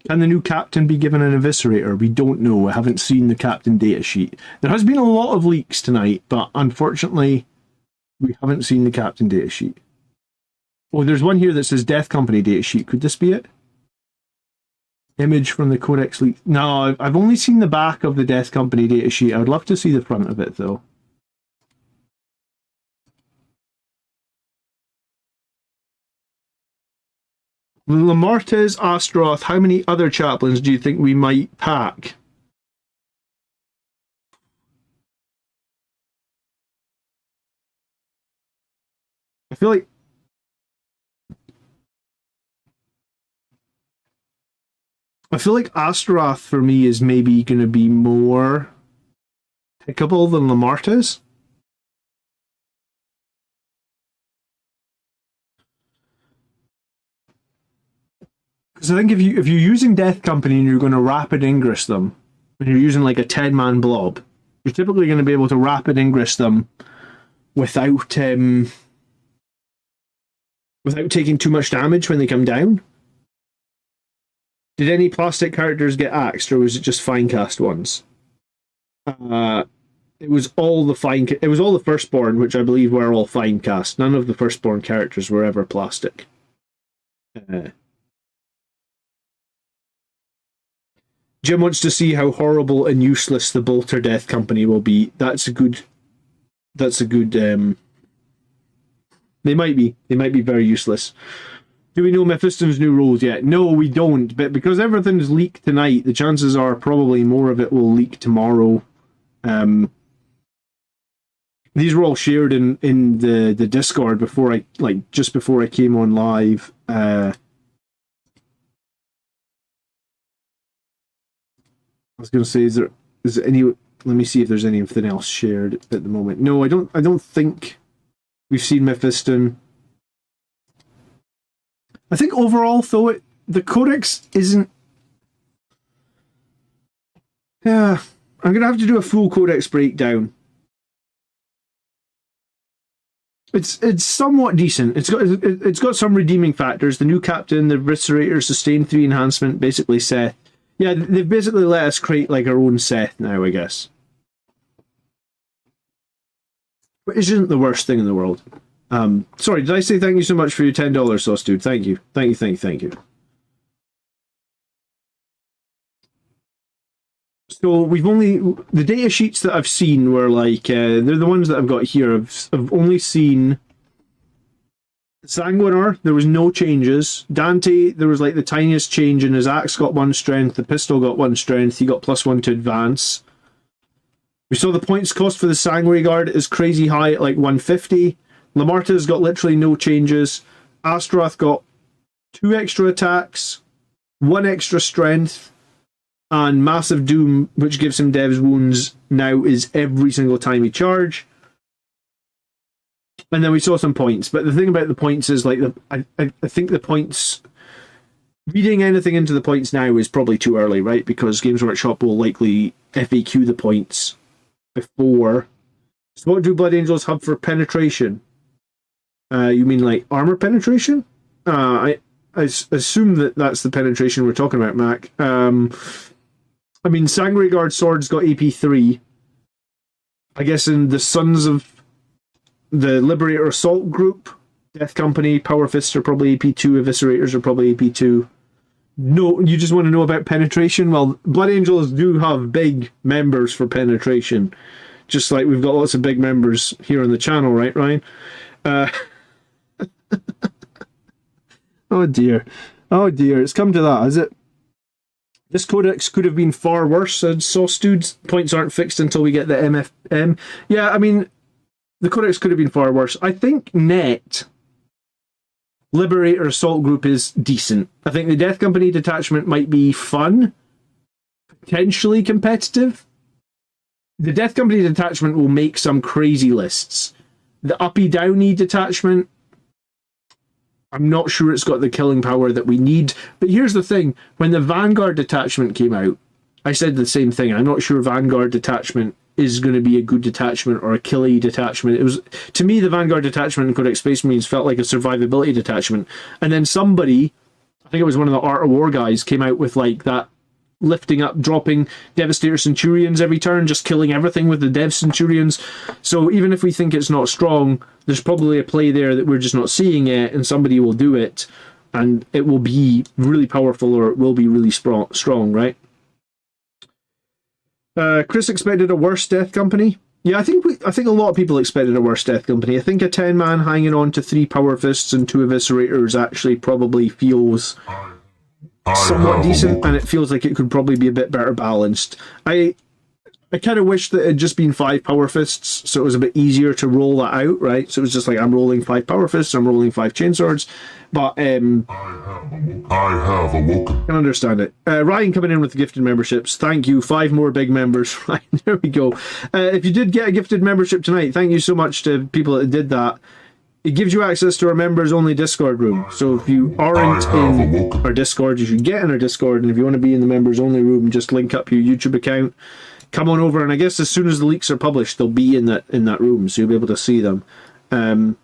Can the new captain be given an eviscerator? We don't know. I haven't seen the captain datasheet. There has been a lot of leaks tonight, but unfortunately, we haven't seen the captain datasheet. Oh, there's one here that says Death Company datasheet. Could this be it? Image from the Codex leak. No, I've only seen the back of the Death Company datasheet. I would love to see the front of it, though. Lamartez Astroth, how many other chaplains do you think we might pack? I feel like Astaroth for me is maybe going to be more pickable than Lamartez. Because I think if you're using Death Company and you're going to rapid ingress them, and you're using like a 10-man blob, you're typically going to be able to rapid ingress them without taking too much damage when they come down. Did any plastic characters get axed, or was it just fine cast ones? It was all the firstborn, which I believe were all fine cast. None of the firstborn characters were ever plastic. Jim wants to see how horrible and useless the Bolter Death Company will be. That's a good. They might be very useless. Do we know Mephiston's new rules yet? No, we don't. But because everything's leaked tonight, the chances are probably more of it will leak tomorrow. These were all shared in the Discord just before I came on live. I was going to say, is there any? Let me see if there's anything else shared at the moment. No, I don't think we've seen Mephiston. I think overall, though, the Codex isn't. Yeah, I'm going to have to do a full Codex breakdown. It's somewhat decent. It's got some redeeming factors. The new captain, the Eviscerator, Sustain 3 enhancement, basically Seth. Yeah, they've basically let us create like our own Seth now, I guess. But it isn't the worst thing in the world. Sorry, did I say thank you so much for your $10, Sauce Dude? Thank you. Thank you. So the data sheets that I've seen were like, they're the ones that I've got here. I've only seen Sanguinar, there was no changes. Dante, there was like the tiniest change in his axe got 1 strength, the pistol got 1 strength, he got +1 to advance. We saw the points cost for the Sanguinary Guard is crazy high at like 150. Lamarta's got literally no changes. Astaroth got 2 extra attacks, 1 extra strength, and Massive Doom, which gives him Dev's Wounds, now is every single time he charge. And then we saw some points, but the thing about the points is like I think the points, reading anything into the points now is probably too early, right? Because Games Workshop will likely FAQ the points before. So what do Blood Angels have for penetration? You mean like armor penetration? I assume that's the penetration we're talking about, Mac. I mean, Sanguinary Guard Swords got AP 3. I guess in the Sons of the Liberator Assault Group, Death Company, Power Fists are probably AP 2, Eviscerators are probably AP 2. No, you just want to know about penetration? Well, Blood Angels do have big members for penetration. Just like we've got lots of big members here on the channel, right, Ryan? Oh dear. It's come to that, is it? This Codex could have been far worse, said Sauce Dude. Points aren't fixed until we get the MFM. Yeah, I mean, the Codex could have been far worse. I think net Liberator Assault Group is decent. I think the Death Company detachment might be fun, potentially competitive. The Death Company detachment will make some crazy lists. The uppy downy detachment, I'm not sure it's got the killing power that we need. But here's the thing, when the Vanguard detachment came out, I said the same thing. I'm not sure Vanguard detachment is going to be a good detachment or a killy detachment. It was, to me, the Vanguard detachment in Codex Space Marines felt like a survivability detachment. And then somebody, I think it was one of the Art of War guys, came out with like that lifting up, dropping Devastator Centurions every turn, just killing everything with the Dev Centurions. So even if we think it's not strong, there's probably a play there that we're just not seeing yet, and somebody will do it, and it will be really powerful, or it will be really strong, right? Chris expected a worse Death Company. Yeah, I think a lot of people expected a worse Death Company. I think a 10-man hanging on to 3 Power Fists and 2 Eviscerators actually probably feels somewhat decent, and it feels like it could probably be a bit better balanced. I kind of wish that it had just been 5 Power Fists, so it was a bit easier to roll that out, right? So it was just like, I'm rolling 5 Power Fists, I'm rolling 5 Chainswords, but I have awoken. I can understand it. Ryan coming in with the gifted memberships. Thank you. 5 more big members. Right, there we go. If you did get a gifted membership tonight, thank you so much to people that did that. It gives you access to our members-only Discord room. So if you aren't in our Discord, you should get in our Discord. And if you want to be in the members-only room, just link up your YouTube account. Come on over, and I guess as soon as the leaks are published, they'll be in that room, so you'll be able to see them. 3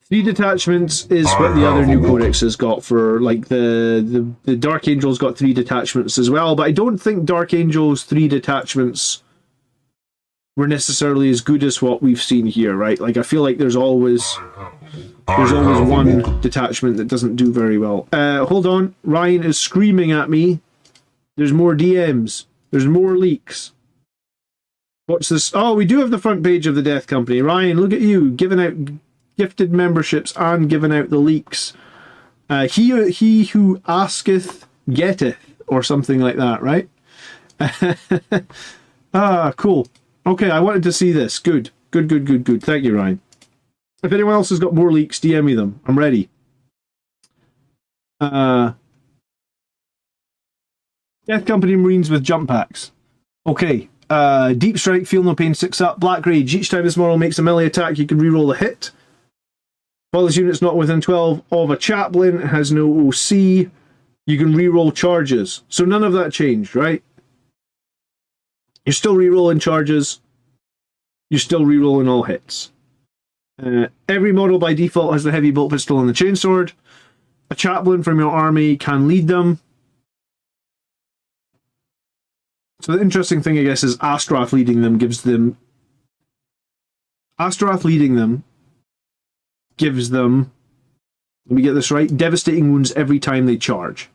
detachments is what the other new codex has got for, like, the Dark Angel's got 3 detachments as well, but I don't think Dark Angel's 3 detachments were necessarily as good as what we've seen here, right? Like, I feel like there's always one detachment that doesn't do very well. Hold on, Ryan is screaming at me. There's more DMs. There's more leaks. What's this? Oh, we do have the front page of the Death Company. Ryan, look at you, giving out gifted memberships and giving out the leaks. He who asketh getteth, or something like that, right? Ah, cool. Okay, I wanted to see this. Good. Thank you, Ryan. If anyone else has got more leaks, DM me them. I'm ready. Death Company Marines with jump packs. Okay. Deep Strike, Feel No Pain, 6-up. Black Rage. Each time this model makes a melee attack, you can reroll a hit. While this unit's not within 12 of a chaplain, it has no OC, you can reroll charges. So none of that changed, right? You're still rerolling charges. You're still rerolling all hits. Every model by default has the heavy bolt pistol and the chainsword. A chaplain from your army can lead them. So the interesting thing, I guess, is Astrath leading them gives them... Astrath leading them gives them, let me get this right, devastating wounds every time they charge.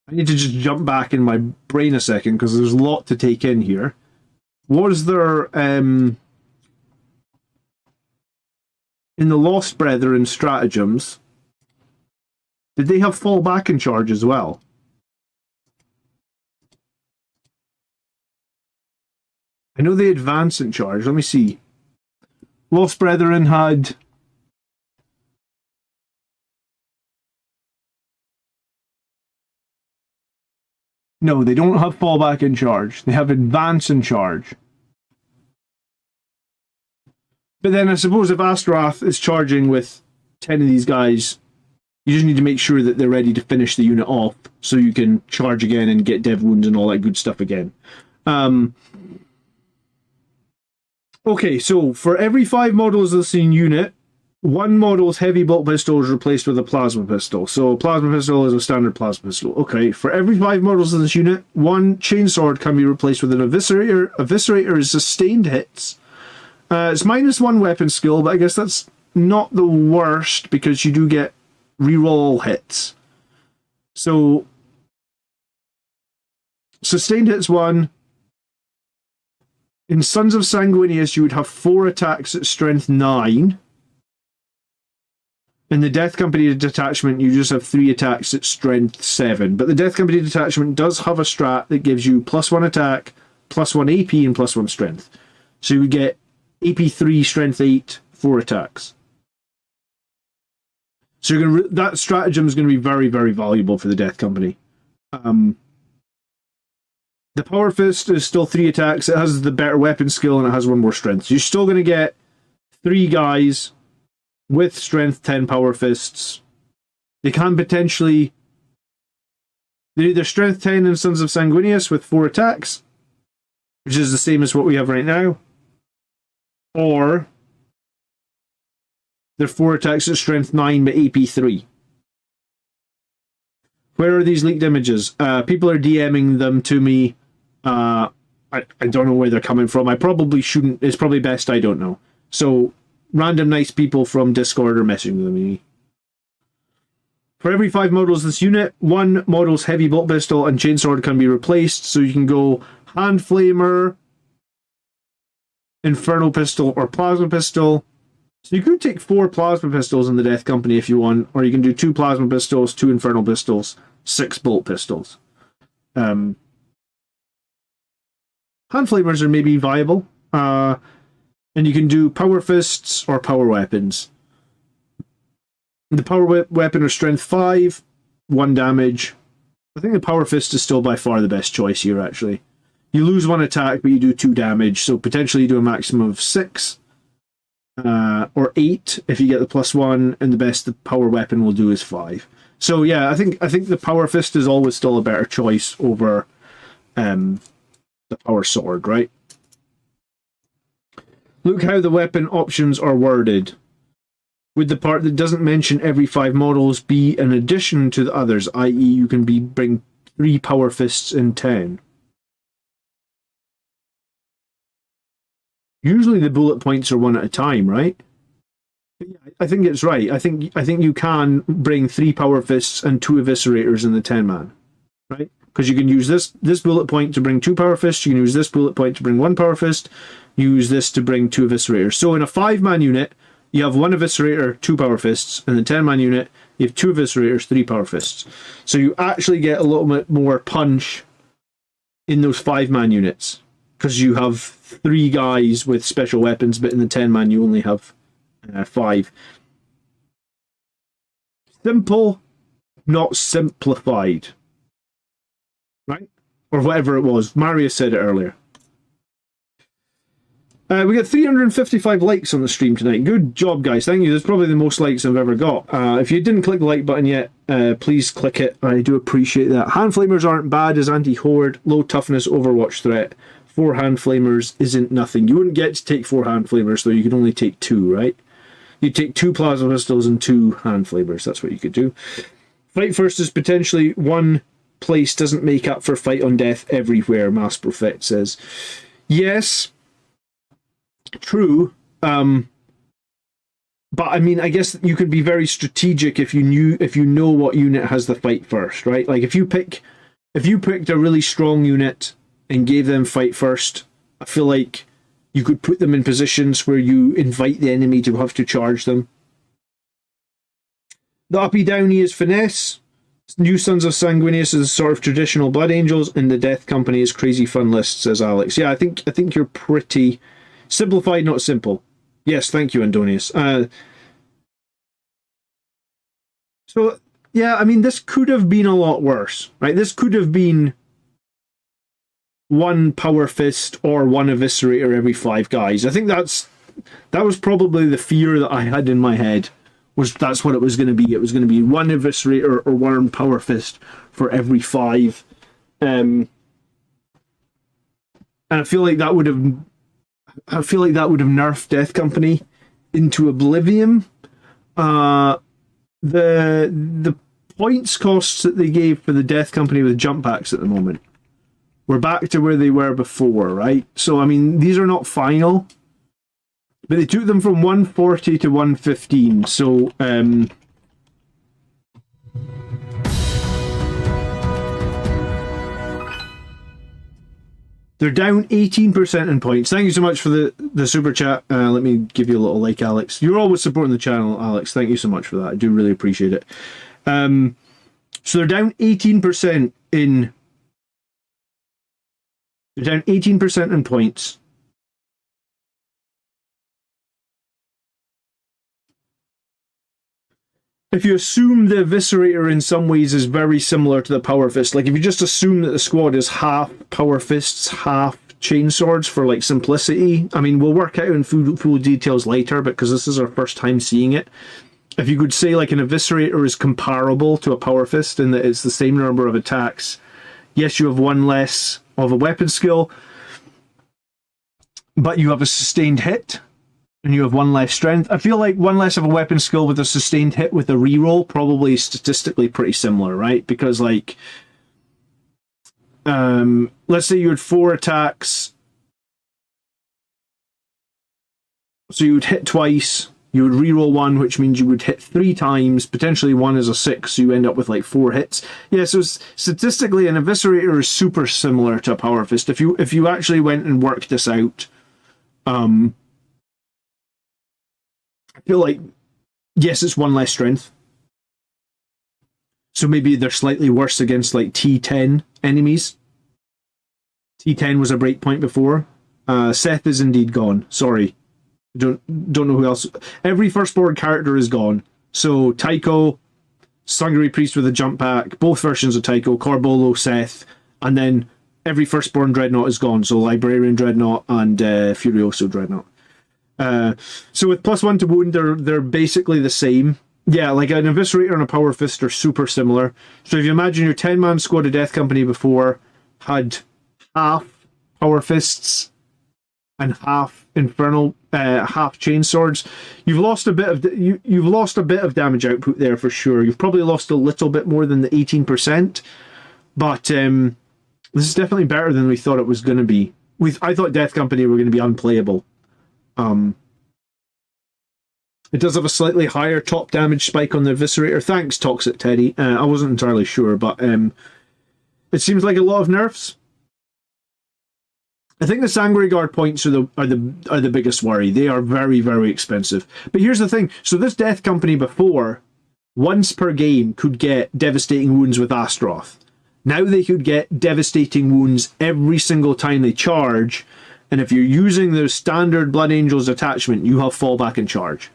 I need to just jump back in my brain a second because there's a lot to take in here. Was there, in the Lost Brethren stratagems, did they have fall back in charge as well? I know they advance in charge. Let me see. Lost Brethren had... No, they don't have fallback in charge. They have advance in charge. But then I suppose if Astrath is charging with 10 of these guys, you just need to make sure that they're ready to finish the unit off so you can charge again and get dev wounds and all that good stuff again. Okay, so for every 5 models of the same unit, 1 model's heavy bolt pistol is replaced with a plasma pistol. So a plasma pistol is a standard plasma pistol. Okay, for every 5 models of this unit, 1 chainsword can be replaced with an eviscerator. Eviscerator is sustained hits. It's -1 weapon skill, but I guess that's not the worst because you do get reroll hits. So sustained hits 1. In Sons of Sanguinius, you would have 4 attacks at strength 9. In the Death Company detachment, you just have 3 attacks at strength 7. But the Death Company detachment does have a strat that gives you +1 attack, +1 AP, and +1 strength. So you would get AP 3, strength 8, 4 attacks. So you're gonna that stratagem is going to be very, very valuable for the Death Company. The Power Fist is still 3 attacks. It has the better weapon skill and it has 1 more strength. So you're still going to get 3 guys with strength 10 Power Fists. They can potentially They're either Strength 10 in Sons of Sanguinius with 4 attacks, which is the same as what we have right now, or they're 4 attacks at Strength 9 but AP 3. Where are these leaked images? People are DMing them to me. I don't know where they're coming from. I probably shouldn't. It's probably best I don't know. So, random nice people from Discord are messaging me. For every 5 models this unit, 1 model's heavy bolt pistol and chainsword can be replaced. So you can go hand flamer, infernal pistol, or plasma pistol. So you could take 4 plasma pistols in the Death Company if you want, or you can do 2 plasma pistols, 2 infernal pistols, 6 bolt pistols. Hand flamers are maybe viable. And you can do power fists or power weapons. The power weapon are strength 5, 1 damage. I think the power fist is still by far the best choice here, actually. You lose 1 attack, but you do 2 damage, so potentially you do a maximum of 6. Or 8 if you get the +1, and the best the power weapon will do is 5. So yeah, I think the power fist is always still a better choice over the power sword, right? Look how the weapon options are worded. Would the part that doesn't mention every 5 models be an addition to the others, i.e. you can bring 3 power fists in 10? Usually the bullet points are 1 at a time, right? I think it's right. I think you can bring 3 power fists and 2 eviscerators in the 10-man, right? Because you can use this bullet point to bring 2 power fists. You can use this bullet point to bring 1 power fist. Use this to bring 2 eviscerators. So in a 5-man unit, you have 1 eviscerator, 2 power fists. In the 10-man unit, you have 2 eviscerators, 3 power fists. So you actually get a little bit more punch in those 5-man units, because you have 3 guys with special weapons, but in the 10-man you only have 5. Simple, not simplified. Right? Or whatever it was. Marius said it earlier. We got 355 likes on the stream tonight. Good job, guys. Thank you. That's probably the most likes I've ever got. If you didn't click the like button yet, please click it. I do appreciate that. Hand flamers aren't bad as anti-horde. Low toughness Overwatch threat. 4 hand flamers isn't nothing. You wouldn't get to take 4 hand flamers, though. You could only take 2, right? You'd take 2 plasma pistols and 2 hand flamers. That's what you could do. Fight first is potentially 1 place doesn't make up for fight on death everywhere, Mass Prophet says. Yes. True. But I mean, I guess you could be very strategic if you know what unit has the fight first, right? Like if you picked a really strong unit and gave them fight first, I feel like you could put them in positions where you invite the enemy to have to charge them. The uppy downy is finesse. New Sons of Sanguinius is sort of traditional Blood Angels, and the Death Company is crazy fun list, says Alex. Yeah, I think you're pretty simplified, not simple. Yes, thank you, Andonius. So yeah, I mean, this could have been a lot worse, right? This could have been 1 power fist or 1 eviscerator every 5 guys. I think that was probably the fear that I had in my head. That's what it was going to be. It was going to be 1 eviscerator or 1 power fist for every 5. And I feel like that would have nerfed Death Company into oblivion. The points costs that they gave for the Death Company with jump packs at the moment, we're back to where they were before, right? So, I mean, these are not final, but they took them from 140 to 115. So, they're down 18% in points. Thank you so much for the super chat. Let me give you a little like, Alex. You're always supporting the channel, Alex. Thank you so much for that. I do really appreciate it. So they're down 18% in... They're down 18% in points. If you assume the Eviscerator in some ways is very similar to the Power Fist, like if you just assume that the squad is half Power Fists, half Chainswords for like simplicity, I mean, we'll work out in full details later because this is our first time seeing it. if you could say like an Eviscerator is comparable to a Power Fist in that it's the same number of attacks. Yes, you have one less of a weapon skill, but you have a sustained hit, and you have one less strength. I feel like one less of a weapon skill with a sustained hit with a reroll probably statistically pretty similar, right? Because like, let's say you had 4 attacks, so you would hit twice. You would reroll 1, which means you would hit 3 times. Potentially 1 is a 6, so you end up with like 4 hits. Yeah, so statistically, an Eviscerator is super similar to a Power Fist. If you actually went and worked this out, I feel like, yes, it's 1 less strength. So maybe they're slightly worse against like T10 enemies. T10 was a breakpoint before. Seth is indeed gone. Sorry. Don't know who else. Every firstborn character is gone. So Tycho, Sungary Priest with a jump pack, both versions of Tycho, Corbolo, Seth, and then every firstborn Dreadnought is gone. So Librarian Dreadnought and Furioso Dreadnought. So with +1 to wound, they're basically the same. Yeah, like an Eviscerator and a Power Fist are super similar. So if you imagine your 10-man squad of Death Company before had half Power Fists and half Infernal, half Chain Swords, you've lost a bit of you've lost a bit of damage output there for sure. You've probably lost a little bit more than the 18%, but this is definitely better than we thought it was going to be. I thought Death Company were going to be unplayable. It does have a slightly higher top damage spike on the Eviscerator. Thanks, Toxic Teddy. I wasn't entirely sure, but it seems like a lot of nerfs. I think the Sangre Guard points are the biggest worry. They are very, very expensive. But here's the thing. So this Death Company before, once per game, could get devastating wounds with Astaroth. Now they could get devastating wounds every single time they charge. And if you're using the standard Blood Angels attachment, you have fallback and charge.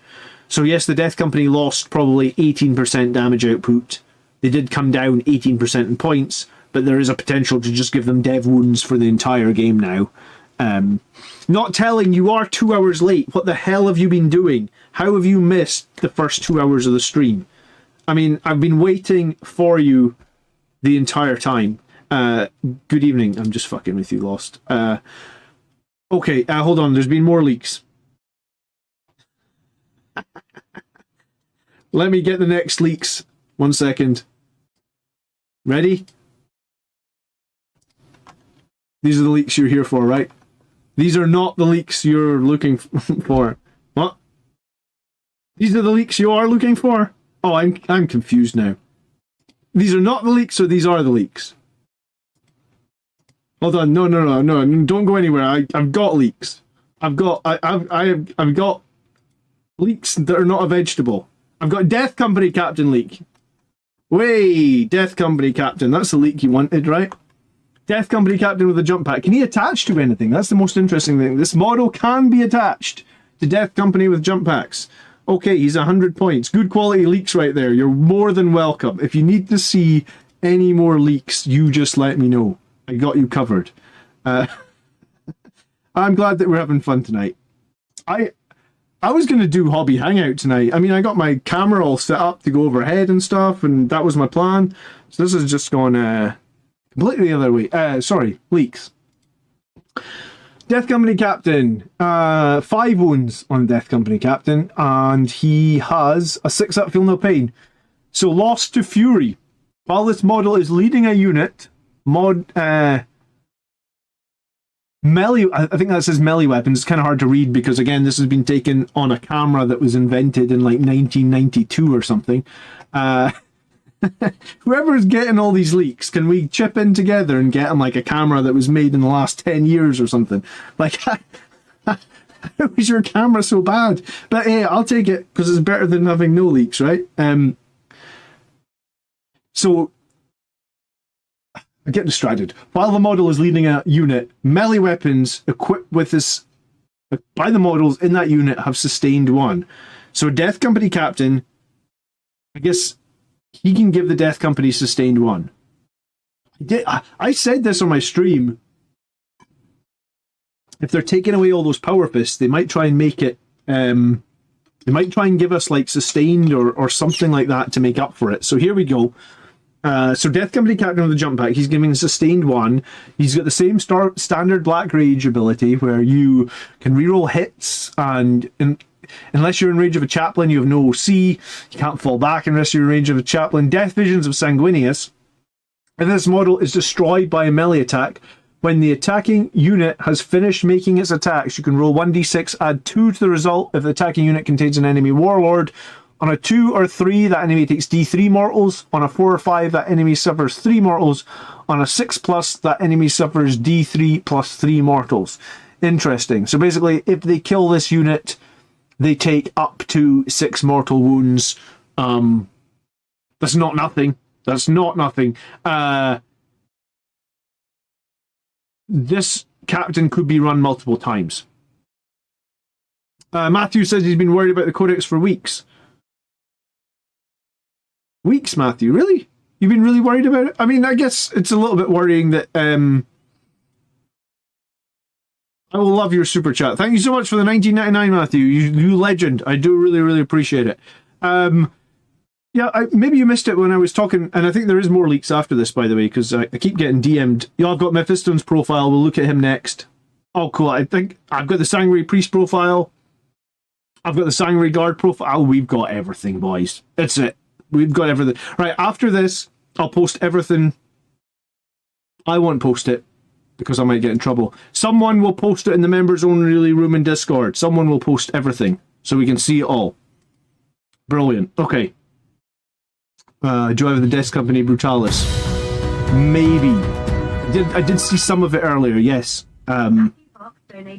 So yes, the Death Company lost probably 18% damage output. They did come down 18% in points, but there is a potential to just give them dev wounds for the entire game now. Not telling, you are 2 hours late. What the hell have you been doing? How have you missed the first 2 hours of the stream? I mean, I've been waiting for you the entire time. Good evening. I'm just fucking with you, Lost. Okay, hold on. There's been more leaks. Let me get the next leaks. 1 second. Ready? These are the leaks you're here for, right? These are not the leaks you're looking for. What? These are the leaks you are looking for? Oh, I'm confused now. These are not the leaks, or these are the leaks? Hold on, no, don't go anywhere. I've got leaks. I've got leaks that are not a vegetable. I've got Death Company Captain leak. Way, Death Company Captain. That's the leak you wanted, right? Death Company Captain with a jump pack. Can he attach to anything? That's the most interesting thing. This model can be attached to Death Company with jump packs. Okay, he's 100 points. Good quality leaks right there. You're more than welcome. If you need to see any more leaks, you just let me know. I got you covered. I'm glad that we're having fun tonight. I was going to do Hobby Hangout tonight. I mean, I got my camera all set up to go overhead and stuff, and that was my plan. So this is just going completely the other way. Sorry, leaks. Death Company Captain. 5 wounds on Death Company Captain, and he has a 6-up Feel No Pain. So lost to Fury. While this model is leading a unit, melee, I think that says melee weapons. It's kind of hard to read because, again, this has been taken on a camera that was invented in like 1992 or something. Whoever's getting all these leaks, can we chip in together and get them like a camera that was made in the last 10 years or something? Like, how is your camera so bad? But hey, I'll take it because it's better than having no leaks, right? So I get distracted. While the model is leading a unit, melee weapons equipped with this by the models in that unit have sustained 1. So Death Company Captain, I guess he can give the Death Company sustained 1. I said this on my stream. If they're taking away all those power fists, they might try and make it It might try and give us like sustained or something like that to make up for it. So here we go. So Death Company Captain of the Jump Pack, he's giving sustained 1. He's got the same standard Black Rage ability where you can reroll hits, and unless you're in range of a chaplain, you have no OC. You can't fall back unless you're in range of a chaplain. Death Visions of Sanguinius. And this model is destroyed by a melee attack. When the attacking unit has finished making its attacks, you can roll 1d6, add 2 to the result if the attacking unit contains an enemy warlord. On a 2 or 3, that enemy takes d3 mortals. On a 4 or 5, that enemy suffers 3 mortals. On a 6+, that enemy suffers d3 plus 3 mortals. Interesting. So basically, if they kill this unit, they take up to 6 mortal wounds. That's not nothing. That's not nothing. This captain could be run multiple times. Matthew says he's been worried about the Codex for weeks. Weeks, Matthew? Really? You've been really worried about it? I mean, I guess it's a little bit worrying that... I will love your super chat. Thank you so much for the 1999, Matthew. You legend. I do really, really appreciate it. Yeah, maybe you missed it when I was talking, and I think there is more leaks after this, by the way, because I keep getting DM'd. Yeah, I've got Mephisto's profile. We'll look at him next. Oh, cool. I think I've got the Sanguinary Priest profile. I've got the Sanguinary Guard profile. Oh, we've got everything, boys. That's it. We've got everything. Right, after this, I'll post everything. I won't post it, because I might get in trouble. Someone will post it in the members only room in Discord. Someone will post everything, so we can see it all. Brilliant. Okay. Do I have the Death Company Brutalis? Maybe. I did see some of it earlier, yes.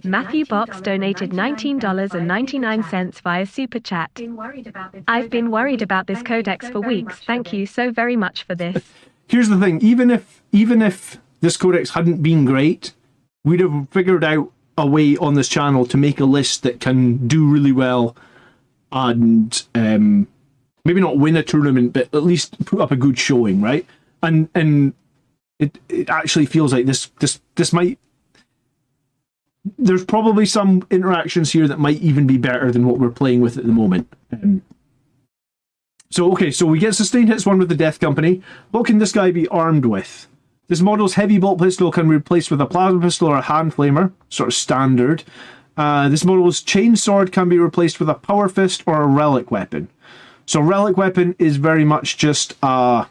Matthew Box donated $19.99 via Super Chat. I've been worried about this Codex for weeks. Thank you so very much for this. Here's the thing. Even if this Codex hadn't been great, we'd have figured out a way on this channel to make a list that can do really well and... maybe not win a tournament, but at least put up a good showing, right? And it actually feels like this might... There's probably some interactions here that might even be better than what we're playing with at the moment. So we get sustained hits 1 with the Death Company. What can this guy be armed with? This model's heavy bolt pistol can be replaced with a plasma pistol or a hand flamer, sort of standard. This model's chain sword can be replaced with a power fist or a relic weapon. So relic weapon is very much just it's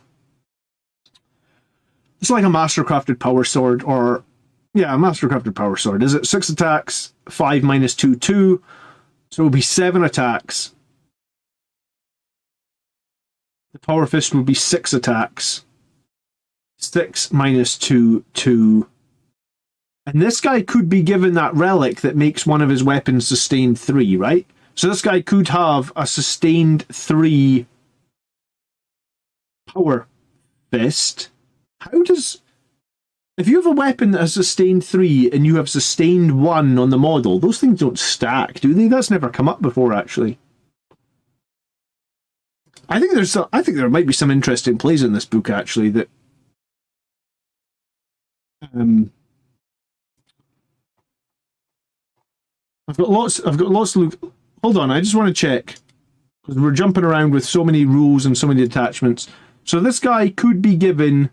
like a mastercrafted power sword, or yeah, a mastercrafted power sword. Is it 6 attacks, 5 minus 2, 2, so it would be 7 attacks. The power fist would be 6 attacks, 6 minus 2, 2. And this guy could be given that relic that makes one of his weapons sustain 3, right? So this guy could have a sustained 3 power fist. How does... If you have a weapon that has sustained 3 and you have sustained 1 on the model, those things don't stack, do they? That's never come up before, actually. I think there might be some interesting plays in this book, actually, that... I've got lots to look... Hold on, I just want to check, because we're jumping around with so many rules and so many attachments. So this guy could be given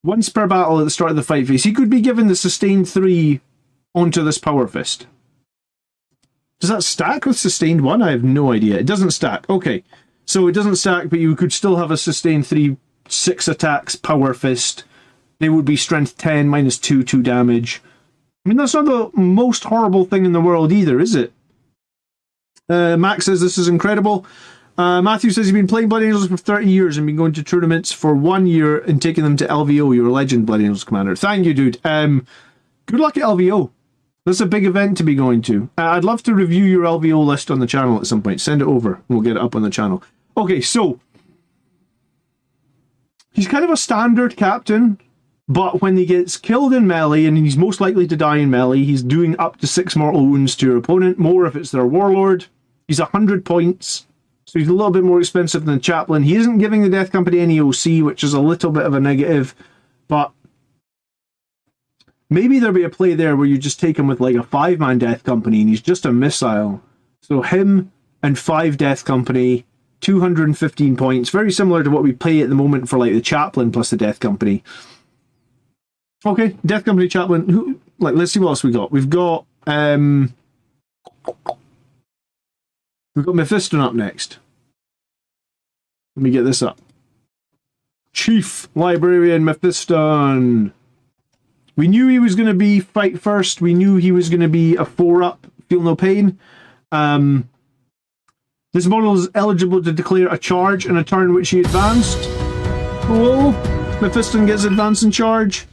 once per battle at the start of the fight phase. He could be given the sustained 3 onto this power fist. Does that stack with sustained 1? I have no idea. It doesn't stack. Okay, so it doesn't stack, but you could still have a sustained 3, 6 attacks power fist. They would be strength 10 minus 2, 2 damage. I mean, that's not the most horrible thing in the world either, is it? Max says this is incredible. Matthew says he's been playing Blood Angels for 30 years and been going to tournaments for 1 year and taking them to LVO. You're a legend, Blood Angels Commander. Thank you, dude. Good luck at LVO. That's a big event to be going to. I'd love to review your LVO list on the channel at some point. Send it over and we'll get it up on the channel. Okay, so he's kind of a standard captain. But when he gets killed in melee, and he's most likely to die in melee, he's doing up to 6 mortal wounds to your opponent, more if it's their warlord. He's 100 points, so he's a little bit more expensive than the chaplain. He isn't giving the Death Company any OC, which is a little bit of a negative, but Maybe there'll be a play there where you just take him with like a 5-man Death Company and he's just a missile. So him and 5 Death Company, 215 points, very similar to what we play at the moment for like the Chaplain plus the Death Company. Okay, Death Company Chaplain. Who? Like, let's see what else we got. We've got Mephiston up next. Let me get this up. Chief Librarian Mephiston. We knew he was going to be fight first. We knew he was going to be a 4-up, feel no pain. This model is eligible to declare a charge in a turn which he advanced. Cool. Mephiston gets advance and charge.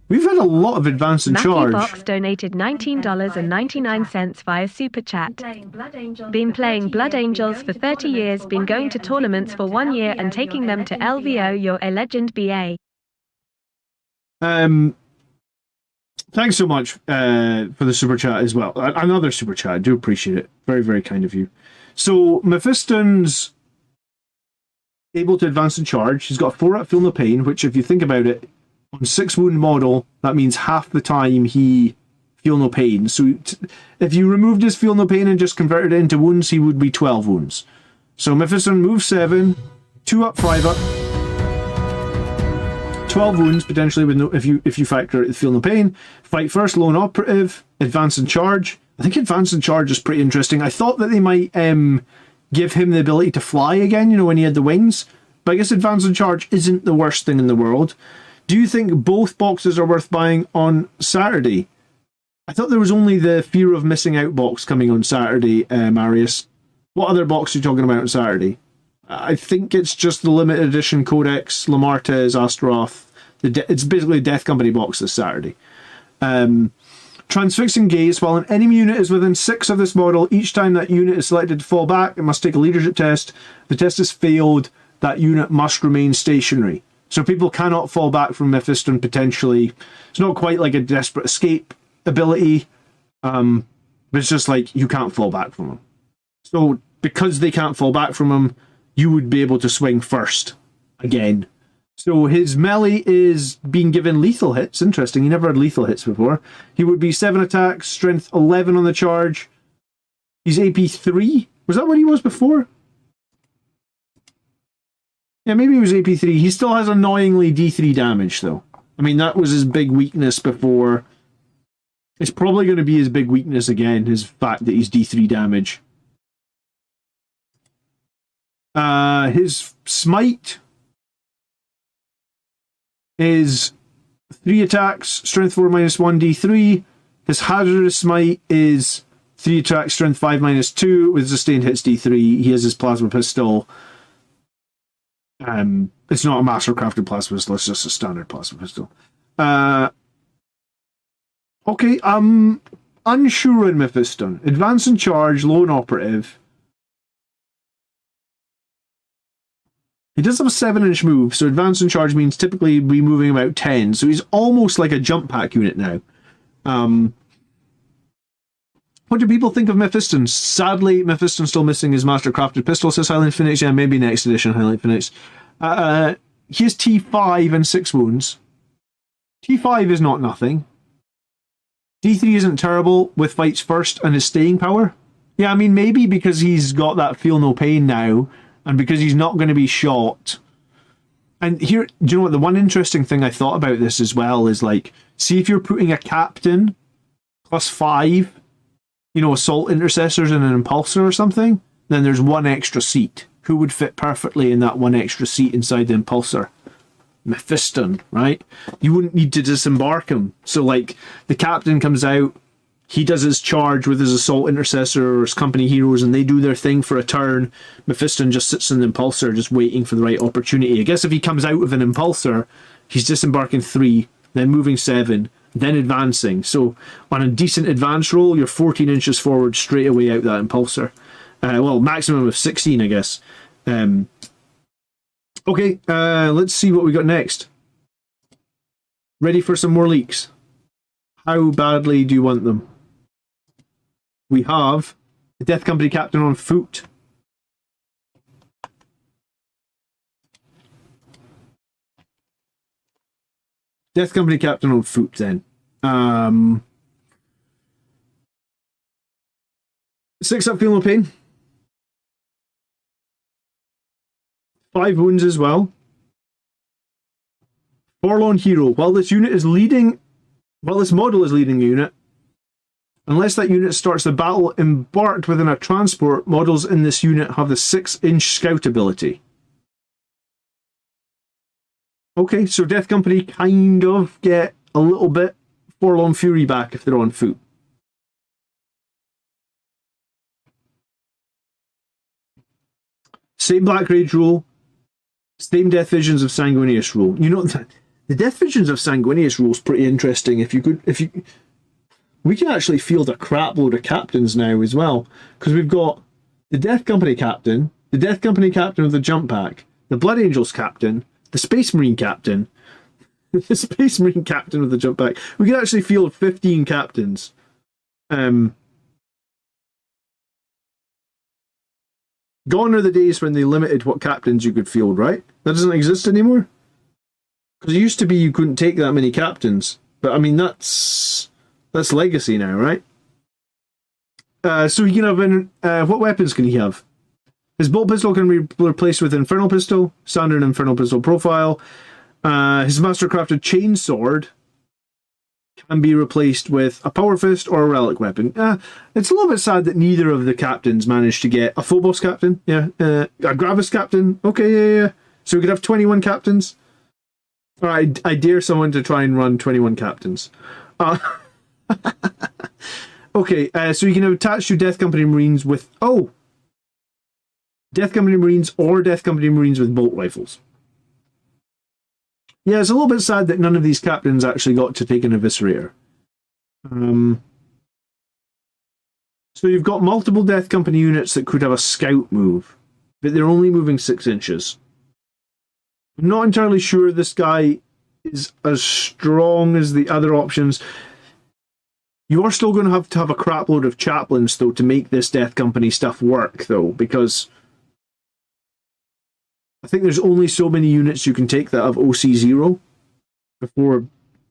We've had a lot of advance and charge. Matthew Box donated $19.99 via Super Chat. Been playing Blood Angels for 30 years, been going to tournaments for 1 year and taking them to LVO. You're a legend, BA. Thanks so much for the Super Chat as well. Another Super Chat. I do appreciate it. Very, very kind of you. So, Mephiston's able to advance and charge. He's got a 4-up Feel No Pain, which, if you think about it, on 6-wound model, that means half the time he feel no pain. So if you removed his feel no pain and just converted it into wounds, he would be 12 wounds. So Mephiston moves 7, 2-up, 5-up, 12 wounds potentially with no, if you factor the feel no pain. Fight first, lone operative, advance and charge. I think advance and charge is pretty interesting. I thought that they might give him the ability to fly again, when he had the wings. But I guess advance and charge isn't the worst thing in the world. Do you think both boxes are worth buying on Saturday? I thought there was only the Fear of Missing Out box coming on Saturday, Marius. What other box are you talking about on Saturday? I think it's just the limited edition Codex, Lamartez, Astaroth. It's basically a Death Company box this Saturday. Transfixing Gaze. While an enemy unit is within 6 of this model, each time that unit is selected to fall back, it must take a leadership test. If the test is failed, that unit must remain stationary. So people cannot fall back from Mephiston potentially. It's not quite like a desperate escape ability, but it's just like you can't fall back from him. So because they can't fall back from him, you would be able to swing first again. So his melee is being given lethal hits. Interesting, he never had lethal hits before. He would be 7 attacks, strength 11 on the charge. He's AP 3. Was that what he was before? Yeah, maybe he was AP3. He still has annoyingly D3 damage, though. I mean, that was his big weakness before. It's probably going to be his big weakness again, his fact that he's D3 damage. His smite is 3 attacks, strength 4 minus 1, D3. His hazardous smite is 3 attacks, strength 5 minus 2, with sustained hits D3. He has his plasma pistol. It's not a master-crafted plasma pistol, it's just a standard plasma pistol. Okay, I'm unsure in Mephiston. Advance and charge, lone operative. He does have a 7-inch move, so advance and charge means typically be moving about 10, so he's almost like a jump pack unit now. What do people think of Mephiston? Sadly, Mephiston's still missing his master-crafted pistol, says Highland Phoenix. Yeah, maybe next edition, Highland Phoenix. He has T5 and 6 wounds. T5 is not nothing. D3 isn't terrible with fights first and his staying power. Yeah, I mean, maybe because he's got that feel no pain now, and because he's not going to be shot. And here, do you know what? The one interesting thing I thought about this as well is, like, see if you're putting a captain plus 5, assault intercessors and an impulsor or something, then there's 1 extra seat. Who would fit perfectly in that 1 extra seat inside the impulsor? Mephiston, right? You wouldn't need to disembark him. So, like, the captain comes out, he does his charge with his assault intercessor or his company heroes, and they do their thing for a turn. Mephiston just sits in the impulsor, just waiting for the right opportunity. I guess if he comes out with an impulsor, he's disembarking 3, then moving 7, then advancing. So on a decent advance roll, you're 14 inches forward straight away out that impulsor. Maximum of 16, I guess. Okay, let's see what we got next. Ready for some more leaks? How badly do you want them? We have the Death Company captain on foot. Death Company captain on foot, then. 6 up, feel no pain. 5 wounds as well. Forlorn hero. While this model is leading a unit, unless that unit starts the battle embarked within a transport, models in this unit have the 6-inch scout ability. Okay, so Death Company kind of get a little bit Forlorn Fury back if they're on foot. Same Black Rage rule, same Death Visions of Sanguinius rule. You know, the Death Visions of Sanguinius rule is pretty interesting. We can actually field a crap load of captains now as well, because we've got the Death Company captain, the Death Company captain of the jump pack, the Blood Angels captain, the Space Marine captain, the Space Marine captain of the jump pack. We can actually field 15 captains. Gone are the days when they limited what captains you could field, right? That doesn't exist anymore. Because it used to be you couldn't take that many captains. But I mean, that's legacy now, right? So he can have what weapons can he have? His bolt pistol can be replaced with Infernal Pistol, standard Infernal Pistol profile. His Mastercrafted Chainsword can be replaced with a Power Fist or a Relic Weapon. It's a little bit sad that neither of the captains managed to get a Phobos captain, a Gravis captain. Okay, yeah. So we could have 21 captains. All right, I dare someone to try and run 21 captains. Okay, so you can attach to Death Company Marines with... Death Company Marines or Death Company Marines with bolt rifles. Yeah, it's a little bit sad that none of these captains actually got to take an Eviscerator. So you've got multiple Death Company units that could have a scout move, but they're only moving 6 inches. I'm not entirely sure this guy is as strong as the other options. You are still going to have a crap load of chaplains, though, to make this Death Company stuff work, though, because I think there's only so many units you can take that have OC0 before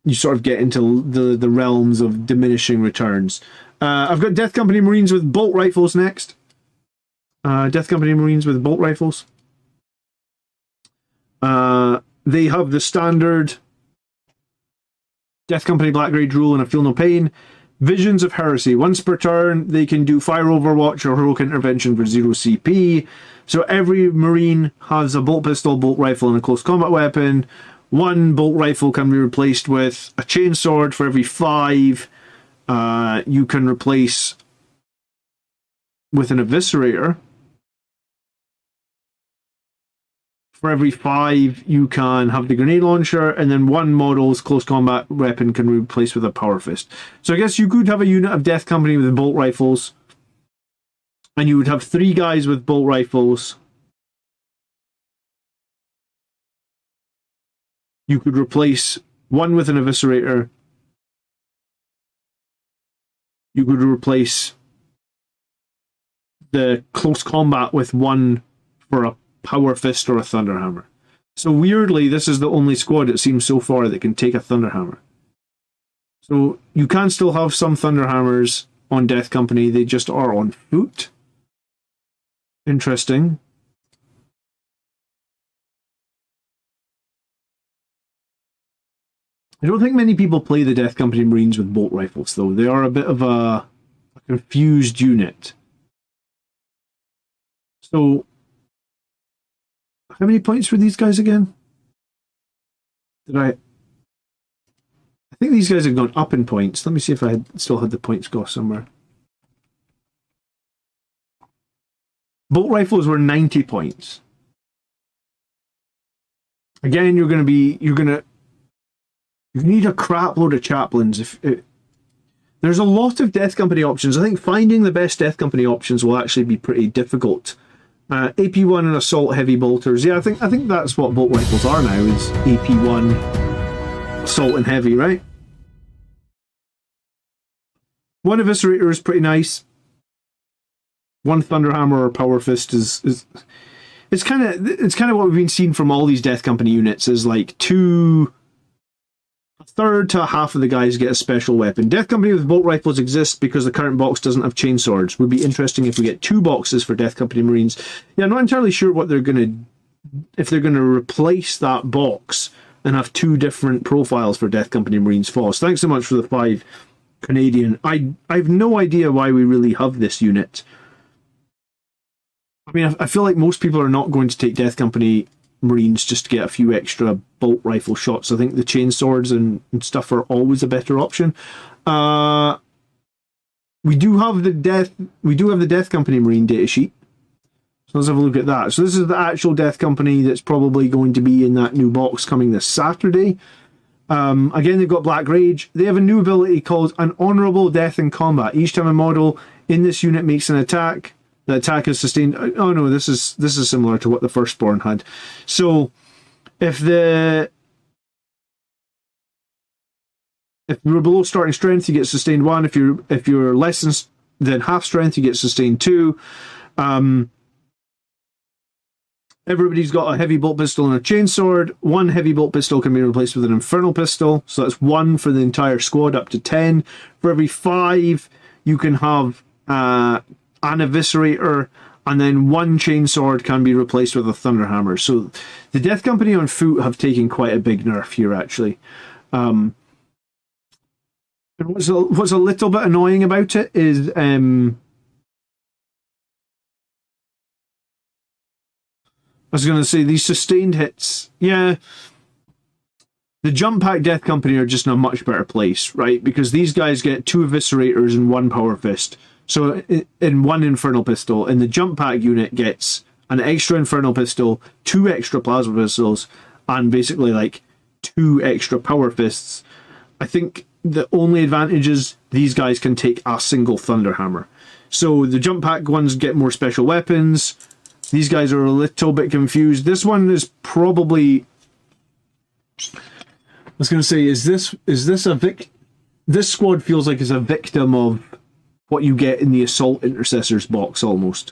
you sort of get into the realms of diminishing returns. I've got Death Company Marines with bolt rifles next. Death Company Marines with bolt rifles. They have the standard Death Company Black Rage rule and a Feel No Pain. Visions of Heresy. Once per turn, they can do Fire Overwatch or Heroic Intervention for 0 CP. So every Marine has a bolt pistol, bolt rifle, and a close combat weapon. One bolt rifle can be replaced with a chainsword for every 5. You can replace with an Eviscerator. For every 5, you can have the grenade launcher, and then one model's close combat weapon can be replaced with a Power Fist. So I guess you could have a unit of Death Company with bolt rifles, and you would have 3 guys with bolt rifles. You could replace one with an Eviscerator. You could replace the close combat with one for a Power Fist or a Thunderhammer. So weirdly, this is the only squad it seems so far that can take a Thunderhammer. So you can still have some Thunderhammers on Death Company, they just are on foot. Interesting. I don't think many people play the Death Company Marines with bolt rifles, though. They are a bit of a confused unit. So how many points were these guys again? I think these guys have gone up in points. Let me see if I still had the points go somewhere. Bolt rifles were 90 points. Again, you need a crap load of chaplains. There's a lot of Death Company options. I think finding the best Death Company options will actually be pretty difficult. AP1 and Assault Heavy Bolters. Yeah, I think that's what bolt rifles are now, is AP1, Assault and Heavy, right? One Eviscerator is pretty nice. One Thunderhammer or Power Fist is it's kind of what we've been seeing from all these Death Company units, is like a third to a half of the guys get a special weapon. Death Company with bolt rifles exists because the current box doesn't have chainswords. Would be interesting if we get 2 boxes for Death Company Marines. Yeah, I'm not entirely sure what they're going to, if they're going to replace that box and have 2 different profiles for Death Company Marines Foss. Thanks so much for the 5 Canadian. I have no idea why we really have this unit. I mean, I feel like most people are not going to take Death Company Marines just to get a few extra bolt rifle shots. I think the chain swords and stuff are always a better option. We do have the Death Company Marine data sheet. So let's have a look at that. So this is the actual Death Company that's probably going to be in that new box coming this Saturday. Again, they've got Black Rage. They have a new ability called an Honorable Death in Combat. Each time a model in this unit makes an attack, the attack is sustained. Oh no, this is similar to what the Firstborn had. So if you're below starting strength, you get sustained 1. If you're less than half strength, you get sustained 2. Everybody's got a heavy bolt pistol and a chainsword. 1 heavy bolt pistol can be replaced with an infernal pistol. So that's 1 for the entire squad, up to 10. For every 5, you can have an eviscerator, and then 1 chainsword can be replaced with a thunderhammer. So the Death Company on foot have taken quite a big nerf here, actually. And what's a little bit annoying about it is I was going to say these sustained hits. Yeah, the jump pack Death Company are just in a much better place, right? Because these guys get 2 eviscerators and 1 power fist. So in 1 infernal pistol, and the jump pack unit gets an extra infernal pistol, 2 extra plasma pistols, and basically like 2 extra power fists. I think the only advantage is these guys can take a single thunderhammer. So the jump pack ones get more special weapons. These guys are a little bit confused. This one is probably, I was going to say, is this this squad feels like it's a victim of what you get in the Assault Intercessors box almost.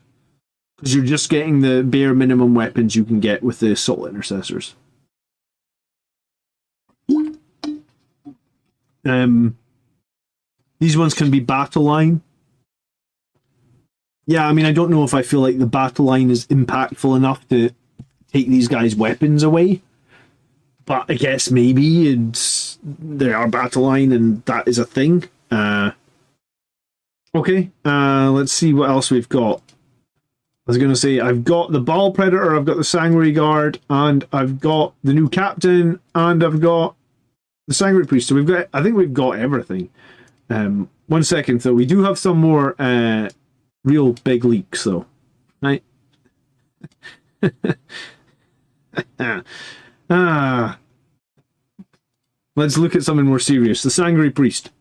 Because you're just getting the bare minimum weapons you can get with the Assault Intercessors. These ones can be battle line. Yeah, I mean, I don't know if I feel like the battle line is impactful enough to take these guys' weapons away. But I guess maybe they are battle line and that is a thing. Okay, let's see what else we've got. I was going to say, I've got the Baal Predator, I've got the Sanguinary Guard, and I've got the new Captain, and I've got the Sanguinary Priest. So I think we've got everything. 1 second, though. We do have some more real big leaks, though. Right? Let's look at something more serious. The Sanguinary Priest.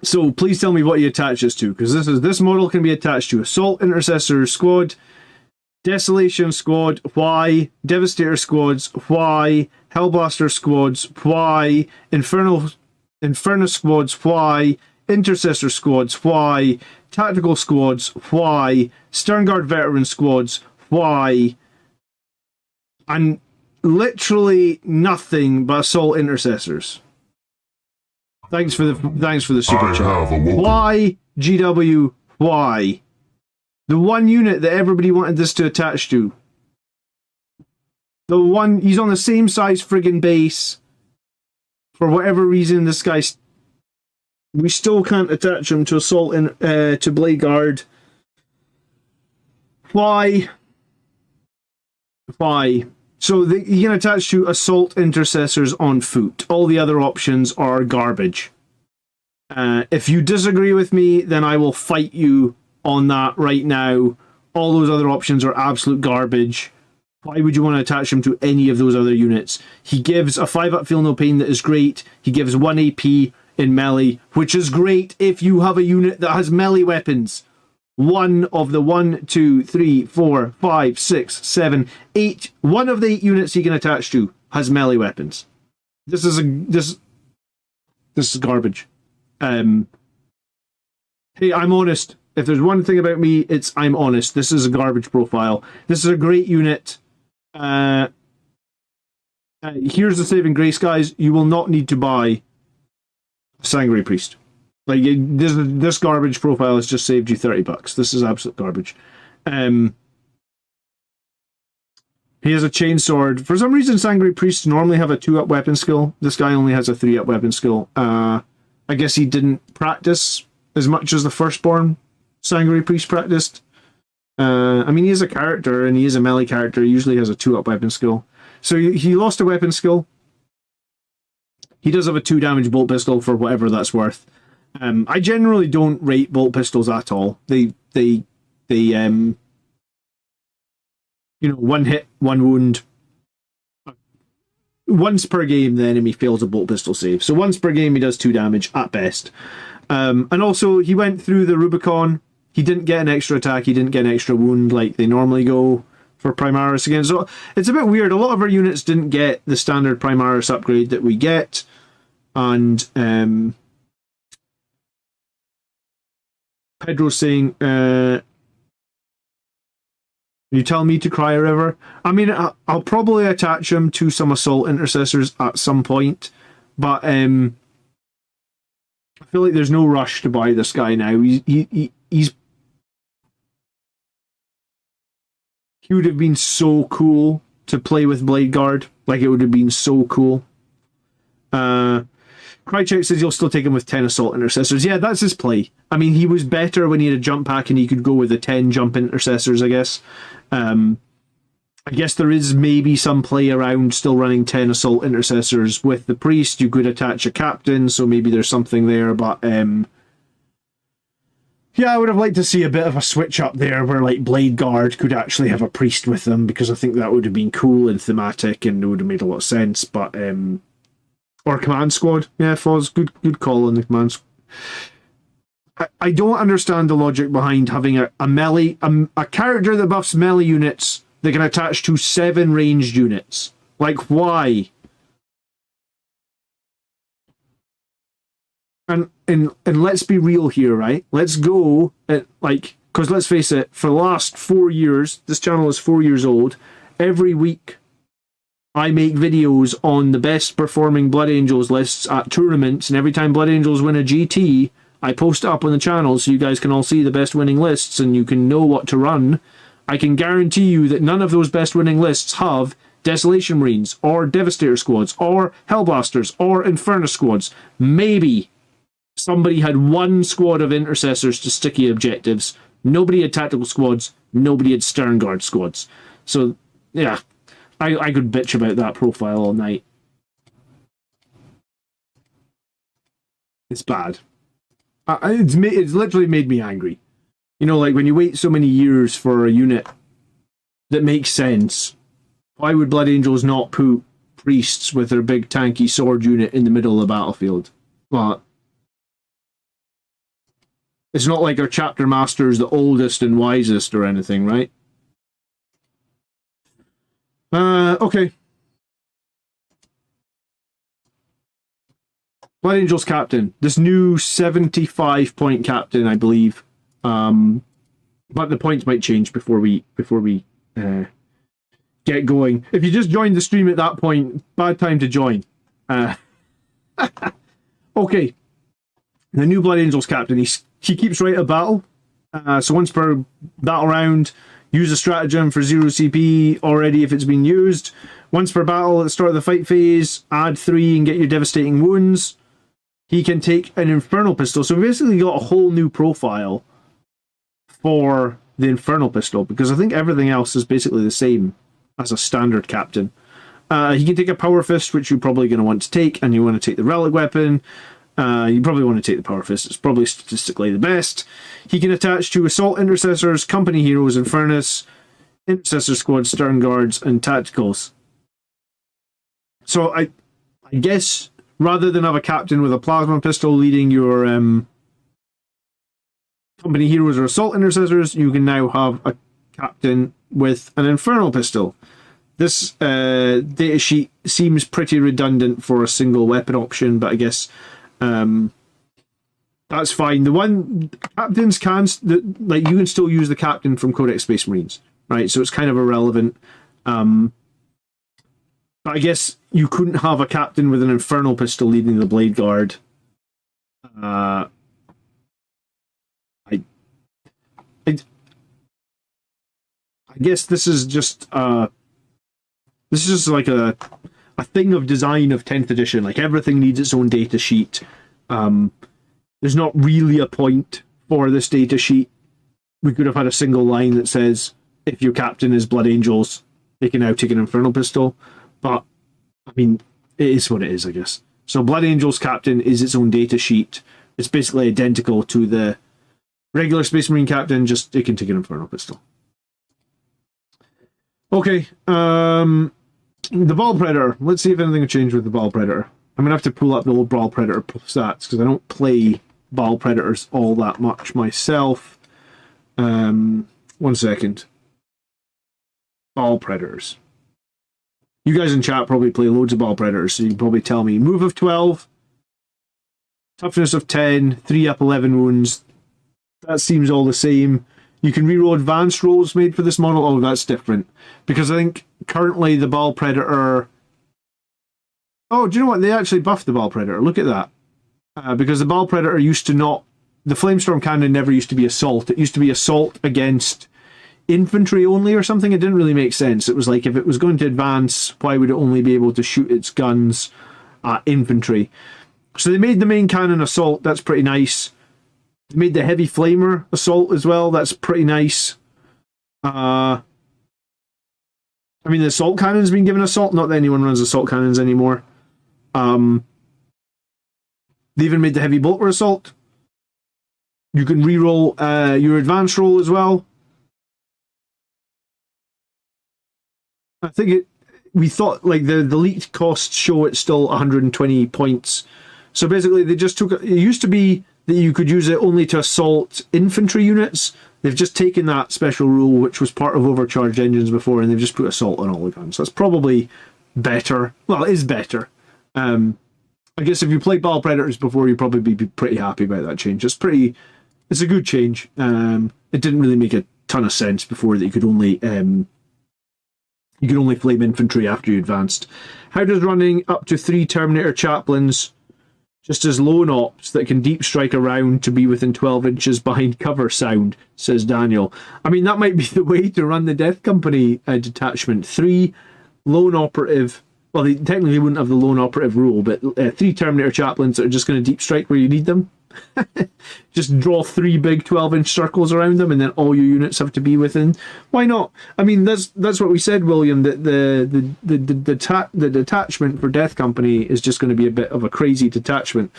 So please tell me what he attaches to, because this model can be attached to Assault Intercessor Squad, Desolation Squad, why? Devastator Squads, why? Hellblaster Squads, why? Inferno Squads, why? Intercessor Squads, why? Tactical Squads, why? Sternguard Veteran Squads, why? And literally nothing but Assault Intercessors. Thanks for the super chat. Why, GW? Why? The one unit that everybody wanted this to attach to. The one, he's on the same size friggin' base. For whatever reason, this guy's, we still can't attach him to Assault to Blade Guard. Why? Why? So you can attach to Assault Intercessors on foot. All the other options are garbage. If you disagree with me, then I will fight you on that right now. All those other options are absolute garbage. Why would you want to attach him to any of those other units? He gives a 5-up Feel No Pain that is great. He gives 1 AP in melee, which is great if you have a unit that has melee weapons. One of the 1, 2, 3, 4, 5, 6, 7, 8. One of the 8 units he can attach to has melee weapons. This is garbage. Hey, I'm honest. If there's one thing about me, it's I'm honest. This is a garbage profile. This is a great unit. Here's the saving grace, guys. You will not need to buy a Sanguinary Priest. Like, this garbage profile has just saved you $30. This is absolute garbage. He has a chainsword. For some reason, Sanguinary Priests normally have a 2-up weapon skill. This guy only has a 3-up weapon skill. I guess he didn't practice as much as the firstborn Sanguinary Priest practiced. I mean, he is a character, and he is a melee character. He usually has a 2-up weapon skill. So he lost a weapon skill. He does have a 2-damage bolt pistol for whatever that's worth. I generally don't rate bolt pistols at all. They one hit, one wound. Once per game, the enemy fails a bolt pistol save. So once per game, he does 2 damage at best. And also, he went through the Rubicon. He didn't get an extra attack. He didn't get an extra wound like they normally go for Primaris again. So it's a bit weird. A lot of our units didn't get the standard Primaris upgrade that we get. And Pedro's saying, you tell me to cry a river? I mean, I'll probably attach him to some assault intercessors at some point, but I feel like there's no rush to buy this guy now. He would have been so cool to play with Blade Guard. Like, it would have been so cool. Krychek says you'll still take him with 10 assault intercessors. Yeah, that's his play. I mean, he was better when he had a jump pack and he could go with the 10 jump intercessors, I guess. I guess there is maybe some play around still running 10 assault intercessors with the priest. You could attach a captain, so maybe there's something there, but yeah, I would have liked to see a bit of a switch up there where, like, Blade Guard could actually have a priest with them, because I think that would have been cool and thematic and it would have made a lot of sense. But or command squad. Yeah, Foz, good call on the command squad. I don't understand the logic behind having a melee, a character that buffs melee units that can attach to 7 ranged units. Like, why? And let's be real here, right? Let's go at, like, because let's face it, for the last 4 years, this channel is 4 years old. Every week, I make videos on the best performing Blood Angels lists at tournaments, and every time Blood Angels win a GT, I post it up on the channel so you guys can all see the best winning lists and you can know what to run. I can guarantee you that none of those best winning lists have Desolation Marines, or Devastator squads, or Hellblasters, or Infernus squads. Maybe somebody had 1 squad of Intercessors to sticky objectives. Nobody had Tactical squads. Nobody had Stern Guard squads. So, yeah, I could bitch about that profile all night. It's bad. It's literally made me angry. You know, like, when you wait so many years for a unit that makes sense, why would Blood Angels not put priests with their big tanky sword unit in the middle of the battlefield? Well, it's not like our chapter master is the oldest and wisest or anything, right? Okay. Blood Angels captain. This new 75-point captain, I believe. But the points might change before we get going. If you just joined the stream at that point, bad time to join. Okay. The new Blood Angels captain. He keeps right at battle. So once per battle round, use a stratagem for 0 CP already if it's been used. Once per battle at the start of the fight phase, add 3 and get your devastating wounds. He can take an Infernal Pistol. So we basically got a whole new profile for the Infernal Pistol, because I think everything else is basically the same as a standard captain. He can take a Power Fist, which you're probably going to want to take, and you want to take the Relic Weapon. You probably want to take the Power Fist. It's probably statistically the best. He can attach to Assault Intercessors, Company Heroes, Infernus, Intercessor Squad, Stern Guards, and Tacticals. So I guess rather than have a captain with a Plasma Pistol leading your Company Heroes or Assault Intercessors, you can now have a captain with an Infernal Pistol. This data sheet seems pretty redundant for a single weapon option, but I guess that's fine. The captains can, like, you can still use the captain from Codex Space Marines, right? So it's kind of irrelevant. But I guess you couldn't have a captain with an infernal pistol leading the Blade Guard. I guess this is just like a thing of design of 10th edition. Like, everything needs its own data sheet. There's not really a point for this data sheet. We could have had a single line that says, if your captain is Blood Angels, they can now take an infernal pistol. But, I mean, it is what it is, I guess. So Blood Angels captain is its own data sheet. It's basically identical to the regular Space Marine captain, just it can take an infernal pistol. Okay, the Ball Predator. Let's see if anything will change with the Ball Predator. I'm going to have to pull up the old Ball Predator stats, because I don't play Ball Predators all that much myself. 1 second. Ball Predators. You guys in chat probably play loads of Ball Predators, so you can probably tell me. Move of 12, toughness of 10, 3 up 11 wounds. That seems all the same. You can reroll advanced rolls made for this model. Oh, that's different. Because I think currently the Ball Predator... Oh, do you know what? They actually buffed the Ball Predator. Look at that. Because the Ball Predator used to not... The Flamestorm Cannon never used to be assault. It used to be assault against infantry only or something. It didn't really make sense. It was like, if it was going to advance, why would it only be able to shoot its guns at infantry? So they made the main cannon assault. That's pretty nice. They made the heavy flamer assault as well. That's pretty nice. I mean, the assault cannon's been given assault. Not that anyone runs assault cannons anymore. They even made the heavy bolter assault. You can reroll your advance roll as well. I think we thought, like, the leaked costs show it's still 120 points. So basically they just took it. It used to be that you could use it only to assault infantry units. They've just taken that special rule, which was part of overcharged engines before, and they've just put assault on all the guns. So that's probably better. Well, it is better. I guess if you played Ball Predators before, you'd probably be pretty happy about that change. It's a good change. It didn't really make a ton of sense before that you could only flame infantry after you advanced. How does running up to 3 Terminator Chaplains, just as lone ops that can deep strike around to be within 12 inches behind cover sound, says Daniel. I mean, that might be the way to run the Death Company detachment. 3 lone operative... Well, they technically wouldn't have the lone operative rule, but 3 Terminator Chaplains that are just going to deep strike where you need them. Just draw 3 big 12-inch circles around them, and then all your units have to be within. Why not? I mean, that's what we said, William. That the detachment for Death Company is just going to be a bit of a crazy detachment.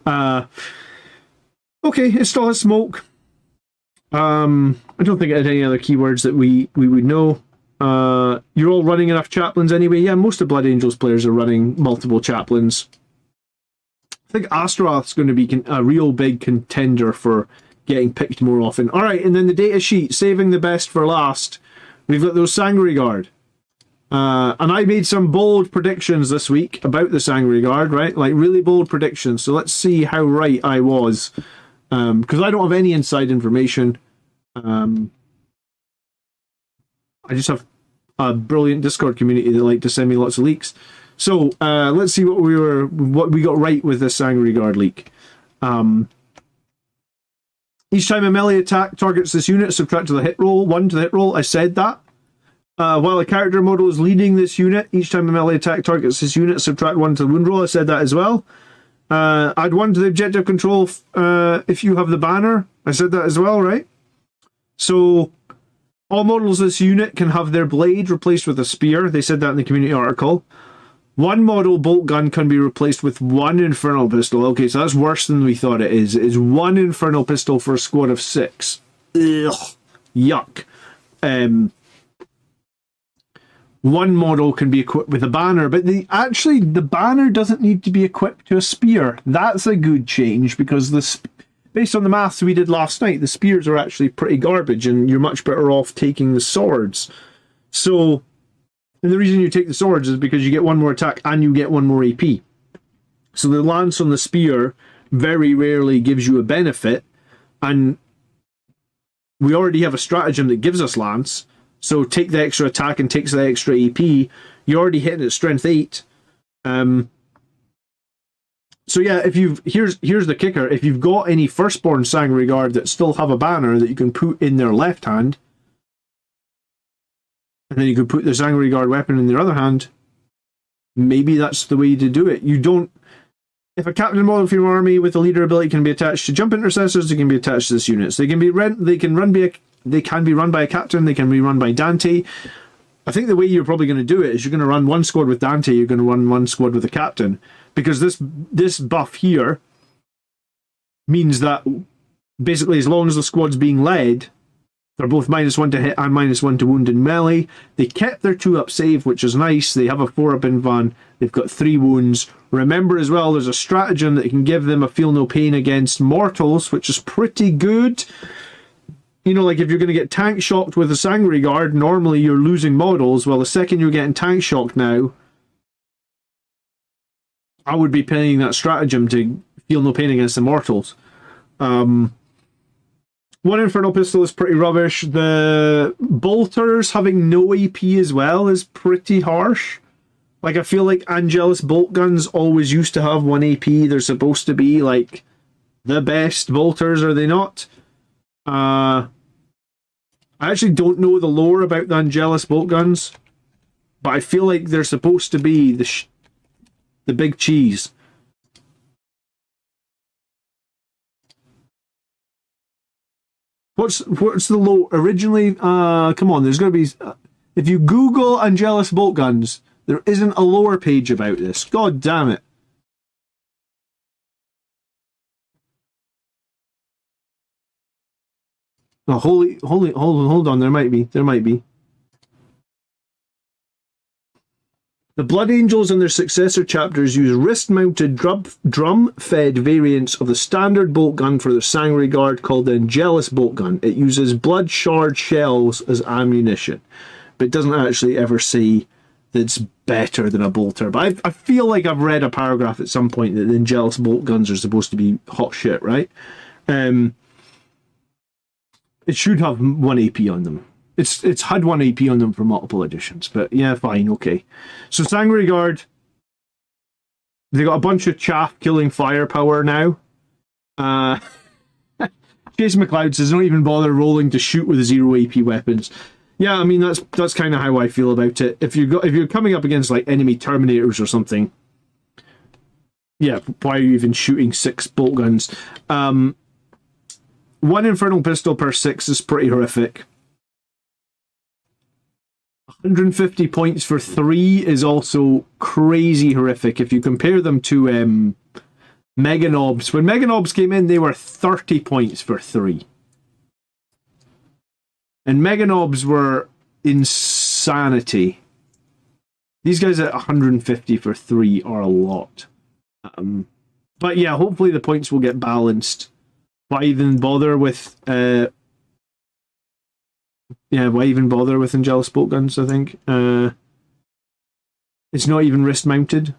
Okay, it still has smoke. I don't think it had any other keywords that we would know. You're all running enough chaplains anyway. Yeah, most of Blood Angels players are running multiple chaplains. I think Astaroth's going to be a real big contender for getting picked more often. All right, and then the data sheet, saving the best for last. We've got those Sangre Guard. And I made some bold predictions this week about the Sangre Guard, right? Like, really bold predictions. So let's see how right I was. Because I don't have any inside information. I just have a brilliant Discord community that like to send me lots of leaks. So let's see what we got right with this Sangre Guard leak. Each time a melee attack targets this unit, subtract to the hit roll, 1 to the hit roll. I said that. While a character model is leading this unit, each time a melee attack targets this unit, subtract 1 to the wound roll. I said that as well. Add 1 to the objective control if you have the banner. I said that as well, right? So all models of this unit can have their blade replaced with a spear. They said that in the community article. 1 model bolt gun can be replaced with 1 infernal pistol. Okay, so that's worse than we thought it is. It's 1 infernal pistol for a squad of 6. Ugh. Yuck. 1 model can be equipped with a banner, but the banner doesn't need to be equipped to a spear. That's a good change, because based on the maths we did last night, the spears are actually pretty garbage, and you're much better off taking the swords. So, and the reason you take the swords is because you get 1 more attack and you get 1 more AP. So the lance on the spear very rarely gives you a benefit, and we already have a stratagem that gives us lance. So take the extra attack and takes the extra AP. You're already hitting at strength 8. So yeah, if you've here's the kicker. If you've got any firstborn Sanguinary Guard that still have a banner that you can put in their left hand, and then you can put the Sanguinary Guard weapon in their other hand, maybe that's the way to do it. You don't. If a captain model for your army with a leader ability can be attached to jump intercessors, they can be attached to this units. They can be run by a captain. They can be run by Dante. I think the way you're probably going to do it is you're going to run one squad with Dante. You're going to run one squad with a captain, because this buff here means that basically as long as the squad's being led, they're both -1 to hit and -1 to wound in melee. They kept their 2-up save, which is nice. They have a 4-up invan. They've got 3 wounds. Remember as well, there's a stratagem that can give them a feel no pain against mortals, which is pretty good. You know, like if you're going to get tank shocked with a Sanguinary Guard, normally you're losing models. Well, the second you're getting tank shocked now, I would be playing that stratagem to feel no pain against the mortals. One Infernal Pistol is pretty rubbish. The Bolters having no AP as well is pretty harsh. Like, I feel like Angelus Bolt Guns always used to have 1 AP. They're supposed to be, like, the best Bolters, are they not? I actually don't know the lore about the Angelus Bolt Guns, but I feel like they're supposed to be the big cheese. What's the low originally? Come on, there's going to be. If you Google Angelus Bolt Guns, there isn't a lore page about this. God damn it! Oh, hold on. There might be. The Blood Angels and their successor chapters use wrist-mounted drum-fed variants of the standard bolt gun for their Sanguinary Guard called the Angelus Bolt Gun. It uses blood shard shells as ammunition, but it doesn't actually ever say that it's better than a bolter. But I feel like I've read a paragraph at some point that the Angelus Bolt Guns are supposed to be hot shit, right? It should have 1 AP on them. It's had 1 AP on them for multiple editions, but yeah, fine, okay. So Sanguinary Guard, they got a bunch of chaff killing firepower now. Jason McLeod says, don't even bother rolling to shoot with 0 AP weapons. Yeah, I mean that's kind of how I feel about it. If you're coming up against like enemy Terminators or something, yeah, why are you even shooting 6 bolt guns? 1 Infernal Pistol per 6 is pretty horrific. 150 points for 3 is also crazy horrific. If you compare them to Mega Knobs, when Mega Knobs came in, they were 30 points for 3. And Mega Knobs were insanity. These guys at 150 for 3 are a lot. But yeah, hopefully the points will get balanced. Why even bother with Angelus Bolt Guns, I think. It's not even wrist mounted.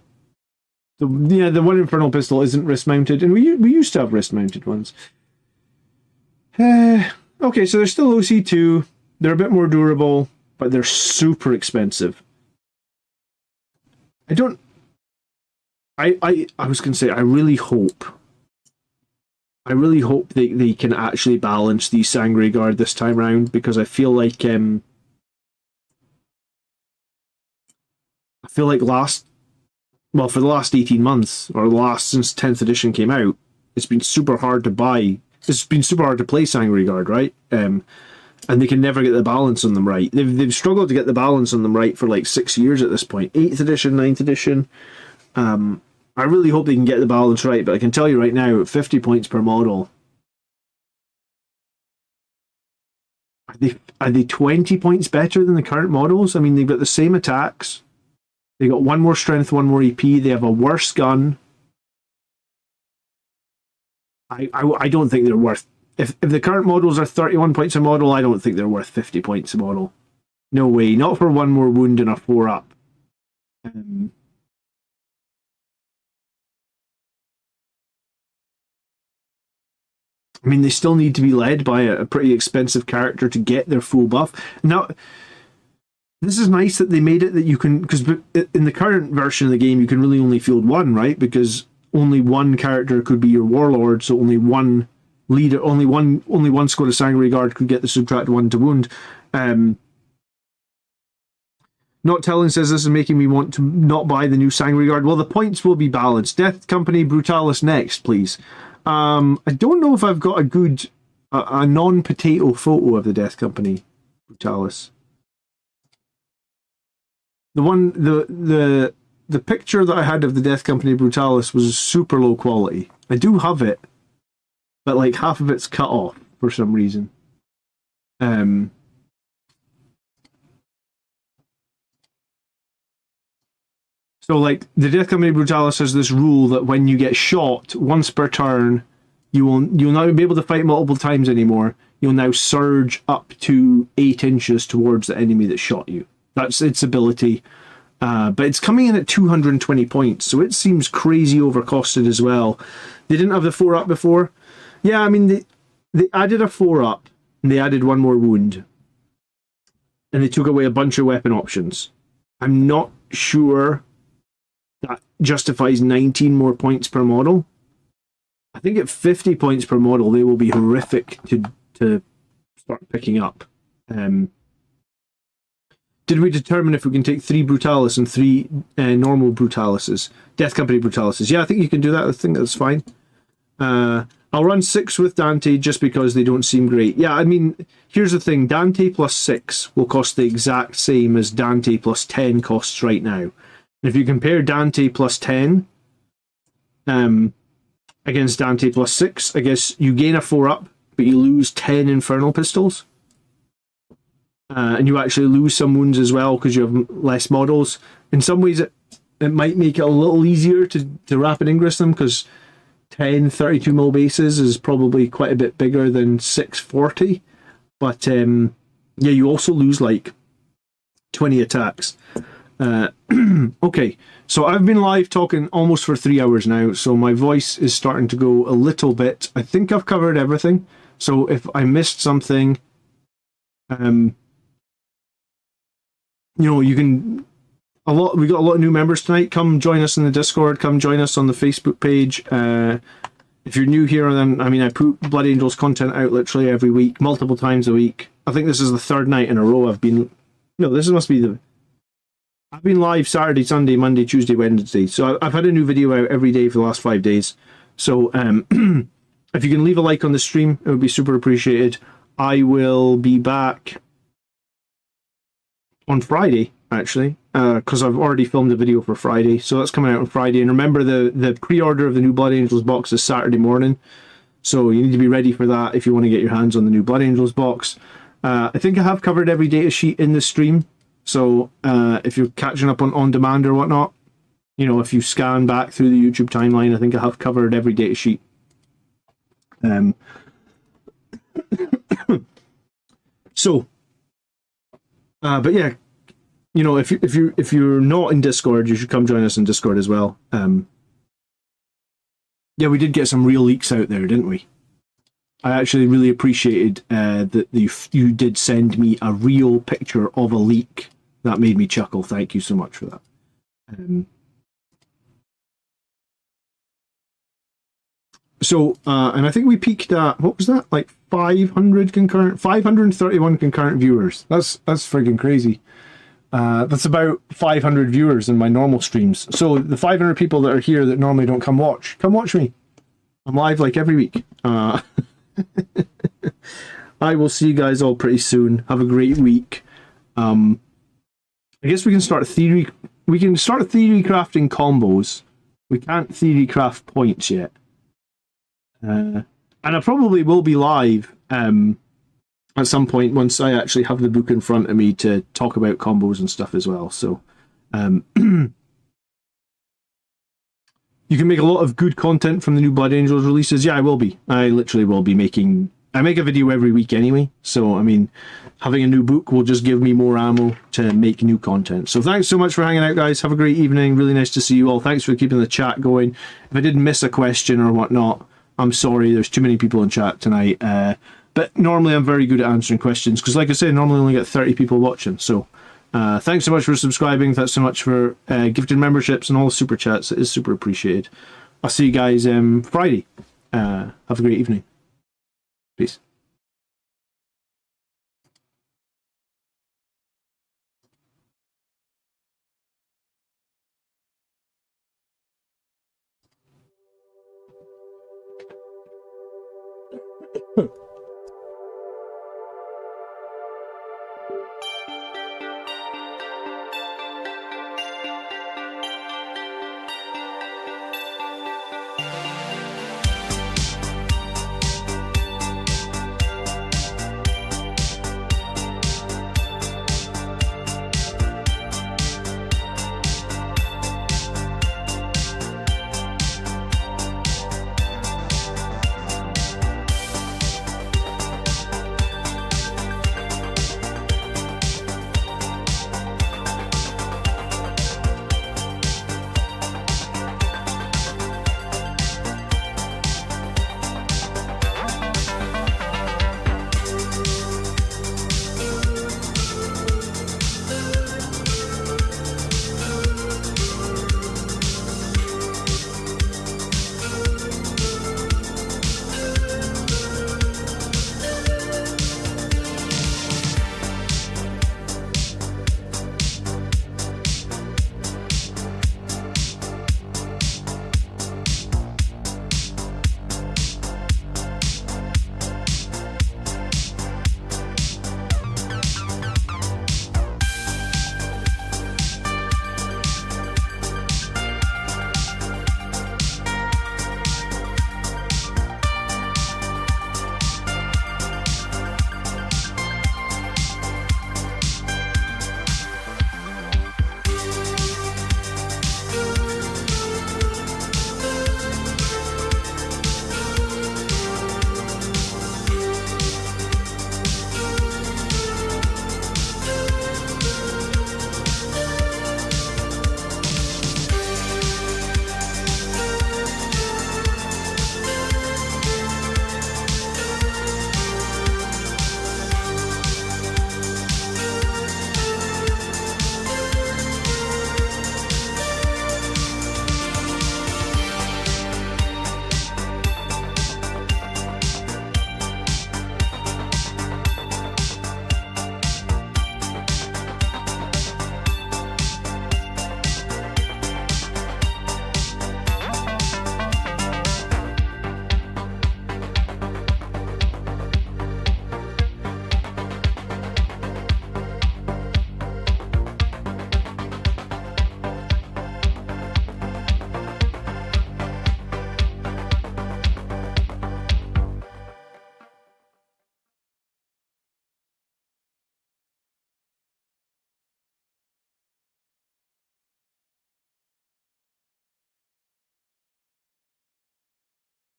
The 1 Infernal Pistol isn't wrist mounted, and we used to have wrist mounted ones. Okay, so they're still OC2. They're a bit more durable, but they're super expensive. I was going to say, I really hope they can actually balance the Sanguinary Guard this time round, because I feel like for the last 18 months, or since 10th edition came out, it's been super hard to buy. It's been super hard to play Sanguinary Guard, right? And they can never get the balance on them right. They've struggled to get the balance on them right for like 6 years at this point. 8th edition, 9th edition. I really hope they can get the balance right, but I can tell you right now, at 50 points per model, are they 20 points better than the current models? I mean, they've got the same attacks. They got 1 more strength, 1 more EP. They have a worse gun. I don't think they're worth... If the current models are 31 points a model, I don't think they're worth 50 points a model. No way. Not for 1 more wound and a 4-up. I mean, they still need to be led by a pretty expensive character to get their full buff. Now, This is nice that they made it that you can, because in the current version of the game, you can really only field one, right? Because only one character could be your warlord, so only one leader, only one squad of Sanguinary Guard could get the subtract 1 to wound. Not telling says this is making me want to not buy the new Sanguinary Guard. Well, the points will be balanced. Death Company Brutalis next, please. I don't know if I've got a good, a non-potato photo of the Death Company Brutalis. The one, the picture that I had of the Death Company Brutalis was super low quality. I do have it, but like half of it's cut off for some reason. So like the Death Company Brutalis has this rule that when you get shot once per turn, you'll not be able to fight multiple times anymore. You'll now surge up to 8 inches towards the enemy that shot you. That's its ability. But it's coming in at 220 points, so it seems crazy overcosted as well. They didn't have the 4-up before. Yeah, I mean, they added a 4-up, and they added 1 more wound. And they took away a bunch of weapon options. I'm not sure that justifies 19 more points per model. I think at 50 points per model, they will be horrific to start picking up. Did we determine if we can take 3 Brutalis and 3 normal Brutalises? Death Company Brutalises. Yeah, I think you can do that. I think that's fine. I'll run 6 with Dante just because they don't seem great. Yeah, I mean, here's the thing. Dante plus 6 will cost the exact same as Dante plus 10 costs right now. And if you compare Dante plus 10 against Dante plus 6, I guess you gain a 4-up, but you lose 10 Infernal Pistols. And you actually lose some wounds as well because you have less models. In some ways, it might make it a little easier to rapid ingress them because 10 32mm bases is probably quite a bit bigger than 640. But yeah, you also lose like 20 attacks. Okay, so I've been live talking almost for 3 hours now, so my voice is starting to go a little bit. I think I've covered everything. So if I missed something, you know, you can we got a lot of new members tonight. Come join us in the Discord, come join us on the Facebook page. If you're new here, then I mean, I put Blood Angels content out literally every week, multiple times a week. I think this is the 3rd night in a row I've been I've been live Saturday, Sunday, Monday, Tuesday, Wednesday. So I've had a new video out every day for the last 5 days. So if you can leave a like on the stream, it would be super appreciated. I will be back on Friday, actually, because I've already filmed a video for Friday, so that's coming out on Friday. And remember, the pre-order of the new Blood Angels box is Saturday morning, so you need to be ready for that if you want to get your hands on the new Blood Angels box. I think I have covered every data sheet in the stream, so if you're catching up on demand or whatnot, you know, if you scan back through the YouTube timeline, I think I have covered every data sheet. But yeah, you know, if you're not in Discord, you should come join us in Discord as well. Yeah, we did get some real leaks out there, didn't we? I actually really appreciated that you did send me a real picture of a leak. That made me chuckle. Thank you so much for that. And I think we peaked at, what was that? Like 531 concurrent viewers. That's friggin' crazy. That's about 500 viewers in my normal streams. So the 500 people that are here that normally don't come watch me. I'm live like every week. I will see you guys all pretty soon. Have a great week. I guess we can start theory. We can start theory crafting combos. We can't theory craft points yet. And I probably will be live at some point once I actually have the book in front of me to talk about combos and stuff as well. So you can make a lot of good content from the new Blood Angels releases. Yeah, I will be. I literally will be making... I make a video every week anyway. So, I mean, having a new book will just give me more ammo to make new content. So thanks so much for hanging out, guys. Have a great evening. Really nice to see you all. Thanks for keeping the chat going. If I did miss a question or whatnot, I'm sorry. There's too many people in chat tonight. But normally I'm very good at answering questions because, like I said, normally I only get 30 people watching. So Thanks so much for subscribing. Thanks so much for gifted memberships and all the super chats. It is super appreciated. I'll see you guys Friday. Have a great evening. Peace.